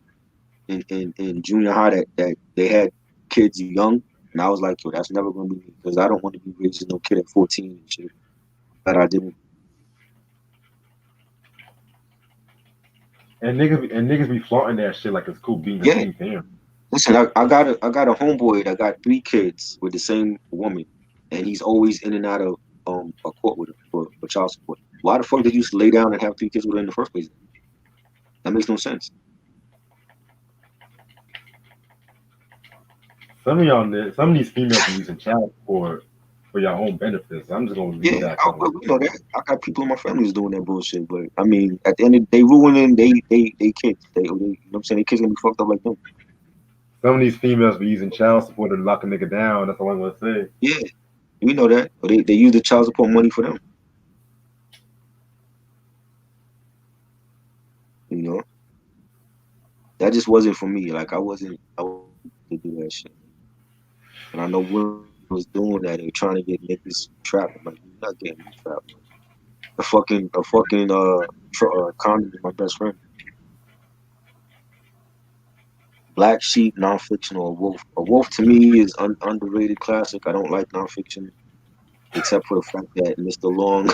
Speaker 2: in junior high that they had kids young, and I was like, yo, that's never gonna be me because I don't want to be raising no kid at 14 and shit. That I didn't.
Speaker 1: And niggas be flaunting that shit like it's cool being a
Speaker 2: Yeah,
Speaker 1: teen parent.
Speaker 2: listen, I got a homeboy that got 3 kids with the same woman, and he's always in and out of a court with her for child support. Why the fuck did you just lay down and have 3 kids with her in the first place? That makes no sense.
Speaker 1: Some of these females be using child support for your own benefits. I'm just gonna leave
Speaker 2: Yeah,
Speaker 1: that kind of
Speaker 2: we know that. I got people in my family who's doing that bullshit, but I mean, at the end of the day, ruining they kids. They you know what I'm saying? They kids gonna be fucked up like them.
Speaker 1: Some of these females be using child support to lock a nigga down. That's all I'm gonna say.
Speaker 2: Yeah, we know that. But they use the child support money for them. You know, that just wasn't for me. Like I wasn't to do that shit. And I know women was doing that. They were trying to get niggas trapped. I'm like, you're not getting me trapped. A fucking condom is my best friend. Black Sheep, nonfiction, or a Wolf. A Wolf to me is underrated classic. I don't like nonfiction except for the fact that Mr. Long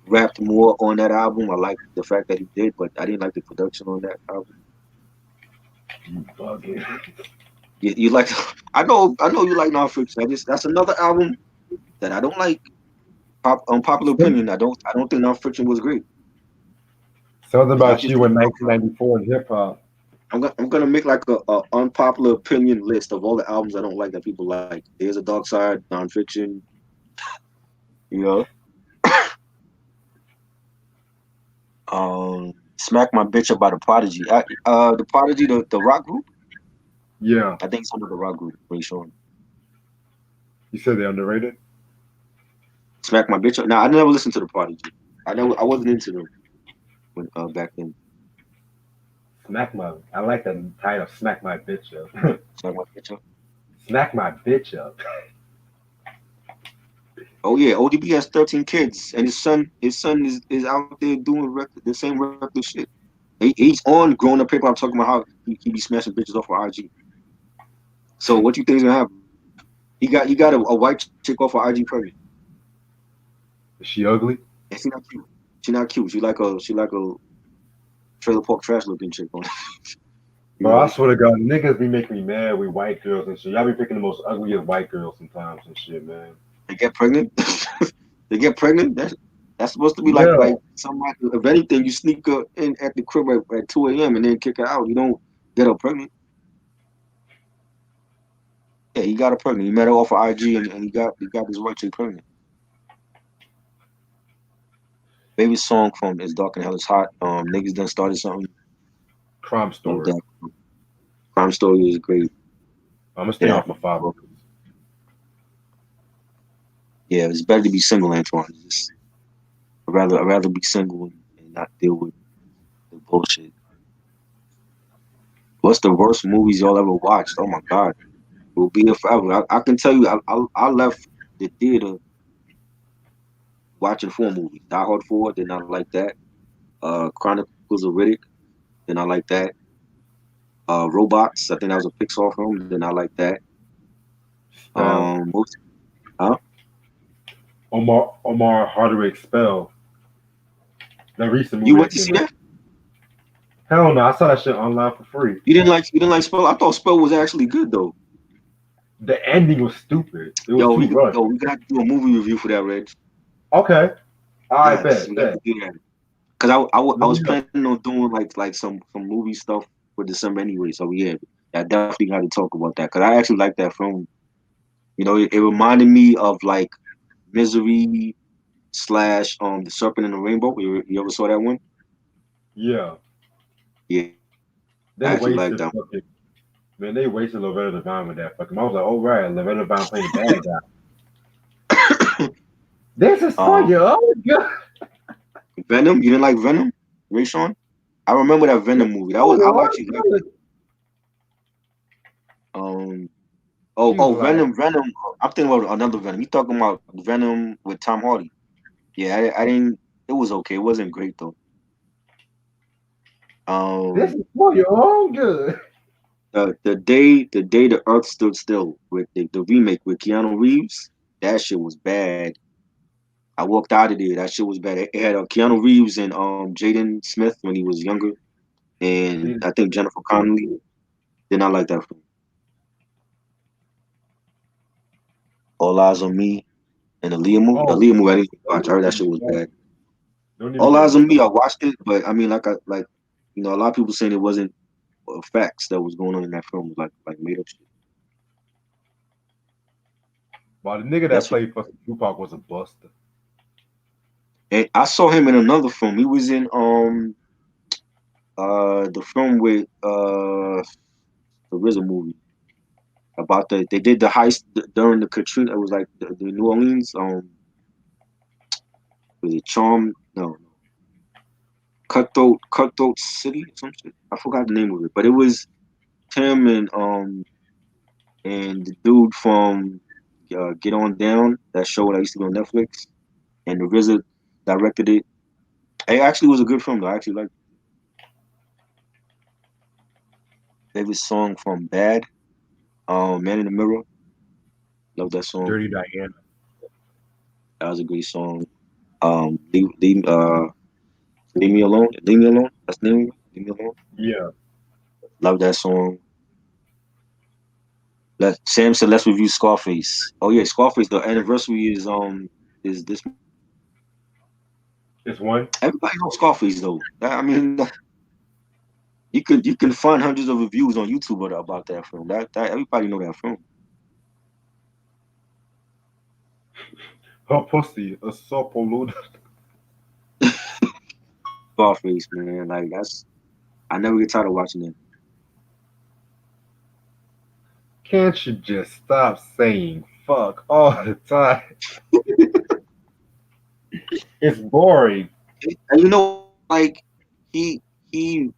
Speaker 2: rapped more on that album. I like the fact that he did, but I didn't like the production on that album.
Speaker 1: You bugging.
Speaker 2: You like? I know you like nonfiction. That's another album that I don't like. Unpopular
Speaker 1: Some-
Speaker 2: opinion. I don't think nonfiction was great.
Speaker 1: Something
Speaker 2: It's not
Speaker 1: about
Speaker 2: just
Speaker 1: you in 1994 in hip hop.
Speaker 2: I'm gonna make like a unpopular opinion list of all the albums I don't like that people like. There's a Dark Side, nonfiction. You know, Smack My Bitch Up by the Prodigy. The Prodigy, the rock group.
Speaker 1: Yeah,
Speaker 2: I think it's under the rock group. Pretty sure.
Speaker 1: you said they're underrated.
Speaker 2: Smack My Bitch Up. Now I never listened to the Prodigy. I wasn't into them back then.
Speaker 1: Smack my. I like the title. Smack my bitch up.
Speaker 2: Smack My Bitch Up.
Speaker 1: Smack my bitch up.
Speaker 2: Oh yeah, ODB has 13 kids, and his son is out there doing the same reckless shit. He's on growing up paper. I'm talking about how he be smashing bitches off of IG. So what you think is gonna happen? He got a white chick off of IG pregnant,
Speaker 1: Is she ugly?
Speaker 2: and she not cute. She not cute. She like a trailer park trash looking chick on. You
Speaker 1: Bro, I
Speaker 2: know,
Speaker 1: swear to God, niggas be making me mad with white girls and shit. Y'all be picking the most ugliest white girls sometimes and shit, man.
Speaker 2: they get pregnant. They get pregnant. That's supposed to be like
Speaker 1: Yeah,
Speaker 2: somebody. If anything, you sneak her in at the crib at 2 a.m. and then kick her out. You don't get her pregnant. Yeah, he got her pregnant. He met her off of IG and he got this white chick pregnant. Favorite song from It's Dark and Hell is Hot. Niggas done started something.
Speaker 1: crime
Speaker 2: Love
Speaker 1: story.
Speaker 2: that. Crime Story is great.
Speaker 1: I'm gonna stay
Speaker 2: Yeah,
Speaker 1: off my five.
Speaker 2: yeah. It's better to be single, Antoine. I'd rather be single and not deal with the bullshit. What's the worst movies y'all ever watched? Oh my god, we'll be here forever. I can tell you, I left the theater watching four movies. Die Hard 4, did not like that. Chronicles of Riddick, did not like that. Robots, I think that was a Pixar film, did not like that.
Speaker 1: Spell.
Speaker 2: Huh?
Speaker 1: Omar Hardwick Spell. That recent
Speaker 2: You
Speaker 1: movie
Speaker 2: went
Speaker 1: that
Speaker 2: to see
Speaker 1: came out.
Speaker 2: that?
Speaker 1: Hell no, I saw that shit online for free.
Speaker 2: You didn't like Spell? I thought Spell was actually good though.
Speaker 1: The ending was stupid. It was
Speaker 2: Yo,
Speaker 1: too rushed.
Speaker 2: we got to do a movie review for that, Reg.
Speaker 1: Okay. I
Speaker 2: Yes,
Speaker 1: bet.
Speaker 2: we got
Speaker 1: Bet.
Speaker 2: to do that. Cause I
Speaker 1: Let
Speaker 2: was
Speaker 1: me know.
Speaker 2: planning on doing like some movie stuff for December anyway. So yeah, I definitely got to talk about that. Cause I actually like that film. You know, it reminded me of like Misery slash The Serpent and the Rainbow. You ever saw that one?
Speaker 1: Yeah.
Speaker 2: Yeah, I actually
Speaker 1: They
Speaker 2: like that one.
Speaker 1: wasted fucking man, they wasted Loretta Devine with that fucking I was like, oh right, Loretta Devine playing the bad guy. This is for
Speaker 2: Um,
Speaker 1: you. Oh god.
Speaker 2: Venom. You didn't like Venom, Ray Sean? I remember that
Speaker 1: This
Speaker 2: Venom
Speaker 1: is
Speaker 2: movie.
Speaker 1: for
Speaker 2: I
Speaker 1: you.
Speaker 2: actually liked
Speaker 1: Oh
Speaker 2: it.
Speaker 1: god.
Speaker 2: Um,
Speaker 1: She was like,
Speaker 2: Venom. I'm thinking about another Venom. You talking about Venom with Tom Hardy? Yeah, I didn't. It was okay. It wasn't great though.
Speaker 1: this
Speaker 2: Um,
Speaker 1: is for you. Oh good.
Speaker 2: the day the Earth stood still with the remake with Keanu Reeves. That shit was bad. I walked out of there. That shit was bad. It had Keanu Reeves and Jaden Smith when he was younger, and I think Jennifer Connelly. Did not like that film. All Eyes on Me and the Leah movie. The
Speaker 1: Oh,
Speaker 2: Leah movie I didn't
Speaker 1: don't
Speaker 2: watch. I heard that
Speaker 1: even
Speaker 2: shit was bad.
Speaker 1: get
Speaker 2: All
Speaker 1: me
Speaker 2: Eyes on Me,
Speaker 1: started.
Speaker 2: I watched it, but I mean, a lot of people saying it wasn't facts that was going on in that film, was like made up shit.
Speaker 1: But the nigga that
Speaker 2: That's
Speaker 1: played fucking Tupac was a buster.
Speaker 2: and I saw him in another film. He was in the film with the RZA movie about they did the heist during the Katrina. It was like the New Orleans was it Charm? No, Cutthroat City or some shit. I forgot the name of it, but it was him and the dude from Get On Down, that show that used to be on Netflix, and the RZA directed it. It actually was a good film though. I actually liked it. Favorite song from Bad, Man in the Mirror. Love that song.
Speaker 1: Dirty Diana.
Speaker 2: That was a great song. Leave Me Alone. Leave Me Alone. That's the name of it. Leave Me Alone.
Speaker 1: Yeah.
Speaker 2: Love that song. Sam said let's review Scarface. Oh yeah, Scarface. The anniversary is this month.
Speaker 1: It's one.
Speaker 2: Everybody knows Scarface though. I mean, you can find hundreds of reviews on YouTube about that film. That everybody know that film.
Speaker 1: Her pussy, a so polluted.
Speaker 2: Scarface, man. Like that's I never get tired of watching it.
Speaker 1: Can't you just stop saying fuck all the time? It's boring.
Speaker 2: And you know, like he he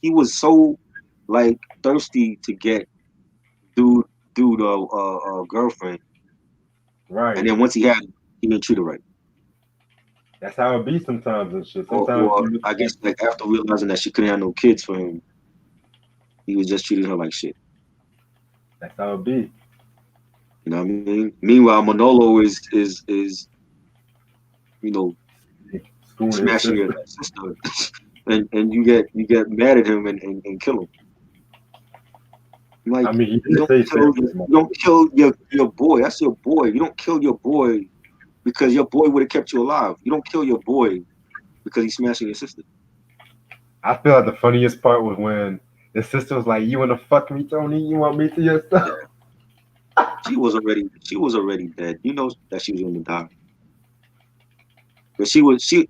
Speaker 2: he was so like thirsty to get dude a girlfriend And
Speaker 1: Right.
Speaker 2: then once he had it, he didn't treat her right.
Speaker 1: That's how it be sometimes and shit. Sometimes
Speaker 2: Or
Speaker 1: you look
Speaker 2: I
Speaker 1: at
Speaker 2: guess like after realizing that she couldn't have no kids for him, he was just treating her like shit.
Speaker 1: that's how it be.
Speaker 2: You know what I mean? Meanwhile, Manolo is you know
Speaker 1: Schooling his
Speaker 2: smashing your
Speaker 1: sister.
Speaker 2: sister, and you get mad at him and kill him.
Speaker 1: I
Speaker 2: Like
Speaker 1: mean, he
Speaker 2: you
Speaker 1: didn't
Speaker 2: don't
Speaker 1: say
Speaker 2: kill
Speaker 1: serious
Speaker 2: you don't
Speaker 1: motherfucker.
Speaker 2: kill your boy. That's your boy. You don't kill your boy because your boy would have kept you alive. You don't kill your boy because he's smashing your sister.
Speaker 1: I feel like the funniest part was when the sister was like, "You wanna fuck me, Tony? You want me to yourself?"
Speaker 2: Yeah, she was already dead. You know that she was gonna die. But she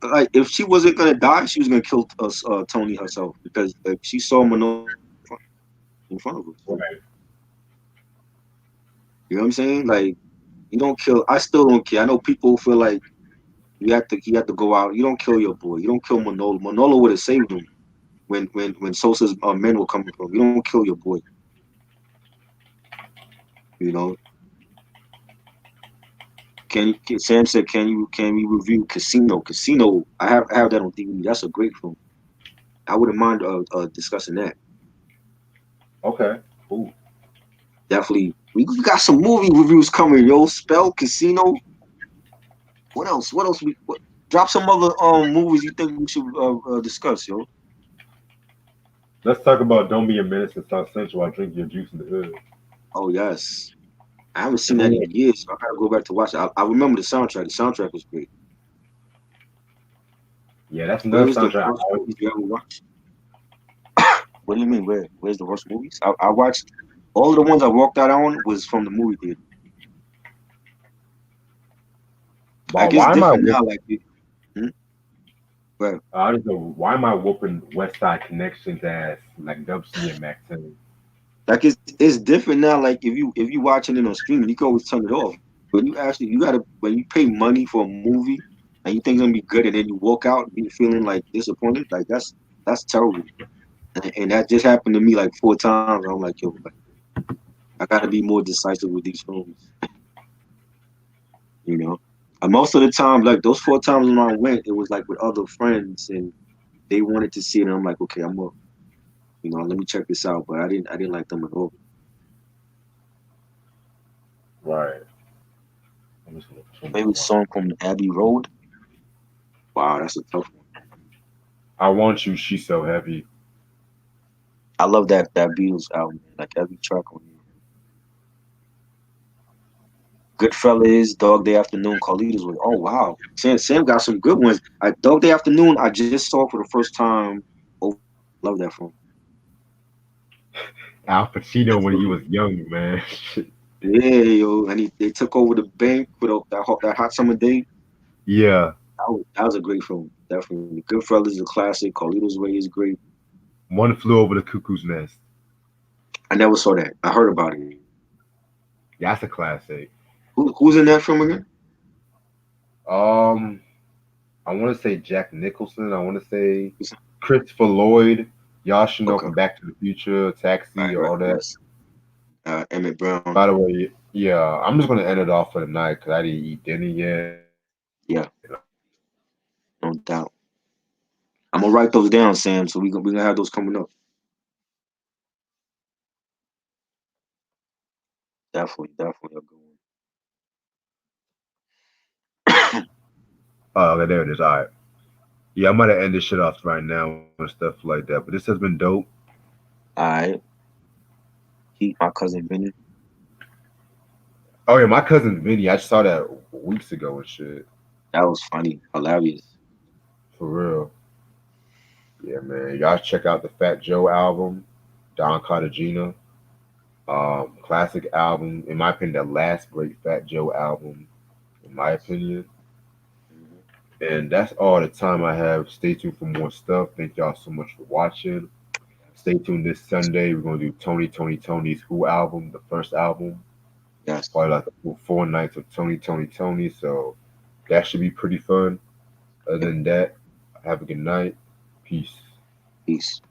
Speaker 2: like if she wasn't gonna die, she was gonna kill us Tony herself because like, she saw Manolo in front of her. So
Speaker 1: Right.
Speaker 2: you know what I'm saying? Like you don't kill. I still don't care. I know people feel like he had to go out. You don't kill your boy. You don't kill Manolo. Manolo would have saved him when Sosa's men were coming from. You don't kill your boy. You know. Sam said, can we review Casino? Casino. I have that on DVD. That's a great film. I wouldn't mind discussing that.
Speaker 1: Okay. Cool.
Speaker 2: Definitely. We got some movie reviews coming, yo. Spell Casino. What else? What else? Drop some other movies you think we should discuss, yo.
Speaker 1: Let's talk about Don't Be a Menace in South Central while drinking your juice in the hood.
Speaker 2: Oh yes. I haven't
Speaker 1: The
Speaker 2: seen that
Speaker 1: movie.
Speaker 2: in years, so I gotta go back to watch it. I remember the soundtrack. The soundtrack was great.
Speaker 1: Yeah, that's
Speaker 2: Where
Speaker 1: another
Speaker 2: is the
Speaker 1: soundtrack.
Speaker 2: worst movies you ever watched? What do you mean? Where's the worst movies? I watched all of the ones I walked out on was from the movie theater. Like it's
Speaker 1: Why am I
Speaker 2: different
Speaker 1: whoop?
Speaker 2: now. Like, hmm? Right.
Speaker 1: I don't know. Why am I whooping West Side Connections ass like Dub C and Mac 10?
Speaker 2: Like it's different now. Like if you watching it on streaming, you can always turn it off. But you gotta when you pay money for a movie and you think it's gonna be good, and then you walk out and you feeling like disappointed. Like that's terrible. And that just happened to me like 4 times. I'm like, yo, like, I gotta be more decisive with these films. You know. And most of the time, like those 4 times when I went, it was like with other friends and they wanted to see it, and I'm like, okay, I'm up. Let me check this out. But I didn't like them at all.
Speaker 1: Right. I'm just gonna put some
Speaker 2: Favorite
Speaker 1: more.
Speaker 2: song from Abbey Road? Wow, that's a tough one.
Speaker 1: I Want You, She's So Heavy.
Speaker 2: I love that Beatles album, man. Like every track on it. Goodfellas, Dog Day Afternoon, Carlitos Way. Oh wow, Sam got some good ones. Dog Day Afternoon, I just saw for the first time. Oh, love that film.
Speaker 1: Al Pacino when he
Speaker 2: Definitely.
Speaker 1: was young, man.
Speaker 2: Yeah, yo, and they took over the bank with that hot summer day.
Speaker 1: Yeah.
Speaker 2: That was a great film. Definitely, Goodfellas is a classic. Carlitos Way is great.
Speaker 1: One Flew Over the Cuckoo's Nest.
Speaker 2: I never saw that. I heard about it.
Speaker 1: That's a classic.
Speaker 2: Who's in that film again?
Speaker 1: Um, I want to say Jack Nicholson. I want to say Christopher Lloyd. Y'all should know
Speaker 2: Okay,
Speaker 1: from Back to the Future, Taxi,
Speaker 2: right,
Speaker 1: all that.
Speaker 2: yes. Emmett Brown.
Speaker 1: By the way, yeah, I'm just gonna end it off for the night because I didn't eat dinner yet. And I'm hungry.
Speaker 2: Yeah, no doubt. I'm gonna write those down, Sam. So we gonna have those coming up. Definitely a good one.
Speaker 1: Oh, okay, there it is. All right. Yeah, I'm gonna end this shit off right now and stuff like that. But this has been dope.
Speaker 2: All right, Heat, my cousin Vinny.
Speaker 1: Oh yeah, my cousin Vinny. I saw that weeks ago and shit.
Speaker 2: That was funny, hilarious.
Speaker 1: For real. Yeah, man. Y'all check out the Fat Joe album, Don Cartagena. Classic album. In my opinion, the last great Fat Joe album. In my opinion.
Speaker 2: Mhm.
Speaker 1: And that's all the time I have. Stay tuned for more stuff. Thank y'all so much for watching.
Speaker 2: Yes,
Speaker 1: Stay tuned this Sunday. We're gonna do Tony's Who album, the first album.
Speaker 2: yes.
Speaker 1: Probably like the full 4 nights of Tony. So that should be pretty fun. Other
Speaker 2: Yep.
Speaker 1: than that, have a good night. Peace.
Speaker 2: Peace.